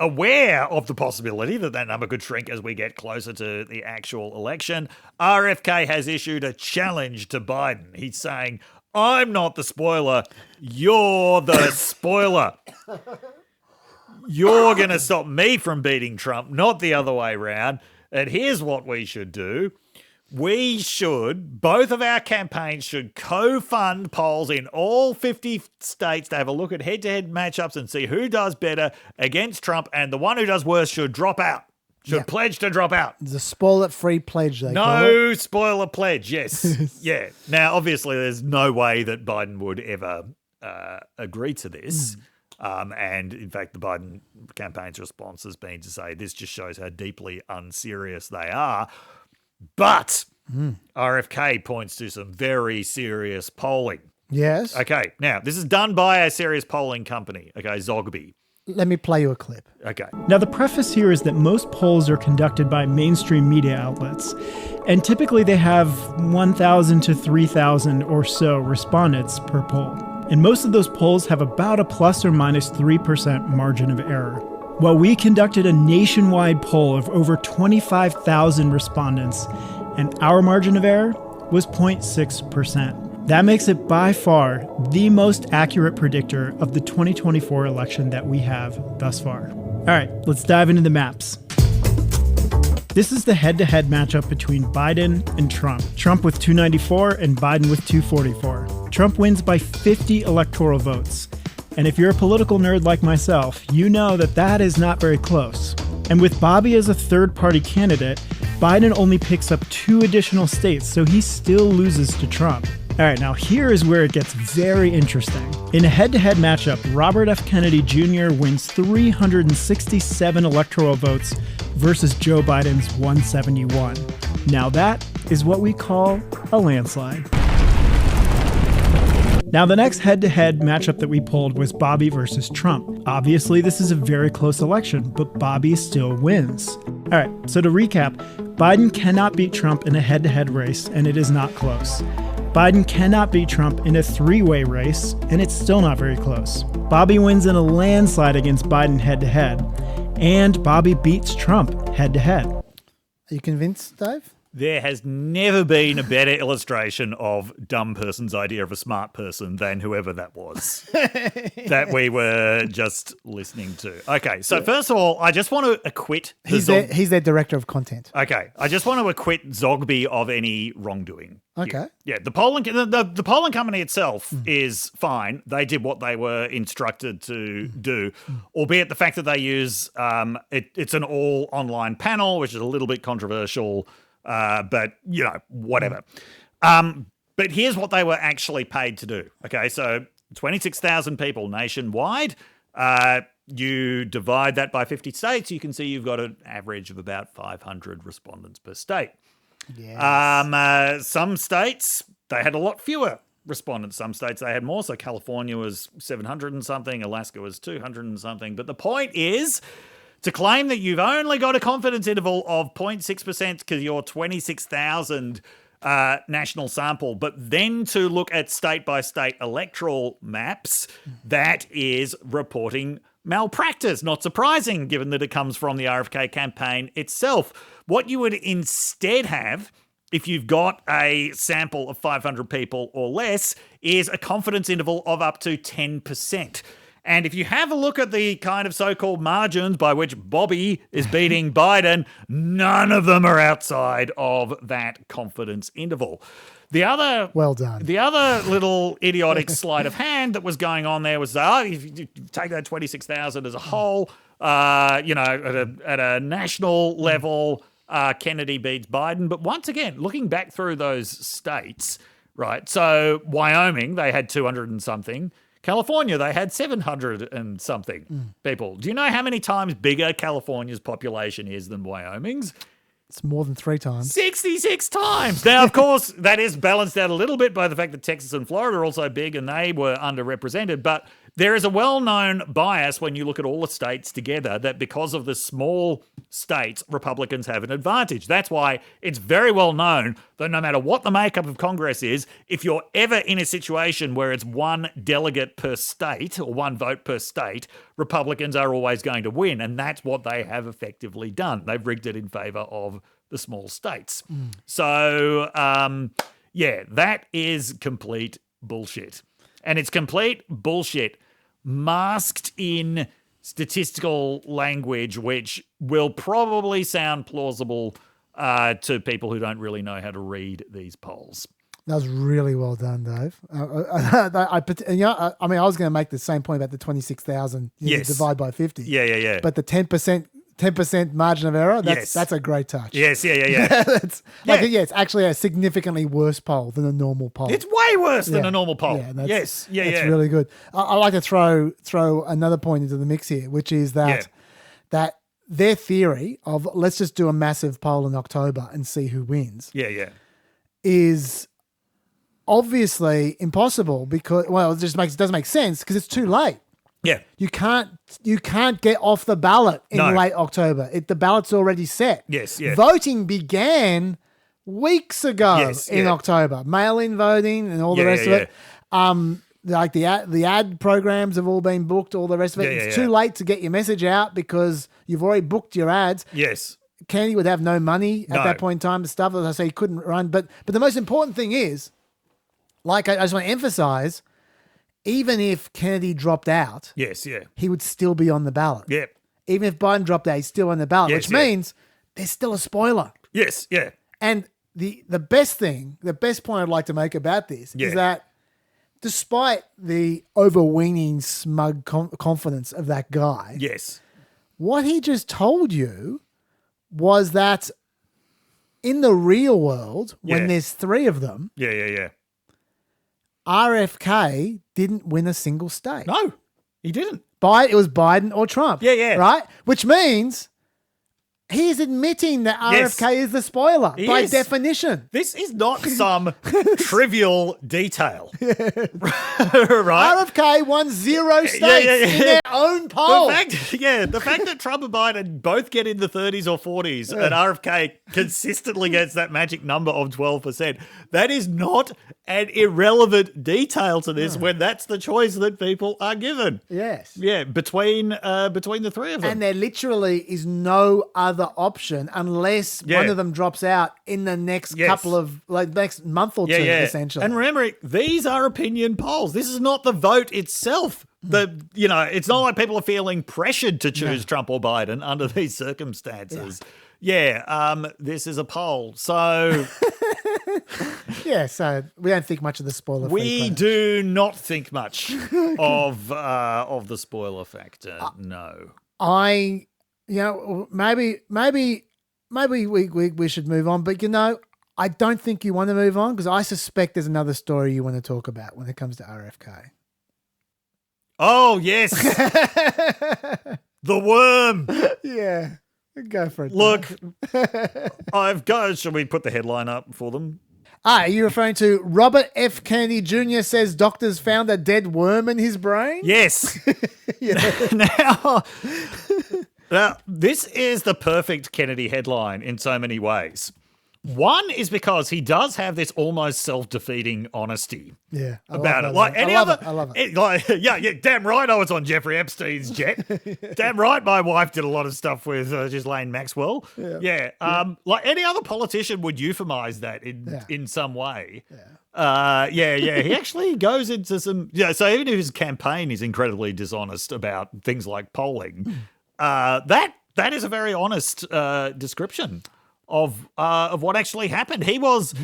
aware of the possibility that that number could shrink as we get closer to the actual election, RFK has issued a challenge to Biden. He's saying, I'm not the spoiler, you're the spoiler. You're going to stop me from beating Trump, not the other way around. And here's what we should do. Both of our campaigns should co-fund polls in all 50 states to have a look at head-to-head matchups and see who does better against Trump, and the one who does worse should drop out. Should pledge to drop out. It's a spoiler-free pledge, they call it. No spoiler pledge, yes. Yeah. Now, obviously, there's no way that Biden would ever agree to this. And, in fact, the Biden campaign's response has been to say this just shows how deeply unserious they are. But RFK points to some very serious polling. Yes. Okay, now, this is done by a serious polling company, okay, Zogby. Let me play you a clip. Okay. Now, the preface here is that most polls are conducted by mainstream media outlets, and typically they have 1,000 to 3,000 or so respondents per poll. And most of those polls have about a plus or minus 3% margin of error. Well, we conducted a nationwide poll of over 25,000 respondents, and our margin of error was 0.6%. That makes it by far the most accurate predictor of the 2024 election that we have thus far. All right, let's dive into the maps. This is the head-to-head matchup between Biden and Trump. Trump with 294 and Biden with 244. Trump wins by 50 electoral votes. And if you're a political nerd like myself, you know that that is not very close. And with Bobby as a third-party candidate, Biden only picks up 2 additional states, so he still loses to Trump. All right, now here is where it gets very interesting. In a head-to-head matchup, Robert F. Kennedy Jr. wins 367 electoral votes versus Joe Biden's 171. Now that is what we call a landslide. Now, the next head-to-head matchup that we polled was Bobby versus Trump. Obviously, this is a very close election, but Bobby still wins. All right, so to recap, Biden cannot beat Trump in a head-to-head race, and it is not close. Biden cannot beat Trump in a 3-way race, and it's still not very close. Bobby wins in a landslide against Biden head-to-head, and Bobby beats Trump head-to-head. Are you convinced, Dave? There has never been a better illustration of dumb person's idea of a smart person than whoever that was that we were just listening to. Okay, so first of all, I just want to acquit He's their director of content. Okay, I just want to acquit Zogby of any wrongdoing. Okay. Yeah, the polling company itself is fine. They did what they were instructed to do, albeit the fact that they use it's an all online panel, which is a little bit controversial. But, whatever. But here's what they were actually paid to do. Okay, so 26,000 people nationwide. You divide that by 50 states, you can see you've got an average of about 500 respondents per state. Yes. Some states, they had a lot fewer respondents. Some states, they had more. So California was 700 and something. Alaska was 200 and something. But the point is, to claim that you've only got a confidence interval of 0.6% because you're 26,000 national sample, but then to look at state-by-state electoral maps, that is reporting malpractice. Not surprising, given that it comes from the RFK campaign itself. What you would instead have, if you've got a sample of 500 people or less, is a confidence interval of up to 10%. And if you have a look at the kind of so-called margins by which Bobby is beating Biden, none of them are outside of that confidence interval. Well done. The other little idiotic sleight of hand that was going on there was, if you take that 26,000 as a whole, at a national level, Kennedy beats Biden. But once again, looking back through those states, right, so Wyoming, they had 200 and something. California, they had 700 and something people. Do you know how many times bigger California's population is than Wyoming's? It's more than 3 times. 66 times. Now, of course, that is balanced out a little bit by the fact that Texas and Florida are also big and they were underrepresented. But There is a well-known bias when you look at all the states together that because of the small states, Republicans have an advantage. That's why it's very well known that no matter what the makeup of Congress is, if you're ever in a situation where it's one delegate per state or one vote per state, Republicans are always going to win. And that's what they have effectively done. They've rigged it in favour of the small states. So, that is complete bullshit. And it's complete bullshit masked in statistical language, which will probably sound plausible to people who don't really know how to read these polls. That was really well done, Dave. I was going to make the same point about the 26,000 divide by 50. Yeah. But the 10% margin of error, that's a great touch. Yes, yeah. It's actually a significantly worse poll than a normal poll. It's way worse than a normal poll. That's really good. I like to throw another point into the mix here, which is that their theory of let's just do a massive poll in October and see who wins. Is obviously impossible because it doesn't make sense because it's too late. Yeah. You can't get off the ballot in late October. The ballot's already set. Yes, yeah. Voting began weeks ago in October. Mail-in voting and all the rest of it. Like the ad programs have all been booked, all the rest of it. It's too late to get your message out because you've already booked your ads. Yes. Kennedy would have no money at that point in time to stuff. As I say, he couldn't run. But the most important thing is, like I just want to emphasize, even if Kennedy dropped out, he would still be on the ballot. Yeah. Even if Biden dropped out, he's still on the ballot, which means there's still a spoiler. Yes, yeah. And the best point I'd like to make about this is that despite the overweening smug confidence of that guy, what he just told you was that in the real world, when there's three of them, RFK didn't win a single state. No, he didn't. It was Biden or Trump. Right? Which means he's admitting that RFK is the spoiler by definition. This is not some trivial detail. Right? RFK won 0 states in their own poll. The fact that Trump and Biden both get in the 30s or 40s and RFK consistently gets that magic number of 12%, that is not an irrelevant detail to this when that's the choice that people are given. Yes. Yeah, between the three of them. And there literally is no other option unless one of them drops out in the next couple of next month or two, essentially. And remember, these are opinion polls. This is not the vote itself. It's not like people are feeling pressured to choose Trump or Biden under these circumstances. This is a poll. So so we don't think much of the spoiler. We do not think much of the spoiler factor. No. Maybe we should move on, but I don't think you want to move on because I suspect there's another story you want to talk about when it comes to RFK. Oh, yes. The worm. Yeah. Go for it. Look, shall we put the headline up for them? Are you referring to Robert F. Kennedy Jr. says doctors found a dead worm in his brain? Yes. Now, this is the perfect Kennedy headline in so many ways. One is because he does have this almost self-defeating honesty about it. I love it. Damn right I was on Jeffrey Epstein's jet. Damn right my wife did a lot of stuff with Ghislaine Maxwell. Like any other politician would euphemize that in some way. He actually goes into some... so even if his campaign is incredibly dishonest about things like polling, that is a very honest description of what actually happened. He was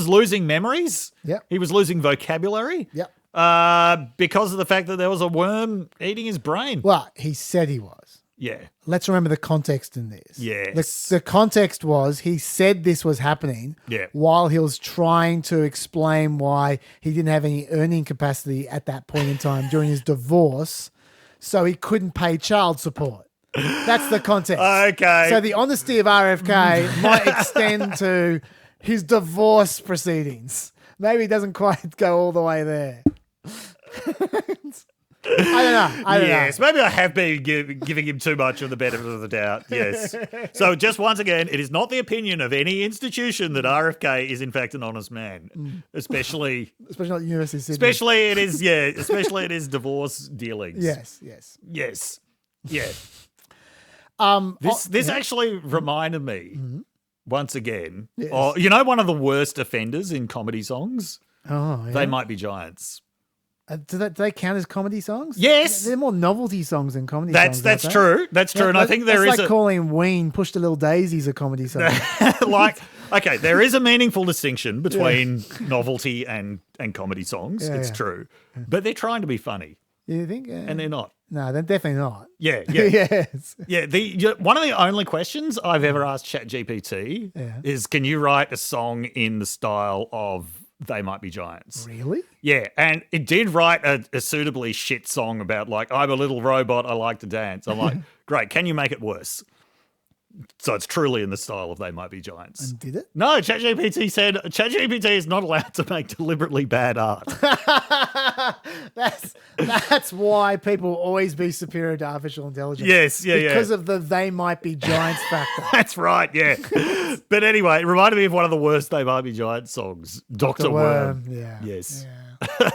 losing memories. He was losing vocabulary. Because of the fact that there was a worm eating his brain. Well, he said he was. Yeah. Let's remember the context in this. Yes. The context was he said this was happening while he was trying to explain why he didn't have any earning capacity at that point in time during his divorce, so he couldn't pay child support. That's the context. Okay. So the honesty of RFK might extend to his divorce proceedings. Maybe it doesn't quite go all the way there. I don't Yes, maybe I have been giving him too much of the benefit of the doubt. Yes. So just once again, it is not the opinion of any institution that RFK is in fact an honest man, especially Especially not the University of Sydney. especially in his divorce dealings. Yes. Yeah. This actually reminded me once again. Yes. One of the worst offenders in comedy songs. Oh, yeah. They Might Be Giants. Do they count as comedy songs? Yes. They're more novelty songs than comedy songs. That's true. That's true. And I think there is like calling Ween Push the Little Daisies a comedy song. Okay, there is a meaningful distinction between novelty and comedy songs. It's true. But they're trying to be funny. You think? And they're not. No, they're definitely not. Yeah. Yes. Yeah. One of the only questions I've ever asked ChatGPT is, can you write a song in the style of They Might Be Giants? Really? Yeah, and it did write a suitably shit song about, like, I'm a little robot, I like to dance. I'm like, great, can you make it worse? So it's truly in the style of They Might Be Giants. And did it? No, ChatGPT said ChatGPT is not allowed to make deliberately bad art. That's why people will always be superior to artificial intelligence. Yes, because of the They Might Be Giants factor. That's right, yeah. But anyway, it reminded me of one of the worst They Might Be Giants songs, Dr. Worm. Yeah. Yes. Yeah.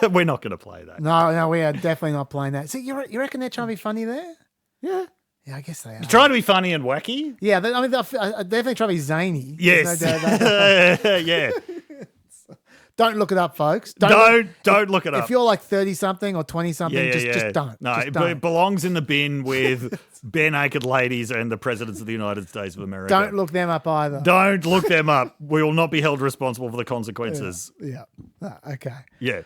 We're not going to play that. No, we are definitely not playing that. So you reckon they're trying to be funny there? Yeah. Yeah, I guess they are. Trying to be funny and wacky. Yeah, I definitely try to be zany. Yes. No doubt about that. Yeah. Don't look it up, folks. Don't look it up. If you're like 30-something or 20-something, just don't. No, just don't. it belongs in the bin with bare naked ladies and the presidents of the United States of America. Don't look them up either. Don't look them up. We will not be held responsible for the consequences. Yeah. No, okay. Yeah.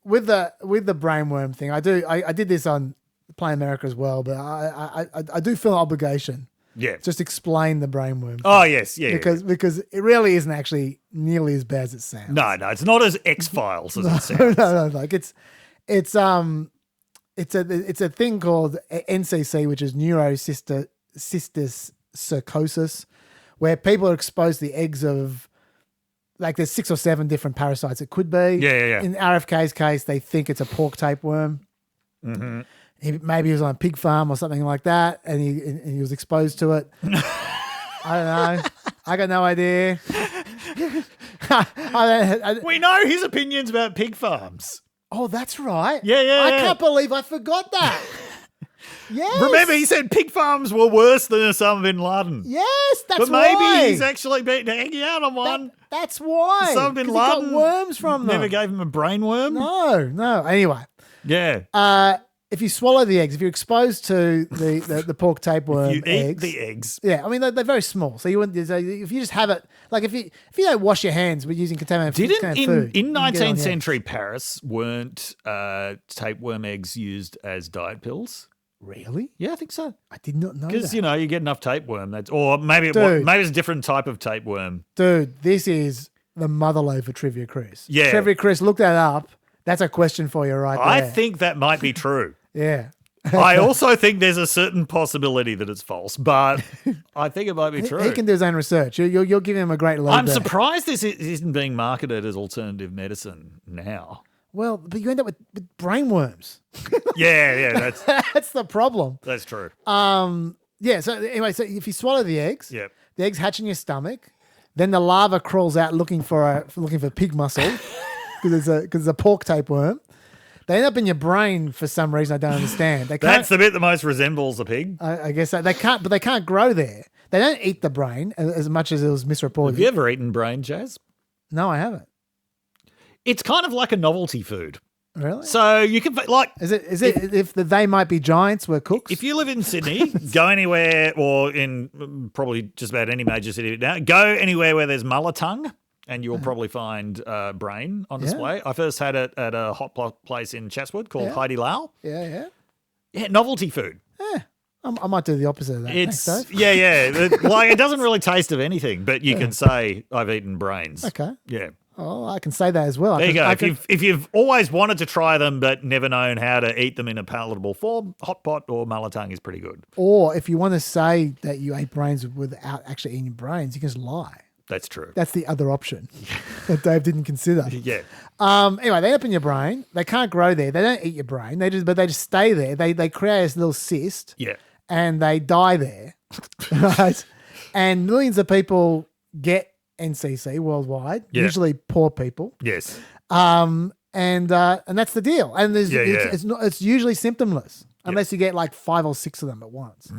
With the BrainWorm thing, I did this on Play America as well, but I do feel an obligation. Yeah. Just explain the BrainWorm. Oh yes, yeah. Because it really isn't actually nearly as bad as it sounds. No, it's not as X-Files as it sounds. No. Like it's a thing called NCC, which is neurocysticercosis, where people are exposed to the eggs of, like, there's 6 or 7 different parasites it could be. Yeah. In RFK's case, they think it's a pork tapeworm. Mm-hmm. Maybe he was on a pig farm or something like that, and he was exposed to it. I don't know. I got no idea. We know his opinions about pig farms. Oh, that's right. Yeah. I can't believe I forgot that. Yes. Remember, he said pig farms were worse than Osama bin Laden. Yes, that's But maybe why. He's actually been hanging out on one. That's why. Osama bin 'Cause Laden he got worms from them. Never gave him a brain worm. No. Anyway, Yeah. if you swallow the eggs, if you're exposed to the pork tapeworm You eat eggs, the eggs. yeah, I mean they're very small, so you wouldn't. So if you just have it, like if you don't wash your hands with using contaminated food, In you can get it on 19th your century Paris, weren't tapeworm eggs used as diet pills? Really? Yeah, I think so. I did not know Because that. you get enough tapeworm. Or maybe Dude. maybe it's a different type of tapeworm. Dude, this is the motherlode for Trivia Chris. Yeah. Trivia Chris, look that up. That's a question for you right I there. think that might be true. Yeah. I also think there's a certain possibility that it's false, but I think it might be true. He can do his own research. You're giving him a great lead I'm there. surprised this isn't being marketed as alternative medicine now. Well, but you end up with brainworms. Yeah, That's the problem. that's true. Yeah, so anyway, so if you swallow the eggs, Yep. the eggs hatch in your stomach, then the larva crawls out looking for pig muscle because it's a pork tapeworm. They end up in your brain for some reason I don't understand. They can't, That's the bit that most resembles a pig. I guess they can't, but they can't grow there. They don't eat the brain as much as it was misreported. Have you ever eaten brain, Jazz? No, I haven't. It's kind of like a novelty food. Really? So you can, like, Is it if They Might Be Giants were cooks? if you live in Sydney, go anywhere, or in probably just about any major city now, go anywhere where there's mullah tongue, and you'll probably find brain on display. I first had it at a hot pot place in Chatswood called Heidi Lau. Yeah. Yeah, novelty food. I might do the opposite of that. It's Thanks, Dave. yeah. Like, it doesn't really taste of anything, but you can say I've eaten brains. Okay. Yeah. Oh, I can say that as well. There you go. If you've always wanted to try them but never known how to eat them in a palatable form, hot pot or mullah tongue is pretty good. Or if you want to say that you ate brains without actually eating brains, you can just lie. That's true. That's the other option that Dave didn't consider. Yeah. Anyway, they open your brain. They can't grow there. They don't eat your brain. They just stay there. They create this little cyst. Yeah. And they die there, right? And millions of people get NCC worldwide. Yeah. Usually poor people. Yes. And that's the deal. And it's usually symptomless unless you get like 5 or 6 of them at once.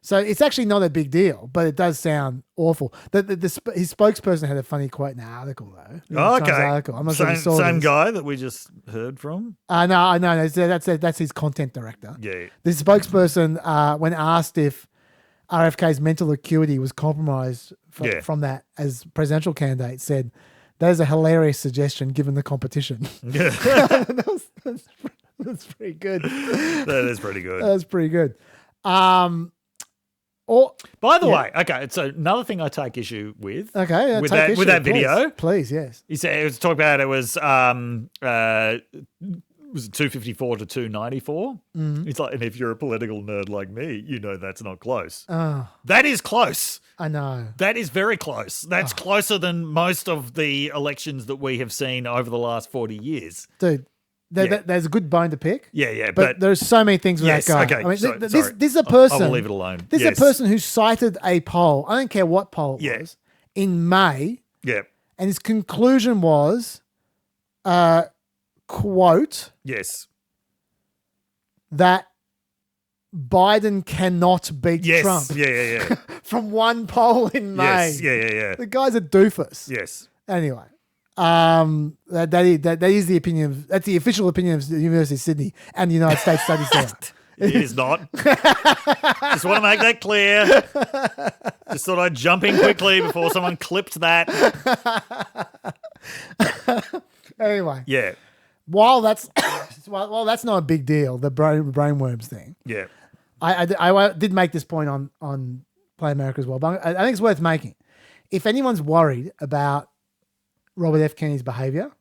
So it's actually not a big deal, but it does sound awful. His spokesperson had a funny quote in the article, though. Oh, okay. Article. I'm not sure if you saw Same this. guy that we just heard from? No, that's his content director. Yeah. The spokesperson, when asked if RFK's mental acuity was compromised from that as presidential candidate, said, "That is a hilarious suggestion given the competition." Yeah. That's pretty good. That is pretty good. That's pretty good. By the way, okay, so another thing I take issue with. Okay, with that video. Please, yes. He said it was talk about it was 254 to 294. It's like, and if you're a political nerd like me, you know that's not close. That is close. I know. That is very close. That's closer than most of the elections that we have seen over the last 40 years. Dude, there's a good bone to pick. Yeah, but there's so many things with that guy. Okay, I mean, sorry. this is a person. I'll leave it alone. This is a person who cited a poll. I don't care what poll it was in May. Yeah. And his conclusion was, quote, Yes. that Biden cannot beat Trump. Yeah. From one poll in May. Yes. Yeah. The guy's a doofus. Yes. Anyway, that is the opinion that's the official opinion of the University of Sydney and the United States Studies Centre. It is not. Just want to make that clear. Just thought I'd jump in quickly before someone clipped that. Anyway. Yeah. While that's not a big deal, the BrainWorms thing. Yeah. I did make this point on Play America as well, but I think it's worth making. If anyone's worried about Robert F. Kennedy's behaviour,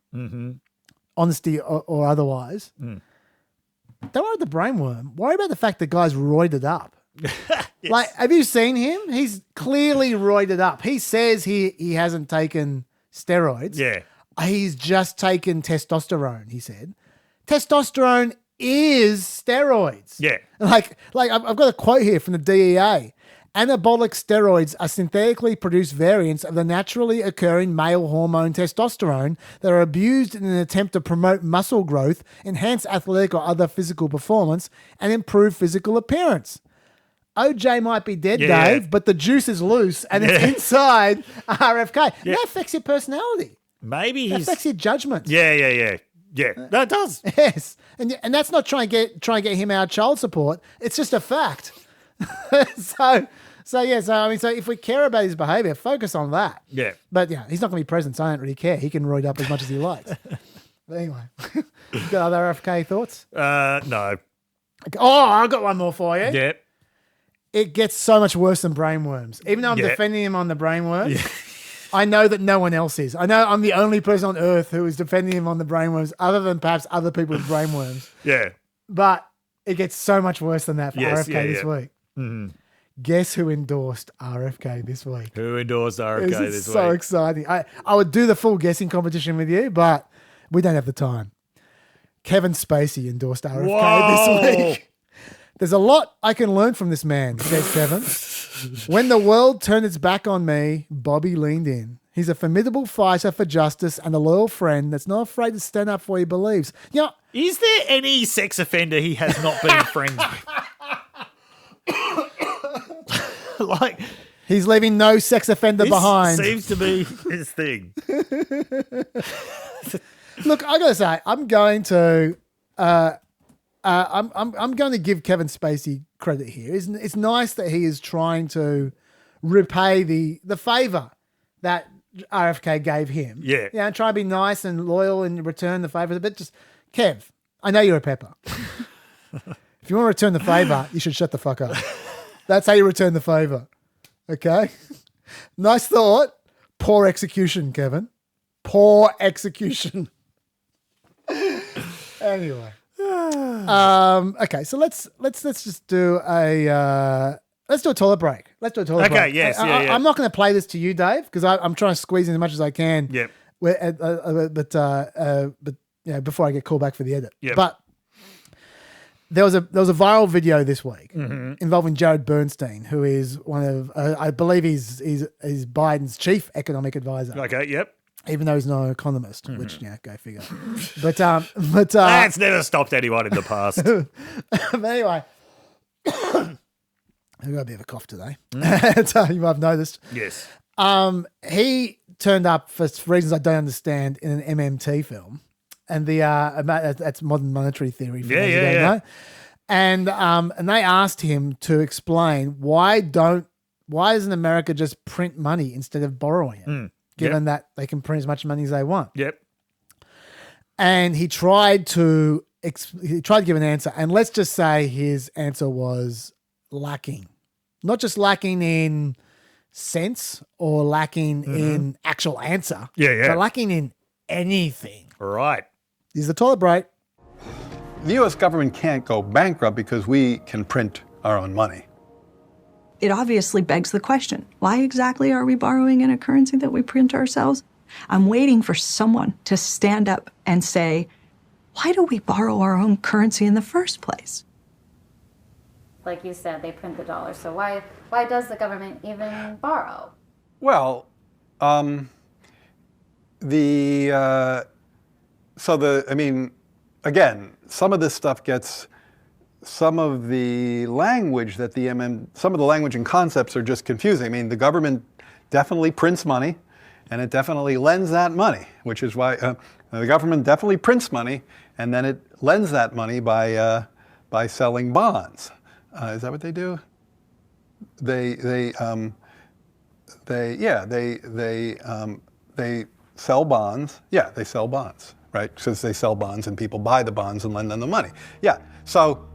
honesty or otherwise, don't worry about the brainworm. Worry about the fact the guy's roided up. Yes. Like, have you seen him? He's clearly roided up. He says he hasn't taken steroids. Yeah. He's just taken testosterone, he said. Testosterone is steroids. Yeah. Like I've got a quote here from the DEA. Anabolic steroids are synthetically produced variants of the naturally occurring male hormone testosterone that are abused in an attempt to promote muscle growth, enhance athletic or other physical performance, and improve physical appearance. OJ might be dead, Dave, but the juice is loose and it's inside RFK. Yeah. That affects your personality. Maybe that affects your judgment. Yeah. That does. Yes, and that's not trying to get him out of child support. It's just a fact. So if we care about his behaviour, focus on that. Yeah. But he's not going to be president, so I don't really care. He can roid up as much as he likes. But anyway, got other RFK thoughts? No. Oh, I've got one more for you. Yeah. It gets so much worse than BrainWorms. Even though I'm defending him on the BrainWorms, I know that no one else is. I know I'm the only person on earth who is defending him on the BrainWorms, other than perhaps other people with BrainWorms. Yeah. But it gets so much worse than that for RFK this week. Mm-hmm. Guess who endorsed RFK this week? Who endorsed RFK this week? So exciting. I would do the full guessing competition with you, but we don't have the time. Kevin Spacey endorsed RFK this week. There's a lot I can learn from this man, says Kevin. When the world turned its back on me, Bobby leaned in. He's a formidable fighter for justice and a loyal friend that's not afraid to stand up for what he believes. You know, is there any sex offender he has not been friends with? Like, he's leaving no sex offender behind. Seems to be his thing. Look, I gotta say, I'm going to give Kevin Spacey credit here. It's nice that he is trying to repay the favor that RFK gave him. Yeah. And try and be nice and loyal and return the favor. But just, Kev, I know you're a pepper. If you want to return the favor, you should shut the fuck up. That's how you return the favor. Okay? Nice thought. Poor execution, Kevin. Poor execution. Anyway. Okay, so let's just do a let's do a toilet break. Okay, break. yes, I'm not going to play this to you, Dave, because I'm trying to squeeze in as much as I can. Yep. But before I get called back for the edit. Yep. But there was a viral video this week involving Jared Bernstein, who is one of I believe he's Biden's chief economic advisor. Okay. Yep. Even though he's not an economist, which go figure. But That's never stopped anyone in the past. but anyway, I've got a bit of a cough today. You might have noticed. Yes. He turned up for reasons I don't understand in an MMT film, and that's modern monetary theory. For those who don't know. And they asked him to explain why doesn't America just print money instead of borrowing it, given that they can print as much money as they want. Yep. And he tried to give an answer, and let's just say his answer was lacking, not just lacking in sense or lacking in actual answer, but lacking in anything. Right. Is the toilet break. The U.S. government can't go bankrupt because we can print our own money. It obviously begs the question, why exactly are we borrowing in a currency that we print ourselves? I'm waiting for someone to stand up and say, why do we borrow our own currency in the first place? Like you said, they print the dollar. So why does the government even borrow? Well, again, some of this stuff gets, some of the language and concepts are just confusing. I mean, the government definitely prints money, and it definitely lends that money, which is why the government definitely prints money, and then it lends that money by selling bonds. Is that what they do? They sell bonds. Yeah, they sell bonds, right? Because they sell bonds and people buy the bonds and lend them the money. Yeah. So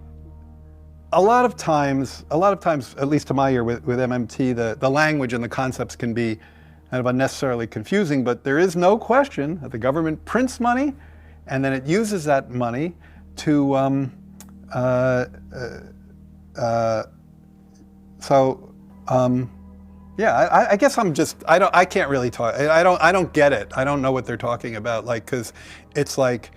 a lot of times, at least to my ear with MMT, the language and the concepts can be kind of unnecessarily confusing, but there is no question that the government prints money and then it uses that money to I guess I can't really talk. I don't get it. I don't know what they're talking about. Like, because it's like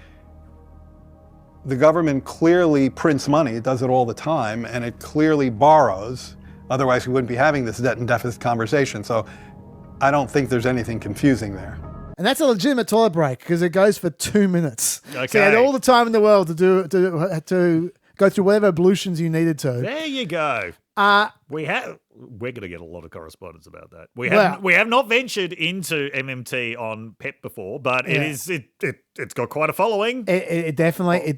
the government clearly prints money. It does it all the time, and it clearly borrows. Otherwise, we wouldn't be having this debt and deficit conversation. So I don't think there's anything confusing there. And that's a legitimate toilet break because it goes for 2 minutes. Okay. So you had all the time in the world to go through whatever ablutions you needed to. There you go. We're going to get a lot of correspondence about that. We have not ventured into MMT on PEP before, but it's got quite a following. It definitely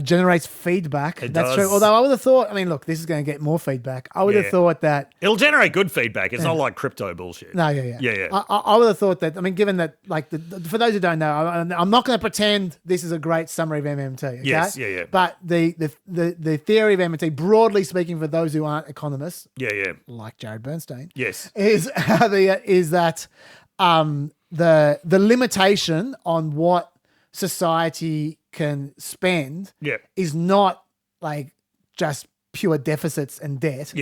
generates feedback. It That's does. true. Although I would have thought, look, this is going to get more feedback. I would have thought that it'll generate good feedback. It's not like crypto bullshit. No, yeah. I would have thought that. Given that, like, for those who don't know, I'm not going to pretend this is a great summary of MMT. Okay? Yes, yeah. But the theory of MMT, broadly speaking, for those who aren't economists, like Jared Bernstein, yes, is that the limitation on what society can spend is not like just pure deficits and debt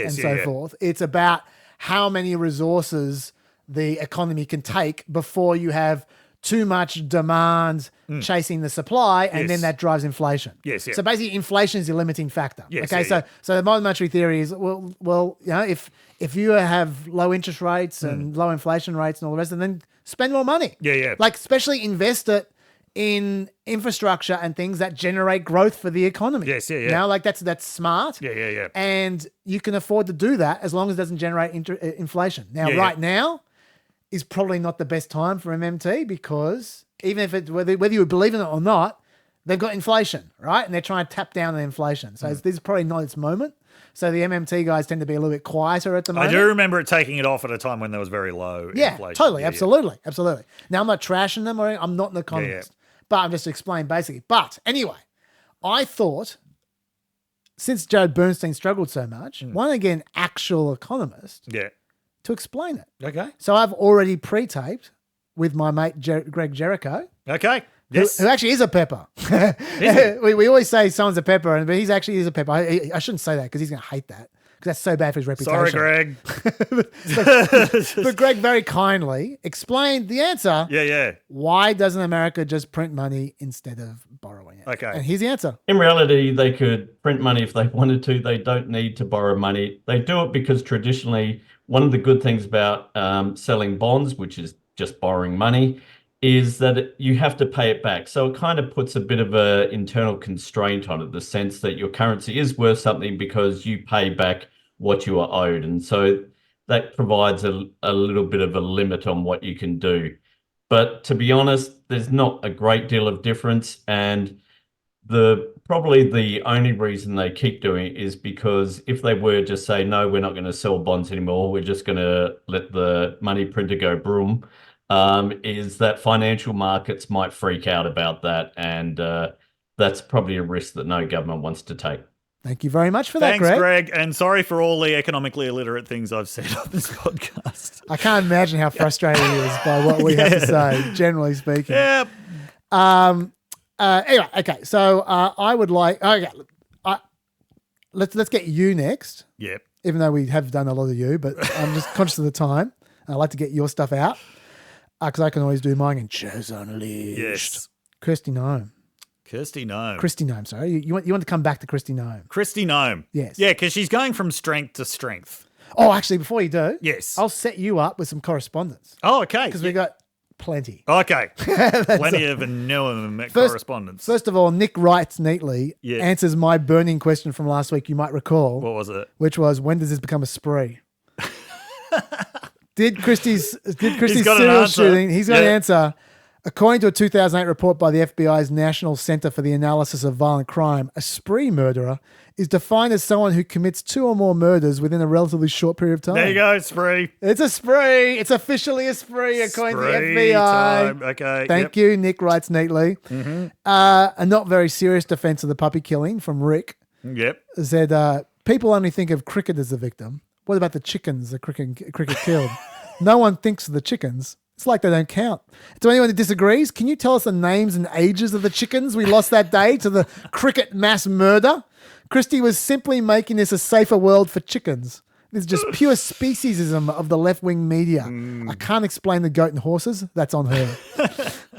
forth. It's about how many resources the economy can take before you have too much demand chasing the supply, and then that drives inflation. Yes. So basically, inflation is the limiting factor. Yes, okay. So the modern monetary theory is if you have low interest rates and low inflation rates and all the rest, and then spend more money. Yeah. Like, especially invest it in infrastructure and things that generate growth for the economy. Yes. Now, like, that's smart. Yeah. And you can afford to do that as long as it doesn't generate inflation. Now, right now is probably not the best time for MMT because even if whether you believe in it or not, they've got inflation, right? And they're trying to tap down the inflation. So this is probably not its moment. So the MMT guys tend to be a little bit quieter at the moment. I do remember it taking it off at a time when there was very low inflation. Totally, absolutely. Now, I'm not trashing them, or I'm not an economist, but I'm just explaining basically. But anyway, I thought, since Jared Bernstein struggled so much, why not get an actual economist to explain it? Okay. So I've already pre-taped with my mate Greg Jericho. Okay. Yes. Who actually is a pepper. we always say someone's a pepper, but he's actually is a pepper. I shouldn't say that because he's going to hate that. that's so bad for his reputation. Sorry, Greg. But Greg very kindly explained the answer. Yeah. Why doesn't America just print money instead of borrowing it? Okay. And here's the answer. In reality, they could print money if they wanted to. They don't need to borrow money. They do it because traditionally, one of the good things about selling bonds, which is just borrowing money, is that you have to pay it back. So it kind of puts a bit of an internal constraint on it, the sense that your currency is worth something because you pay back what you are owed. And so that provides a little bit of a limit on what you can do. But to be honest, there's not a great deal of difference. And probably the only reason they keep doing it is because if they were just say, no, we're not going to sell bonds anymore, we're just going to let the money printer go broom, is that financial markets might freak out about that. And that's probably a risk that no government wants to take. Thank you very much for that, Thanks, Greg. And sorry for all the economically illiterate things I've said on this podcast. I can't imagine how frustrated he is by what we have to say, generally speaking. Yeah. Anyway, okay. So I would like. Okay, let's get you next. Yep. Even though we have done a lot of you, but I'm just conscious of the time. I'd like to get your stuff out because I can always do mine in Shows Unleashed. Yes. Kristi Noem. Kristi Noem. Kristi Noem, sorry. You want to come back to Kristi Noem. Kristi Noem. Yes. Yeah, because she's going from strength to strength. Oh, actually, before you do, Yes. I'll set you up with some correspondence Oh, okay. because we got plenty. Okay. Plenty of Noem correspondence. First of all, Nick writes neatly, Yeah. answers my burning question from last week, you might recall. What was it? Which was, when does this become a spree? Did Kristi's He's got an serial answer. shooting? He's got an Yeah. answer. According to a 2008 report by the FBI's National Center for the Analysis of Violent Crime, a spree murderer is defined as someone who commits 2 or more murders within a relatively short period of time. There you go, spree. It's a spree. It's officially a spree, according to the Spree FBI. time. Okay. Thank you. Nick writes neatly. A not very serious defense of the puppy killing from Rick Yep. said, people only think of cricket as the victim. What about the chickens the cricket killed? No one thinks of the chickens. It's like they don't count. To anyone who disagrees, can you tell us the names and ages of the chickens we lost that day to the cricket mass murder? Kristi was simply making this a safer world for chickens. This is just pure speciesism of the left-wing media. I can't explain the goat and horses. That's on her.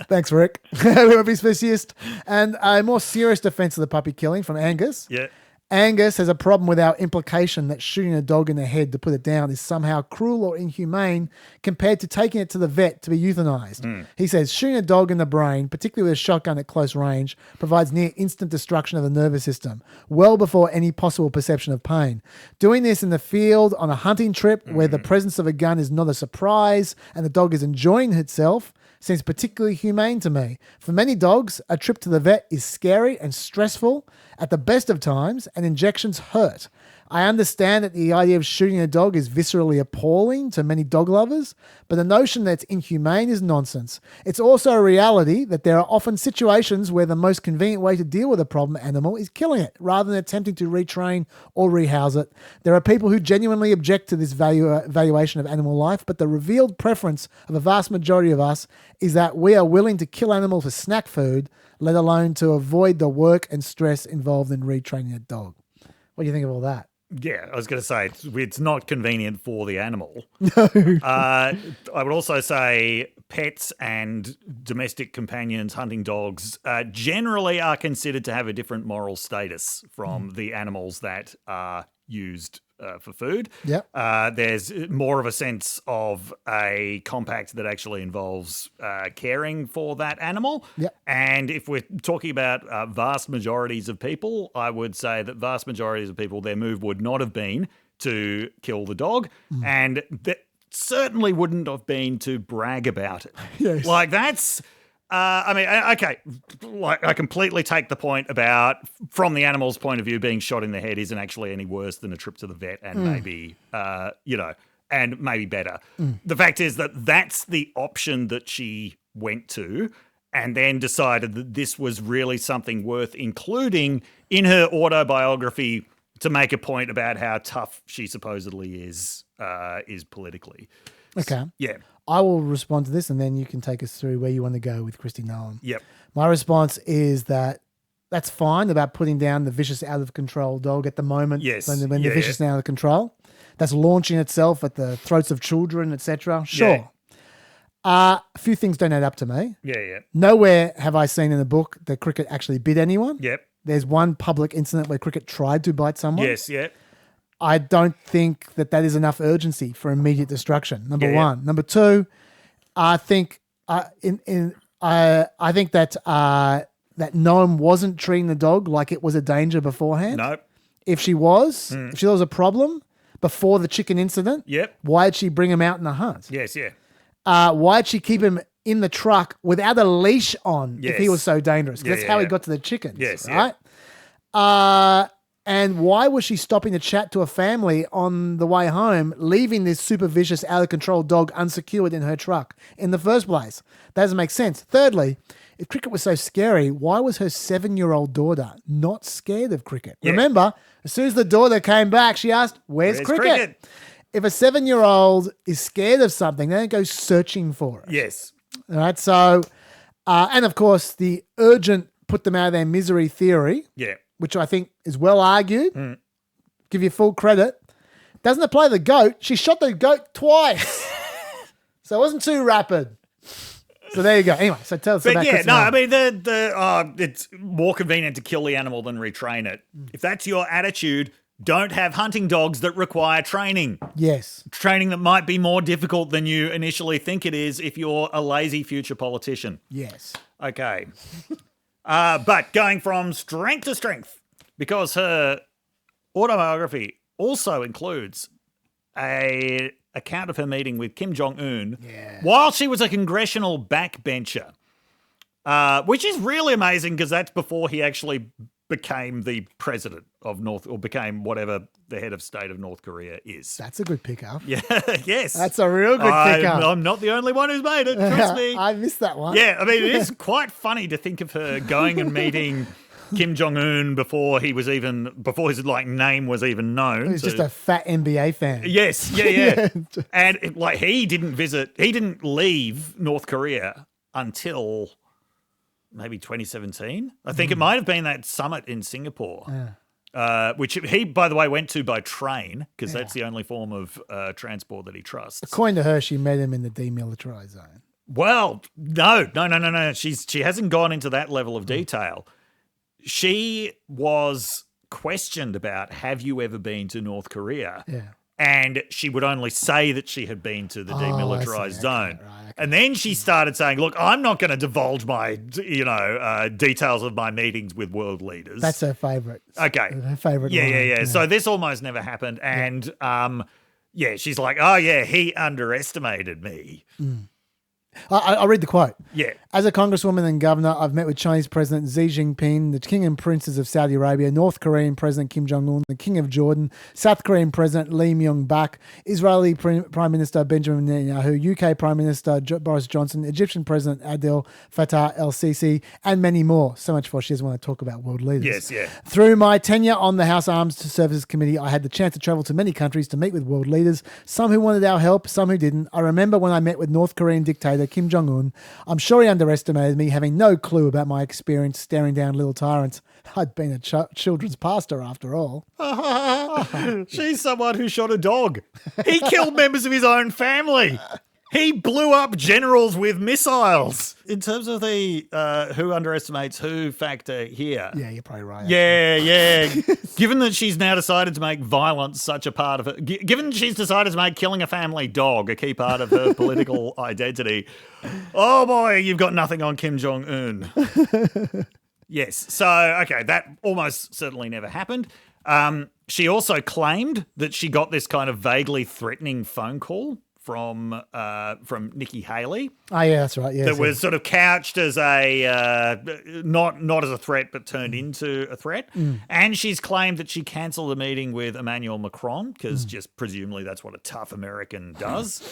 Thanks, Rick. We won't be speciest. And a more serious defense of the puppy killing from Angus. Yeah. Angus has a problem with our implication that shooting a dog in the head to put it down is somehow cruel or inhumane compared to taking it to the vet to be euthanized. He says shooting a dog in the brain, particularly with a shotgun at close range, provides near instant destruction of the nervous system, well before any possible perception of pain. Doing this in the field on a hunting trip where the presence of a gun is not a surprise and the dog is enjoying itself seems particularly humane to me. For many dogs, a trip to the vet is scary and stressful at the best of times, and injections hurt. I understand that the idea of shooting a dog is viscerally appalling to many dog lovers, but the notion that it's inhumane is nonsense. It's also a reality that there are often situations where the most convenient way to deal with a problem animal is killing it, rather than attempting to retrain or rehouse it. There are people who genuinely object to this valuation of animal life, but the revealed preference of a vast majority of us is that we are willing to kill animals for snack food, let alone to avoid the work and stress involved in retraining a dog. What do you think of all that? Yeah, I was going to say it's not convenient for the animal. No. I would also say pets and domestic companions, hunting dogs, generally are considered to have a different moral status from the animals that are used for food. Yep. There's more of a sense of a compact that actually involves caring for that animal. Yep. And if we're talking about vast majorities of people, I would say that vast majorities of people, their move would not have been to kill the dog. And that certainly wouldn't have been to brag about it. Yes. Like that's... okay, like I completely take the point about from the animal's point of view, being shot in the head isn't actually any worse than a trip to the vet and maybe, and maybe better. The fact is that that's the option that she went to and then decided that this was really something worth including in her autobiography to make a point about how tough she supposedly is politically. Okay. Yeah. I will respond to this and then you can take us through where you want to go with Kristi Noem. Yep. My response is that that's fine about putting down the vicious, out of control dog at the moment. Yes. When the vicious is out of control. That's launching itself at the throats of children, etc. Sure. A few things don't add up to me. Yeah. Nowhere have I seen in the book that cricket actually bit anyone. Yep. There's one public incident where cricket tried to bite someone. Yes, yeah. I don't think that is enough urgency for immediate destruction. Number one. Number two, I think I think that that Noem wasn't treating the dog like it was a danger beforehand. Nope. If she was, if there was a problem before the chicken incident, why did she bring him out in the hunt? Yes, yeah. Why did she keep him in the truck without a leash on if he was so dangerous? That's how he got to the chickens, right? And why was she stopping to chat to a family on the way home, leaving this super vicious, out-of-control dog unsecured in her truck in the first place? That doesn't make sense. Thirdly, if cricket was so scary, why was her 7-year-old daughter not scared of cricket? Yeah. Remember, as soon as the daughter came back, she asked, where's cricket? If a 7-year-old is scared of something, they don't go searching for it. Yes. All right, so, and of course, the urgent put them out of their misery theory, which I think is well argued, give you full credit, doesn't apply to the goat. She shot the goat twice. So it wasn't too rapid. So there you go. Anyway, so tell us about Kristi. I mean, it's more convenient to kill the animal than retrain it. If that's your attitude, don't have hunting dogs that require training. Yes. Training that might be more difficult than you initially think it is if you're a lazy future politician. Yes. Okay. But going from strength to strength, because her autobiography also includes a account of her meeting with Kim Jong-un while she was a congressional backbencher, which is really amazing because that's before he actually became the president of became whatever the head of state of North Korea is. That's a good pickup. Yeah, yes. That's a real good pickup. I'm not the only one who's made it, trust me. I missed that one. Yeah, I mean, it is quite funny to think of her going and meeting Kim Jong-un before his name was even known. He was just a fat NBA fan. Yes, yeah. And he didn't leave North Korea until maybe 2017. I think it might have been that summit in Singapore, which he, by the way, went to by train because that's the only form of transport that he trusts. According to her, she met him in the demilitarized zone. Well, no. She hasn't gone into that level of detail. She was questioned about, have you ever been to North Korea? Yeah. And she would only say that she had been to the demilitarized zone. Okay. And then she started saying, look, I'm not going to divulge my, details of my meetings with world leaders. That's her favorite. Okay. Her favorite. Yeah. So this almost never happened. And, she's like, he underestimated me. I'll read the quote. Yeah. As a congresswoman and governor, I've met with Chinese President Xi Jinping, the King and Princes of Saudi Arabia, North Korean President Kim Jong-un, the King of Jordan, South Korean President Lee Myung-bak, Israeli Prime Minister Benjamin Netanyahu, UK Prime Minister Boris Johnson, Egyptian President Abdel Fattah el-Sisi, and many more. So much for she doesn't want to talk about world leaders. Yes, yeah. Through my tenure on the House Armed Services Committee, I had the chance to travel to many countries to meet with world leaders, some who wanted our help, some who didn't. I remember when I met with North Korean dictator Kim Jong-un. I'm sure he underestimated me, having no clue about my experience staring down little tyrants. I'd been a children's pastor after all. She's someone who shot a dog. He killed members of his own family. He blew up generals with missiles. In terms of the who underestimates who factor here. Yeah, you're probably right. Yeah. Given that she's now decided to make violence such a part of it, given that she's decided to make killing a family dog a key part of her political identity, oh boy, you've got nothing on Kim Jong-un. Yes. So, okay, that almost certainly never happened. She also claimed that she got this kind of vaguely threatening phone call from Nikki Haley. Oh, yeah, that's right. Yeah, that was sort of couched as a not as a threat, but turned into a threat. And she's claimed that she cancelled a meeting with Emmanuel Macron because just presumably that's what a tough American does.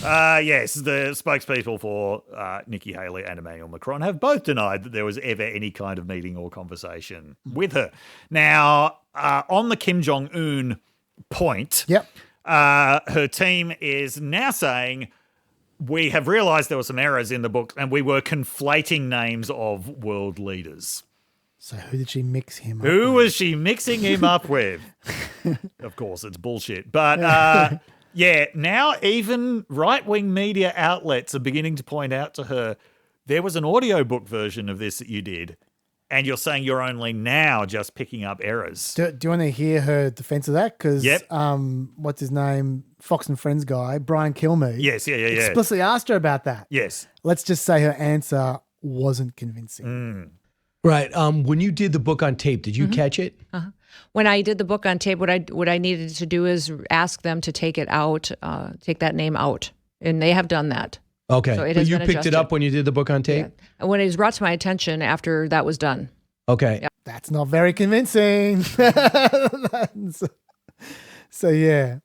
Yes, the spokespeople for Nikki Haley and Emmanuel Macron have both denied that there was ever any kind of meeting or conversation with her. Now, on the Kim Jong-un point. Yep. Her team is now saying, we have realised there were some errors in the book and we were conflating names of world leaders. So who did she mix him up Who with? was she mixing him up with? Of course, it's bullshit. But yeah, now even right-wing media outlets are beginning to point out to her, there was an audiobook version of this that you did, and you're saying you're only now just picking up errors. Do you want to hear her defense of that? Because Yep. what's his name? Fox and Friends guy, Brian Kilmeade. Yes, yeah. Explicitly asked her about that. Yes. Let's just say her answer wasn't convincing. Right. When you did the book on tape, did you catch it? When I did the book on tape, what I needed to do is ask them to take it out, take that name out, and they have done that. Okay. So it but has you been picked it adjusted. up when you did the book on tape? Yeah. And when it was brought to my attention after that was done. Okay. Yeah. That's not very convincing. So yeah.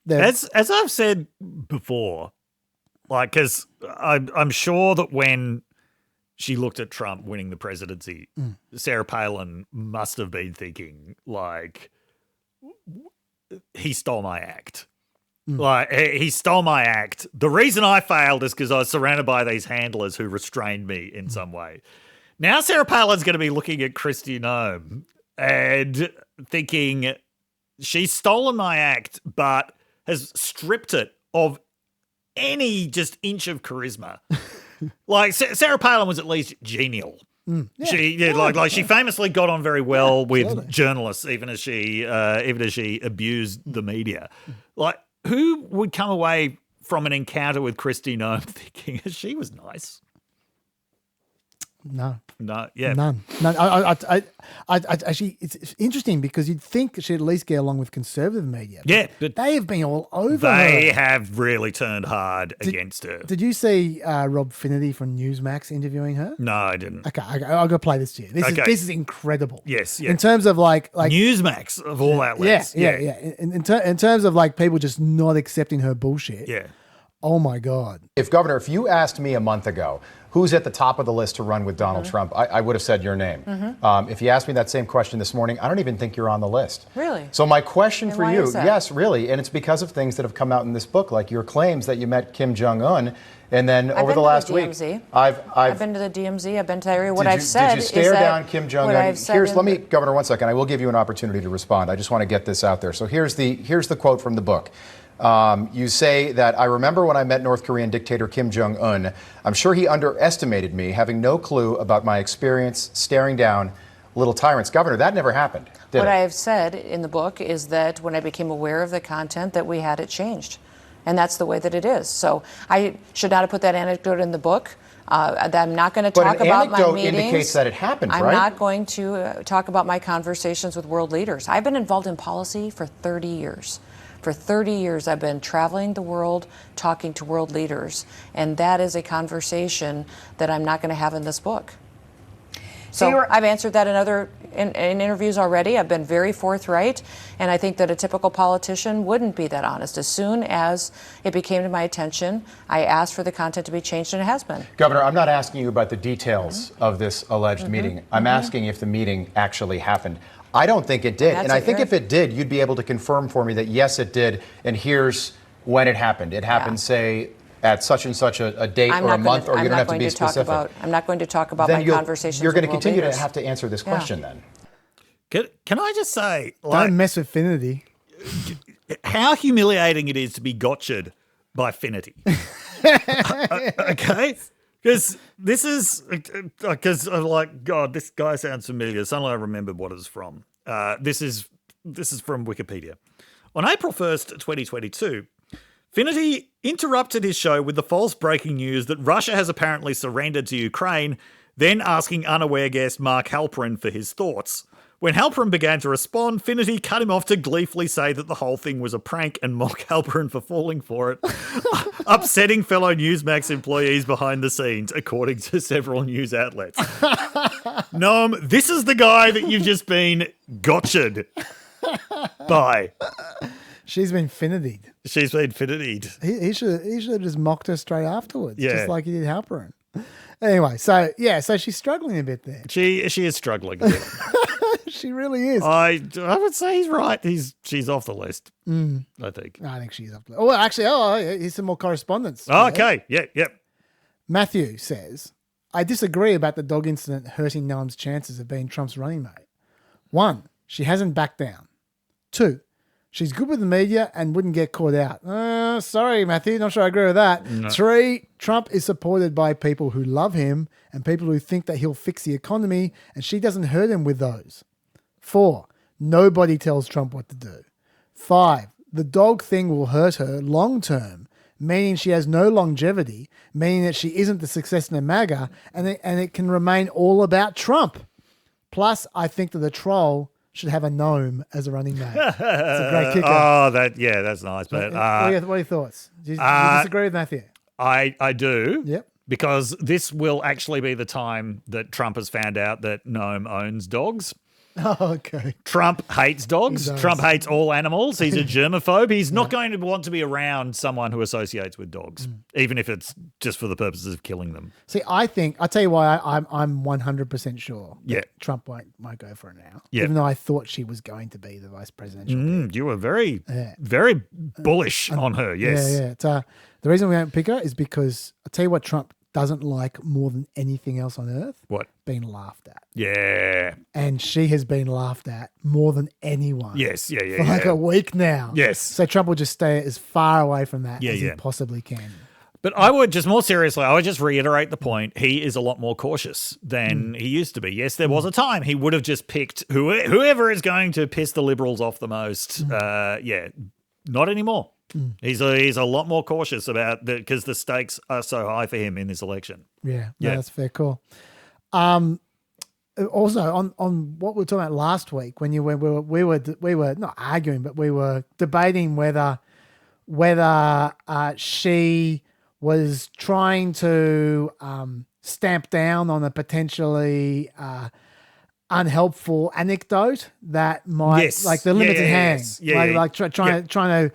As I've said before, like, because I'm sure that when she looked at Trump winning the presidency, Sarah Palin must have been thinking, like, he stole my act. Like, he stole my act. The reason I failed is because I was surrounded by these handlers who restrained me in some way. Now Sarah Palin's going to be looking at Kristi Noem and thinking she's stolen my act, but has stripped it of any just inch of charisma. Like, Sarah Palin was at least genial. Like she famously got on very well with journalists, even as she abused the media. Like, who would come away from an encounter with Kristi Noem thinking she was nice? No. Yeah. None. I actually, it's interesting because you'd think she'd at least get along with conservative media. Yeah, but they have been all over They her. have really turned hard against her. Did you see Rob Finnerty from Newsmax interviewing her? No, I didn't. Okay, I'll go play this to you. This is incredible. Yes, yeah. In terms of like Newsmax of all outlets. Yeah. In terms of like people just not accepting her bullshit. Yeah. Oh my God. Governor, if you asked me a month ago who's at the top of the list to run with Donald Trump, I would have said your name. If you asked me that same question this morning, I don't even think you're on the list. Really? So my question And for why you, is that? yes, really, and it's because of things that have come out in this book, like your claims that you met Kim Jong-un, and then over the last week, I've been to the DMZ. I've been to the area. What I've said did you stare is that down Kim Jong-un? what I've said Let me, Governor, one second. I will give you an opportunity to respond. I just want to get this out there. So here's the quote from the book. You say that, I remember when I met North Korean dictator Kim Jong-un, I'm sure he underestimated me, having no clue about my experience staring down little tyrants. Governor, that never happened, did What it? I have said in the book is that when I became aware of the content, that we had it changed. And that's the way that it is. So I should not have put that anecdote in the book. That I'm not going to But talk an about my anecdote meetings. indicates that it happened, I'm right? not going to talk about my conversations with world leaders. I've been involved in policy for 30 years. For 30 years, I've been traveling the world, talking to world leaders, and that is a conversation that I'm not going to have in this book. So I've answered that in interviews already. I've been very forthright, and I think that a typical politician wouldn't be that honest. As soon as it became to my attention, I asked for the content to be changed, and it has been. Governor, I'm not asking you about the details of this alleged meeting. I'm asking if the meeting actually happened. I don't think it did. And I think if it did, you'd be able to confirm for me that, yes, it did, and here's when it happened. It happened, say, at such and such a date or a month, or you don't have to be specific. I'm not going to talk about Then my conversations you're going with to world continue leaders. to have to answer this question then. Can I just say, like, Don't mess with Finnerty. how humiliating it is to be gotcha'd by Finnerty. Okay? Because this is, because I'm like, God, this guy sounds familiar. Suddenly I remembered what it's from. This is from Wikipedia. On April 1st, 2022, Finnerty interrupted his show with the false breaking news that Russia has apparently surrendered to Ukraine, then asking unaware guest Mark Halperin for his thoughts. When Halperin began to respond, Finnerty cut him off to gleefully say that the whole thing was a prank and mock Halperin for falling for it, upsetting fellow Newsmax employees behind the scenes, according to several news outlets. Noem, this is the guy that you've just been gotcha'd by. She's been Finnerty'd. She's been Finnerty'd. He should have just mocked her straight afterwards, Yeah. just like he did Halperin. Anyway, so she's struggling a bit there. She is struggling a bit. She really is. I would say he's right. She's off the list. I think. I think she's up there. Oh, well, actually, here's some more correspondence. Oh, okay. Yeah. Yep. Matthew says, I disagree about the dog incident hurting Noem's chances of being Trump's running mate. 1, she hasn't backed down. 2, she's good with the media and wouldn't get caught out. Sorry, Matthew, not sure I agree with that. No. 3, Trump is supported by people who love him and people who think that he'll fix the economy, and she doesn't hurt him with those. 4, nobody tells Trump what to do. 5, the dog thing will hurt her long term, meaning she has no longevity, meaning that she isn't the success in the MAGA, and it can remain all about Trump. Plus, I think that the troll should have a Noem as a running mate. It's a great kicker. Oh, that's nice. But what are your thoughts? Do you disagree with Matthew? I do. Yep. Because this will actually be the time that Trump has found out that Noem owns dogs. Oh, okay. Trump hates dogs. He does. Trump hates all animals. He's a germaphobe. He's not going to want to be around someone who associates with dogs, even if it's just for the purposes of killing them. See, I'll tell you why I'm 100% sure that Trump won't go for it now. Yeah. Even though I thought she was going to be the vice presidential pick. You were very bullish on her, yes. Yeah. The reason we don't pick her is because I'll tell you what Trump doesn't like more than anything else on earth. What? Being laughed at. Yeah. And she has been laughed at more than anyone. Yes, yeah. For like a week now. Yes. So Trump will just stay as far away from that as he Yeah. possibly can. But I would just more seriously, I would just reiterate the point. He is a lot more cautious than he used to be. Yes, there was a time he would have just picked whoever is going to piss the Liberals off the most. Not anymore. He's a lot more cautious about because the stakes are so high for him in this election. Yeah, that's a fair call. Also, on what we were talking about last week, when we were not arguing, but we were debating whether she was trying to stamp down on a potentially unhelpful anecdote that might, like the limited hands, trying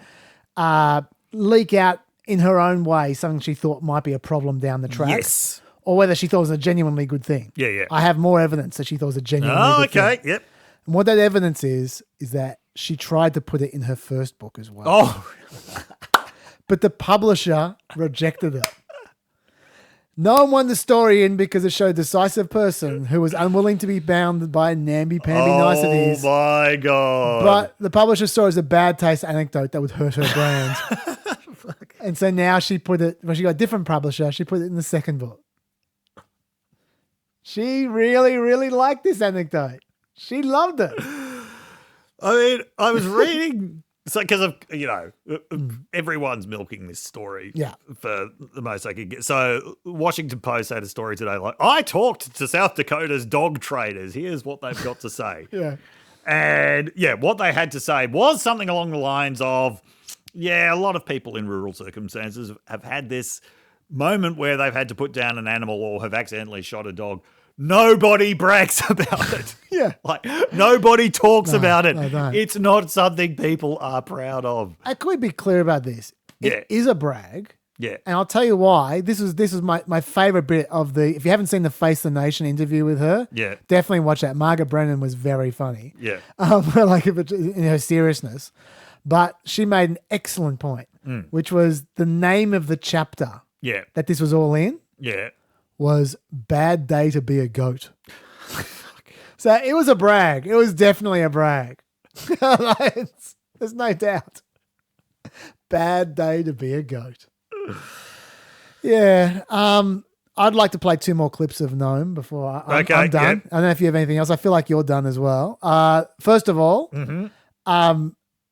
to leak out in her own way something she thought might be a problem down the track. Yes. Or whether she thought it was a genuinely good thing. Yeah. I have more evidence that she thought it was a genuinely good thing. Yep. And what that evidence is that she tried to put it in her first book as well. Oh. But the publisher rejected it. No one won the story in because it showed a decisive person who was unwilling to be bound by namby-pamby niceties. Oh, my God. But the publisher saw it as a bad taste anecdote that would hurt her brand. And so now she put it, when she got a different publisher, she put it in the second book. She really, really liked this anecdote. She loved it. I mean, I was reading... So, because everyone's milking this story for the most they could get. So, Washington Post had a story today like, I talked to South Dakota's dog traders. Here's what they've got to say. And what they had to say was something along the lines of, a lot of people in rural circumstances have had this moment where they've had to put down an animal or have accidentally shot a dog. Nobody brags about it. Like, nobody talks about it. It's not something people are proud of. Could we be clear about this? It is a brag. Yeah. And I'll tell you why. This is my favorite bit of if you haven't seen the Face the Nation interview with her, definitely watch that. Margaret Brennan was very funny. Yeah. Like in her seriousness. But she made an excellent point, which was the name of the chapter that this was all in. Yeah. Was Bad Day to Be a Goat. So it was a brag. It was definitely a brag. There's no doubt. Bad day to be a goat. Yeah. I'd like to play 2 more clips of Noem before I'm done. Yeah. I don't know if you have anything else. I feel like you're done as well. First of all,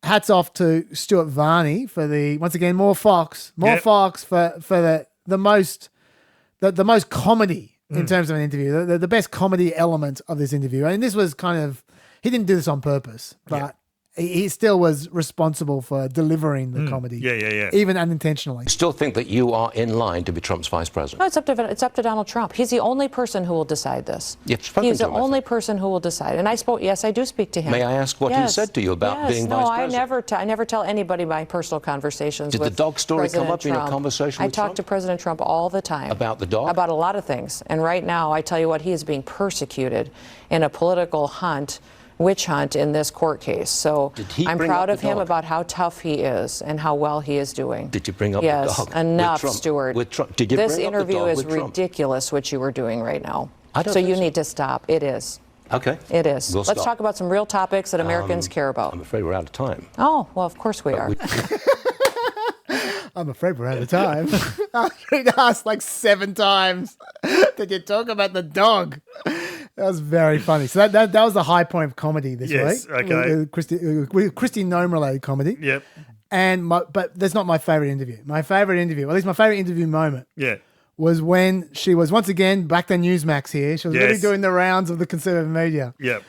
hats off to Stuart Varney for once again, more Fox for the most comedy in terms of an interview, the best comedy element of this interview. And this was he didn't do this on purpose, but he still was responsible for delivering the comedy. Even unintentionally. Still think that you are in line to be Trump's vice president? No, it's up to Donald Trump. He's the only person who will decide this. He's the only person who will decide. And I do speak to him. May I ask what he said to you about being vice president? I never tell anybody my personal conversations with Did the dog story President come up Trump. in a conversation with I talk to President Trump all the time. About the dog? About a lot of things. And right now, I tell you what, he is being persecuted in a political hunt witch hunt in this court case. So I'm bring proud up of the him dog? about how tough he is and how well he is doing. Did you bring up yes, the dog? enough, With Trump? Stuart. With Trump? Did you this bring up the interview dog is with Trump? ridiculous, what you were doing right now. I don't so think you so. need to stop. It is. Okay. It is. We'll Let's stop. talk about some real topics that Americans care about. I'm afraid we're out of time. Oh, well, of course we are. I'm afraid we're out of time. I was asked like 7 times, did you talk about the dog? That was very funny. So that was the high point of comedy this Yes, week. okay. Kristi Noem related comedy. Yep. But that's not my favorite interview. My favorite interview, or at least my favorite interview moment, Yeah. was when she was once again back to Newsmax here. She was really Yes. doing the rounds of the conservative media. Yep.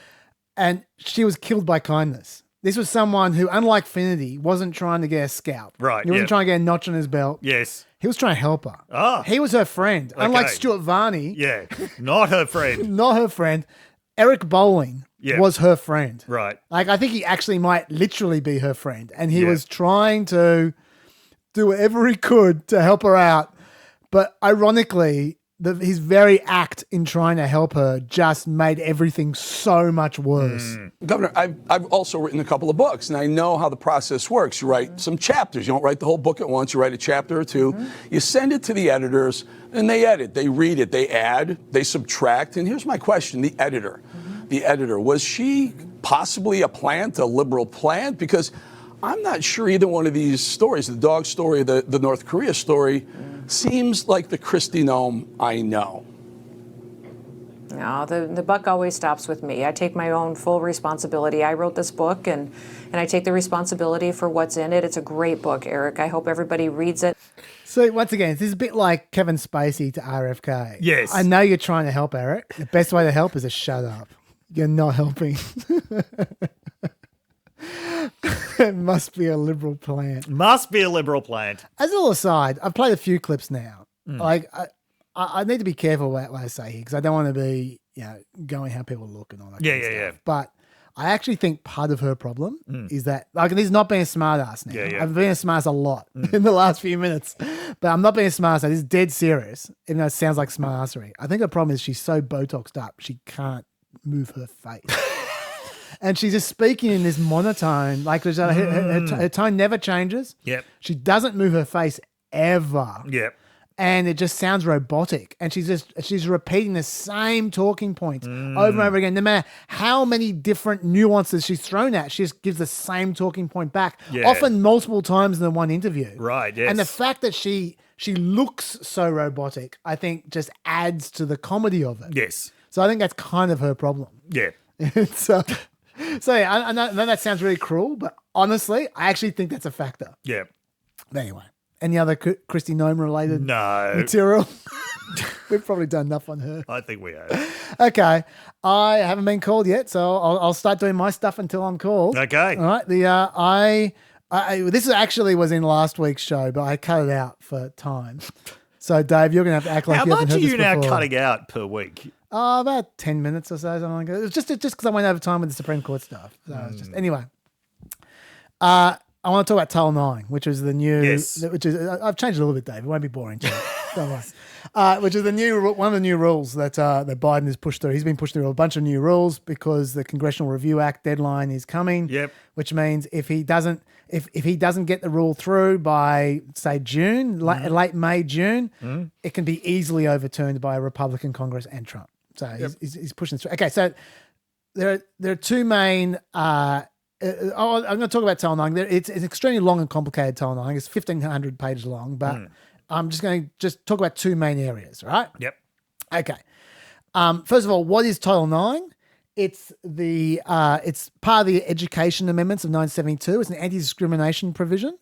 And she was killed by kindness. This was someone who, unlike Finity, wasn't trying to get a scalp. Right, He wasn't yep. trying to get a notch on his belt. Yes. He was trying to help her. Ah. He was her friend. Unlike Okay. Stuart Varney, Yeah. Not her friend. not her friend, Eric Bowling Yeah. was her friend. Right. Like, I think he actually might literally be her friend. And he Yeah. was trying to do whatever he could to help her out. But ironically, his very act in trying to help her just made everything so much worse. Governor, I've also written a couple of books, and I know how the process works. You write some chapters. You don't write the whole book at once. You write a chapter or two. You send it to the editors, and they edit. They read it. They add. They subtract. And here's my question. The editor, was she possibly a plant, a liberal plant? Because I'm not sure either one of these stories, the dog story, the North Korea story, seems like the Kristi Noem I know. No, the buck always stops with me. I take my own full responsibility. I wrote this book, and I take the responsibility for what's in it. It's a great book, Eric. I hope everybody reads it. So once again, this is a bit like Kevin Spacey to RFK. Yes. I know you're trying to help, Eric. The best way to help is to shut up. You're not helping. It must be a liberal plant. Must be a liberal plant. As a little aside, I've played a few clips now. Like, I need to be careful what I say here because I don't want to be, going how people look and all that kind of stuff. But I actually think part of her problem is that, like, this is not being a smart ass now. Yeah. I've been a smart ass a lot in the last few minutes, but I'm not being a smart ass. This is dead serious, even though it sounds like smart assery. I think her problem is she's so Botoxed up, she can't move her face. And she's just speaking in this monotone, like her tone never changes. Yep. She doesn't move her face ever. Yep. And it just sounds robotic. And she's repeating the same talking points over and over again. No matter how many different nuances she's thrown at, she just gives the same talking point back, often multiple times in the one interview. Right, yes. And the fact that she looks so robotic, I think just adds to the comedy of it. Yes. So I think that's kind of her problem. Yeah. So yeah, I know that sounds really cruel, but honestly, I actually think that's a factor. Yeah. But anyway, any other Kristi Noem related No. material? We've probably done enough on her. I think we have. Okay, I haven't been called yet, so I'll start doing my stuff until I'm called. Okay. All right. This actually was in last week's show, but I cut it out for time. So Dave, you're gonna have to act like How you haven't much heard are this you now before. cutting out per week? About 10 minutes or so, something like that. It was just because I went over time with the Supreme Court stuff. So it was just anyway. I want to talk about Title 9, which is the new. Yes. Which is I've changed it a little bit, Dave. It won't be boring to you. Don't worry. Which is one of the new rules that Biden has pushed through. He's been pushing through a bunch of new rules because the Congressional Review Act deadline is coming. Yep. Which means if he doesn't get the rule through by say June, late May, June, it can be easily overturned by a Republican Congress and Trump. So he's pushing through. Okay, so there are two main. I'm going to talk about Title 9. It's an extremely long and complicated Title 9. It's 1,500 pages long, but I'm just going to talk about two main areas, right? Yep. Okay. First of all, what is Title 9? It's it's part of the Education Amendments of 1972. It's an anti-discrimination provision.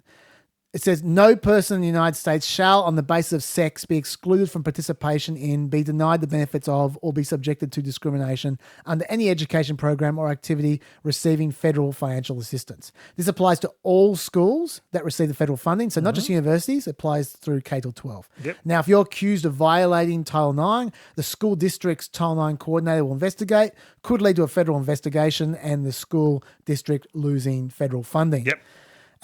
It says no person in the United States shall, on the basis of sex, be excluded from participation in, be denied the benefits of, or be subjected to discrimination under any education program or activity receiving federal financial assistance. This applies to all schools that receive the federal funding, so not just universities, it applies through K till 12. Yep. Now, if you're accused of violating Title 9, the school district's Title 9 coordinator will investigate, could lead to a federal investigation, and the school district losing federal funding. Yep.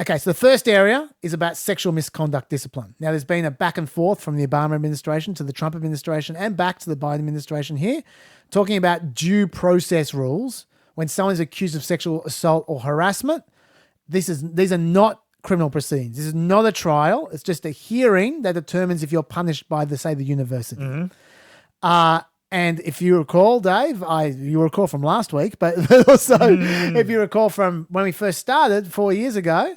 Okay, so the first area is about sexual misconduct discipline. Now, there's been a back and forth from the Obama administration to the Trump administration and back to the Biden administration here, talking about due process rules when someone is accused of sexual assault or harassment, these are not criminal proceedings. This is not a trial. It's just a hearing that determines if you're punished by, the university. And if you recall, Dave, you recall from last week, but also if you recall from when we first started 4 years ago,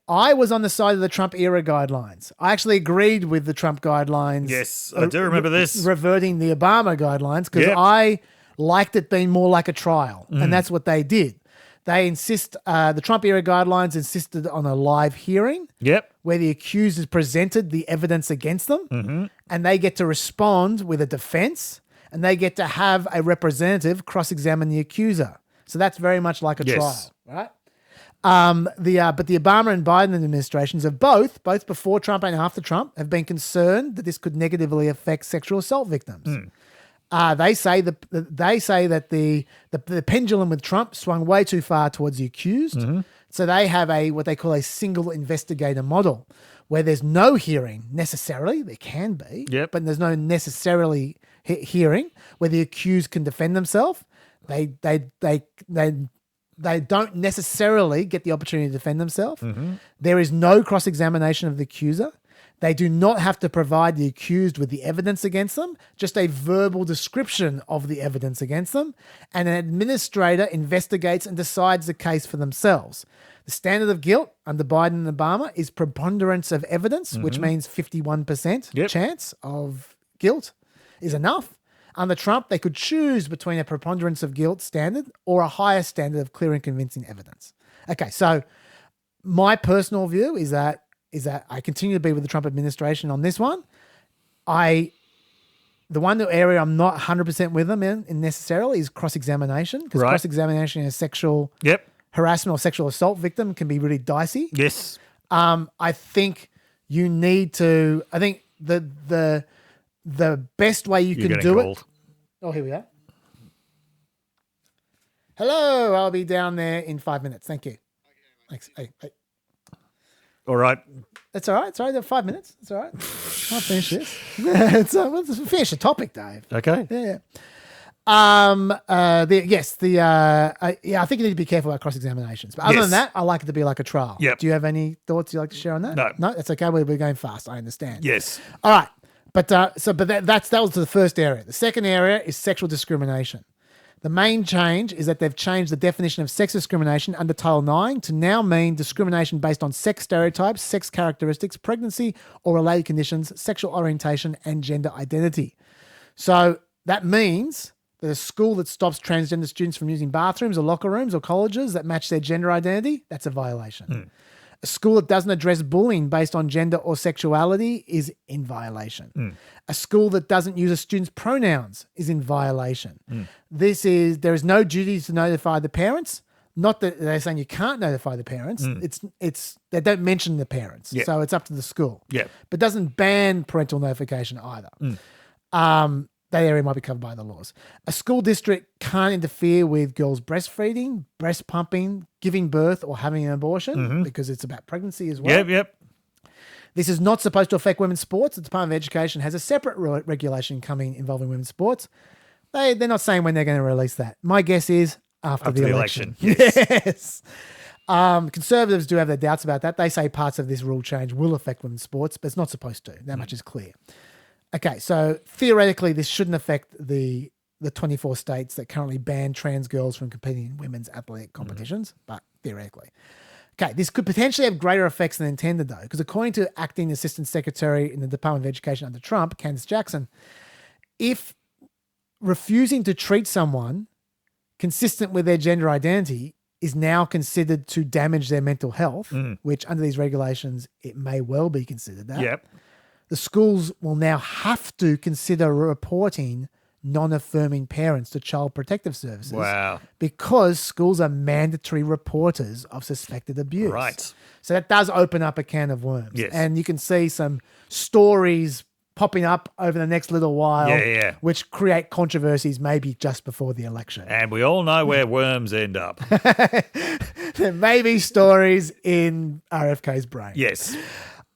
I was on the side of the Trump era guidelines. I actually agreed with the Trump guidelines. Yes, I do remember this. Reverting the Obama guidelines because I liked it being more like a trial, and that's what they did. They the Trump era guidelines insisted on a live hearing where the accused is presented the evidence against them, and they get to respond with a defense, and they get to have a representative cross-examine the accuser. So that's very much like a trial, right? But the Obama and Biden administrations have both before Trump and after Trump, have been concerned that this could negatively affect sexual assault victims. They say that the pendulum with Trump swung way too far towards the accused. So they have what they call a single investigator model, where there's no hearing necessarily. There can be, but there's no necessarily hearing where the accused can defend themselves. They don't necessarily get the opportunity to defend themselves. There is no cross-examination of the accuser. They do not have to provide the accused with the evidence against them, just a verbal description of the evidence against them, and an administrator investigates and decides the case for themselves. The standard of guilt under Biden and Obama is preponderance of evidence, which means 51% chance of guilt is enough. Under Trump, they could choose between a preponderance of guilt standard or a higher standard of clear and convincing evidence. Okay, so my personal view is that I continue to be with the Trump administration on this one. The one area I'm not 100% with them in necessarily is cross-examination, because cross-examination in a sexual harassment or sexual assault victim can be really dicey. Yes. I think you need to. I think the best way you can do it. Oh, here we are. Hello, I'll be down there in 5 minutes. Thank you. Thanks. Hey. All right. That's all right. It's all right. 5 minutes. It's all right. I'll finish this. Let's finish the topic, Dave. Okay. Yeah. I think you need to be careful about cross-examinations. But other than that, I like it to be like a trial. Yep. Do you have any thoughts you'd like to share on that? No. That's okay. We're going fast. I understand. Yes. All right. But that was the first area. The second area is sexual discrimination. The main change is that they've changed the definition of sex discrimination under Title IX to now mean discrimination based on sex stereotypes, sex characteristics, pregnancy or related conditions, sexual orientation, and gender identity. So that means that a school that stops transgender students from using bathrooms or locker rooms or colleges that match their gender identity, that's a violation. A school that doesn't address bullying based on gender or sexuality is in violation. A school that doesn't use a student's pronouns is in violation. There is no duty to notify the parents. Not that they're saying you can't notify the parents. It's they don't mention the parents, so it's up to the school. But doesn't ban parental notification either. That area might be covered by the laws. A school district can't interfere with girls breastfeeding, breast pumping, giving birth, or having an abortion because it's about pregnancy as well. Yep. This is not supposed to affect women's sports. The Department of Education has a separate regulation coming involving women's sports. They're not saying when they're going to release that. My guess is after the election. Yes. Conservatives do have their doubts about that. They say parts of this rule change will affect women's sports, but it's not supposed to. That much is clear. Okay, so theoretically, this shouldn't affect the 24 states that currently ban trans girls from competing in women's athletic competitions, but theoretically. Okay, this could potentially have greater effects than intended, though, because according to Acting Assistant Secretary in the Department of Education under Trump, Candace Jackson, if refusing to treat someone consistent with their gender identity is now considered to damage their mental health, which under these regulations, it may well be considered that. The schools will now have to consider reporting non-affirming parents to Child Protective Services. Wow. Because schools are mandatory reporters of suspected abuse. Right. So that does open up a can of worms. Yes. And you can see some stories popping up over the next little while, which create controversies maybe just before the election. And we all know where worms end up. There may be stories in RFK's brain. Yes.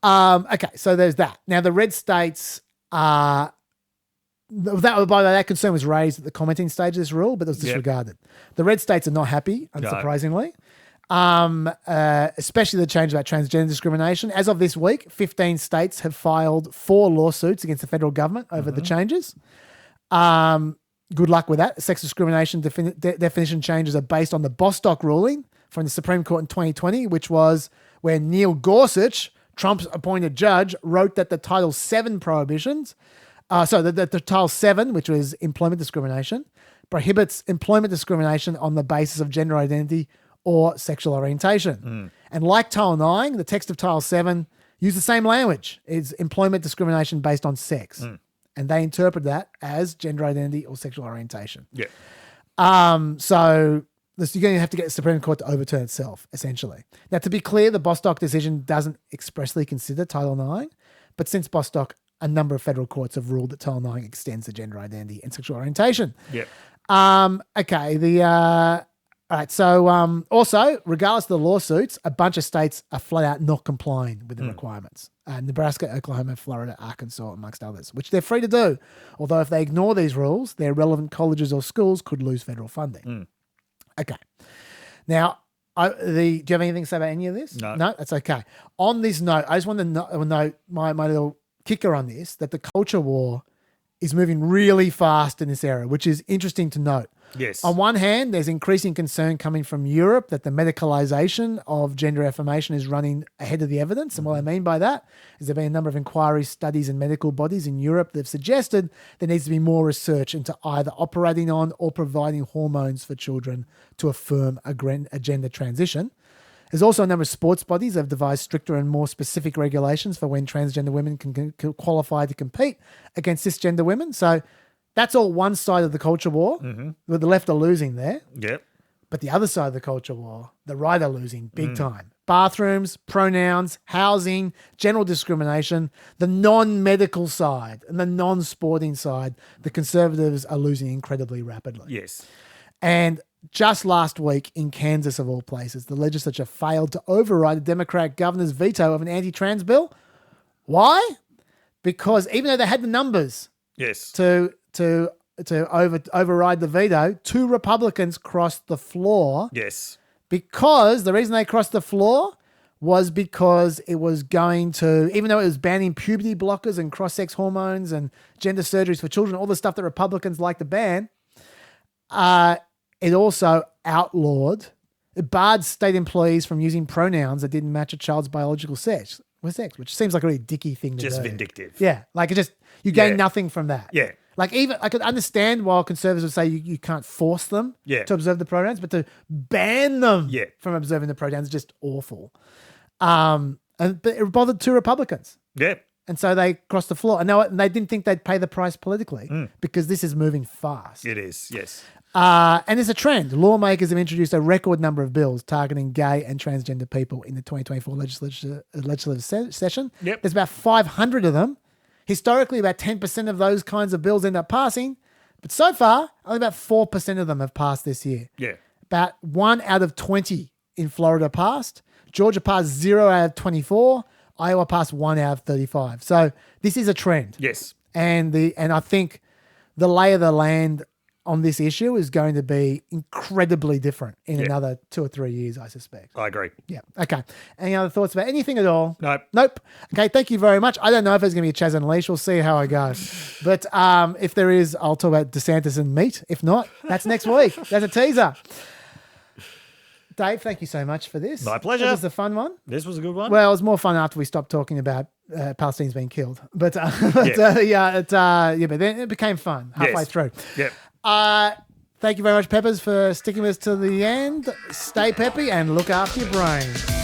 Okay, so there's that. Now, the red states are that concern was raised at the commenting stage of this rule, but it was disregarded. The red states are not happy, unsurprisingly. Especially the change about transgender discrimination. As of this week, 15 states have filed 4 lawsuits against the federal government over the changes. Good luck with that. Sex discrimination definition changes are based on the Bostock ruling from the Supreme Court in 2020, which was where Neil Gorsuch, Trump's appointed judge, wrote that the Title VII prohibitions, the Title VII, which was employment discrimination, prohibits employment discrimination on the basis of gender identity or sexual orientation. And like Title IX, the text of Title VII used the same language. It's employment discrimination based on sex. And they interpret that as gender identity or sexual orientation. Yeah. So you're going to have to get the Supreme Court to overturn itself, essentially. Now, to be clear, the Bostock decision doesn't expressly consider Title IX, but since Bostock, a number of federal courts have ruled that Title IX extends to gender identity and sexual orientation. Yeah. Okay. All right. So also, regardless of the lawsuits, a bunch of states are flat out not complying with the requirements. Nebraska, Oklahoma, Florida, Arkansas, amongst others, which they're free to do. Although if they ignore these rules, their relevant colleges or schools could lose federal funding. Okay. Now, do you have anything to say about any of this? No. No, that's okay. On this note, I just want to note my little kicker on this, that the culture war is moving really fast in this era, which is interesting to note. Yes. On one hand, there's increasing concern coming from Europe that the medicalization of gender affirmation is running ahead of the evidence. And what I mean by that is there have been a number of inquiries, studies, and medical bodies in Europe that have suggested there needs to be more research into either operating on or providing hormones for children to affirm a gender transition. There's also a number of sports bodies that have devised stricter and more specific regulations for when transgender women can qualify to compete against cisgender women. So that's all one side of the culture war, where the left are losing there. Yep. But the other side of the culture war, the right are losing big time. Bathrooms, pronouns, housing, general discrimination, the non-medical side and the non-sporting side, the conservatives are losing incredibly rapidly. Yes. And just last week in Kansas, of all places, the legislature failed to override the Democratic governor's veto of an anti-trans bill. Why? Because even though they had the numbers to override the veto, 2 Republicans crossed the floor. Yes. Because the reason they crossed the floor was because it was going to, even though it was banning puberty blockers and cross-sex hormones and gender surgeries for children, all the stuff that Republicans like to ban, it also it barred state employees from using pronouns that didn't match a child's biological sex, which seems like a really dicky thing to do. Just vindictive. Yeah, like you gain nothing from that. Yeah. Like even I could understand why conservatives would say you can't force them to observe the pronouns, but to ban them from observing the pronouns is just awful. But it bothered 2 Republicans. Yeah. And so they crossed the floor. And they didn't think they'd pay the price politically because this is moving fast. It is, yes. And it's a trend. Lawmakers have introduced a record number of bills targeting gay and transgender people in the 2024 legislative session. Yep. There's about 500 of them. Historically, about 10% of those kinds of bills end up passing. But so far, only about 4% of them have passed this year. Yeah. About 1 out of 20 in Florida passed. Georgia passed 0 out of 24. Iowa passed 1 out of 35. So this is a trend. Yes. And I think the lay of the land on this issue is going to be incredibly different in another 2 or 3 years, I suspect. I agree. Yeah. Okay. Any other thoughts about anything at all? Nope. Okay. Thank you very much. I don't know if there's going to be a Chaz and Leash. We'll see how I go. But if there is, I'll talk about DeSantis and meat. If not, that's next week. That's a teaser. Dave, thank you so much for this. My pleasure. This was a fun one. This was a good one. Well, it was more fun after we stopped talking about Palestinians being killed. But but then it became fun halfway through. Yep. Thank you very much, Peppers, for sticking with us to the end. Stay peppy and look after your brain.